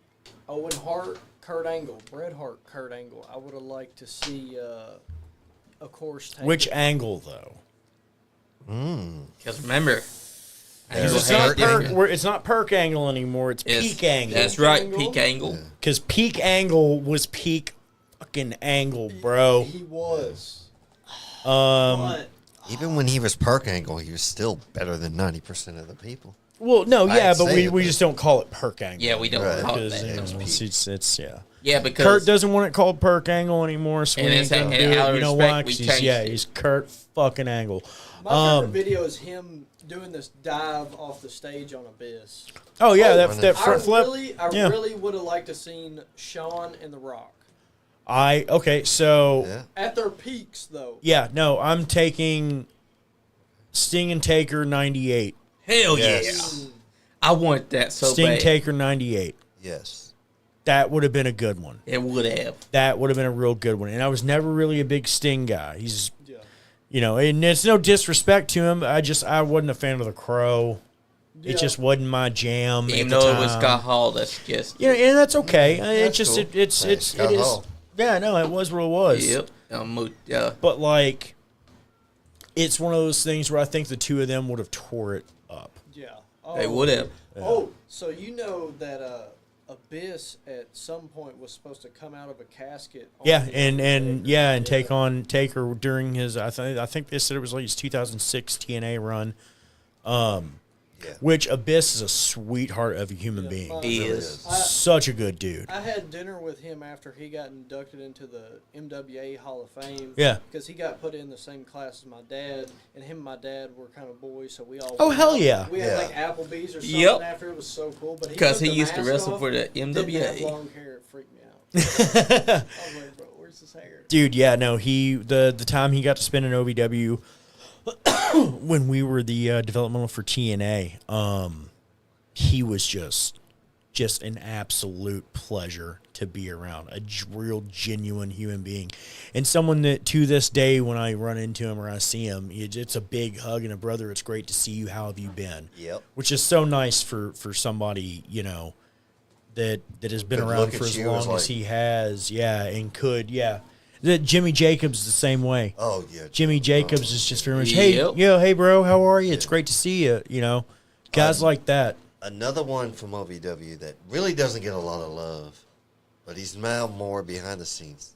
Owen Hart, Kurt Angle, Bret Hart, Kurt Angle. I would have liked to see, of course, Taker. Which angle, though? Because remember, It's not perk angle anymore. It's peak angle. That's right, Angle. peak angle. Because peak angle was peak fucking angle, bro. He was. But, Even when he was perk angle, he was still better than 90% of the people. well, no, yeah, I'd but say we it, just don't call it perk angle. Yeah, we don't Right. call it Because that. it's yeah. Yeah, because Kurt doesn't want it called perk angle anymore, so we And ain't it's gonna out do it. of You know respect, why? we 'Cause changed it. he's Kurt fucking Angle. My favorite video is him doing this dive off the stage on Abyss. Oh yeah, Oh, that front flip. I Yeah. really would have liked to seen Sean and The Rock. Okay, so Yeah. At their peaks, though. yeah, no, I'm taking Sting and Taker 98. hell Yes. yeah. I want that so Sting bad. Taker 98. Yes. That would have been a good one. It would have. That would have been a real good one. And I was never really a big Sting guy. He's, Yeah. you know, and it's no disrespect to him. I wasn't a fan of the Crow. Yeah. It just wasn't my jam. Even at the though it time. was Scott Hall, that's just. Yeah, and that's okay. That's It's just cool. it's Hey, it Scott is. Hall. Yeah, no, it was what it was. Yep. Yeah. But like, it's one of those things where I think the two of them would have tore it up. Yeah. They would have. Oh, so you know that Abyss at some point was supposed to come out of a casket. on Yeah, the and Undertaker. take her during his. I think they said it was like his 2006 TNA run. Which Abyss is a sweetheart of a human being. He is. Such a good dude. I had dinner with him after he got inducted into the MWA Hall of Fame. Yeah. Because he got put in the same class as my dad, and him and my dad were kind of boys, so we all. Oh, went hell out. yeah. We had like Applebee's or something Yep. after. It was so cool. But Because he took the used to mask wrestle off, for the didn't have MWA. long hair. It freaked me out. I was like, bro, where's his hair? Dude, yeah, no, the time he got to spend in OVW when we were the developmental for TNA, he was just an absolute pleasure to be around. A real genuine human being, and someone that to this day, when I run into him or I see him, it's a big hug and a brother. It's great to see you. How have you been? Yep. Which is so nice for somebody, you know, that has been Could around look for at as you long as as like- he has, and could, That Jimmy Jacobs the same way. Oh yeah. Jimmy Jacobs is just very much, hey, Yep. hey, bro, how are you? It's great to see you. You know, guys like that. Another one from OVW that really doesn't get a lot of love, but he's now more behind the scenes.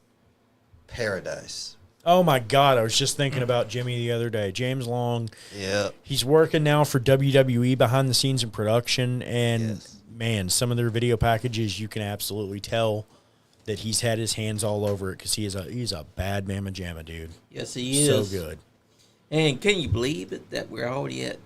Paradise. Oh my God, I was just thinking about Jimmy the other day. James Long. Yeah. He's working now for WWE behind the scenes in production, and Yes. man, some of their video packages you can absolutely tell that he's had his hands all over it because he's a bad mamma jamma dude. Yes, he is. So good. And can you believe it that we're already at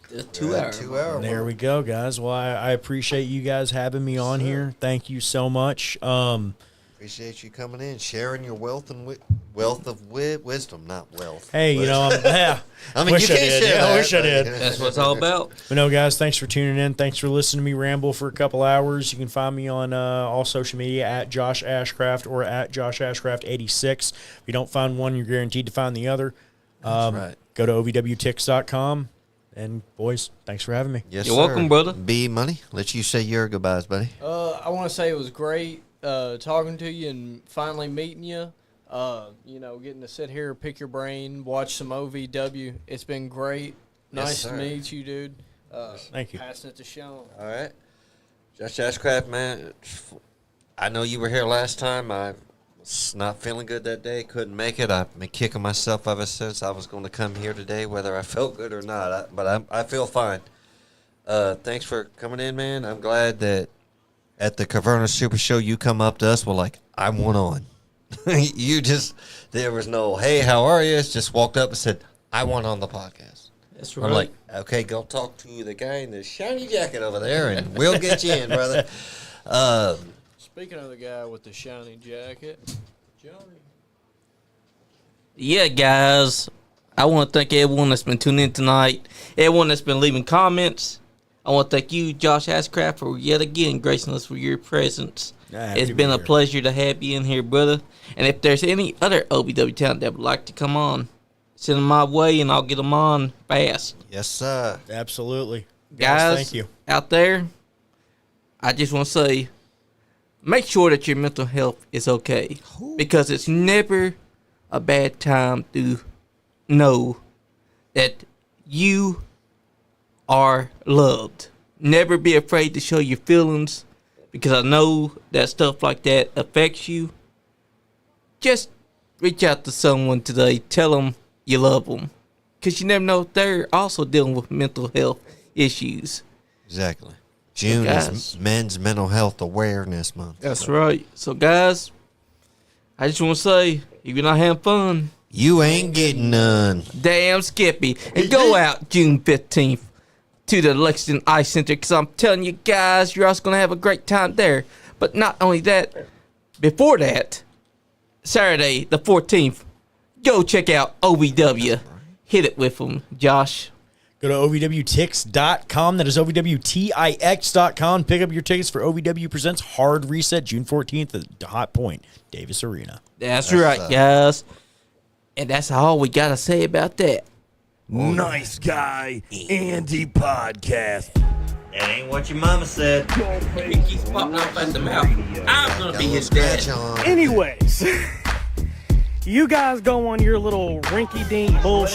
the 2 We're hour? at 2 hour. There we go, guys. Well, I appreciate you guys having me on here. Thank you so much. Appreciate you coming in, sharing your wealth and wisdom, not wealth. Hey, you know, yeah. I mean, wish you I can't did. share Yeah, I that, wish I but- did. That's what it's all about. But no, guys, thanks for tuning in. Thanks for listening to me ramble for a couple hours. You can find me on all social media at Josh Ashcraft or at Josh Ashcraft86. If you don't find one, you're guaranteed to find the other. That's right. Go to ovwtix.com. And, boys, thanks for having me. Yes, You're sir. welcome, brother. Bmoney, let you say your goodbyes, buddy. I want to say it was great talking to you and finally meeting you. You know, getting to sit here, pick your brain, watch some OVW. It's been great. Yes, Nice sir. to meet you, dude. Thank you. Passing it to Sean. All right. Josh Ashcraft, man, I know you were here last time. I was not feeling good that day. Couldn't make it. I've been kicking myself ever since I was going to come here today, whether I felt good or not. But I feel fine. Thanks for coming in, man. I'm glad that at the Caverna Super Show you come up to us. Well, like, I want on. There was no, hey, how are you? It's just walked up and said, I want on the podcast. That's I'm right. like, okay, go talk to the guy in the shiny jacket over there, and we'll get you in, brother. Speaking of the guy with the shiny jacket, Johnny. Yeah, guys, I want to thank everyone that's been tuning in tonight, everyone that's been leaving comments. I want to thank you, Josh Ashcraft, for yet again gracing us with your presence. Happy It's to been be a here. pleasure to have you in here, brother. And if there's any other OVW talent that would like to come on, send them my way and I'll get them on fast. Yes, sir. Absolutely. Guys, thank you. out there, I just want to say, make sure that your mental health is okay. Because it's never a bad time to know that you are loved. Never be afraid to show your feelings, because I know that stuff like that affects you. Just reach out to someone today. Tell them you love them, because you never know if they're also dealing with mental health issues. Exactly. June guys. is Men's Mental Health Awareness Month. That's right. So, guys, I just want to say, if you're not having fun, You ain't getting none. damn Skippy. And go out June 15th to the Lexington Ice Center, because I'm telling you guys, you're also going to have a great time there. But not only that, before that, Saturday the 14th, go check out OVW. Hit it with them, Josh. Go to ovwtix.com. That is ovwtix.com. Pick up your tickets for OVW Presents Hard Reset June 14th at the Hot Point, Davis Arena. That's right, guys. And that's all we got to say about that. Nice Guy Andy podcast. That ain't what your mama said. He keeps popping up at the mouth. I'm going to be his dad. Scratch on. Anyways, you guys go on your little rinky-dink bullshit.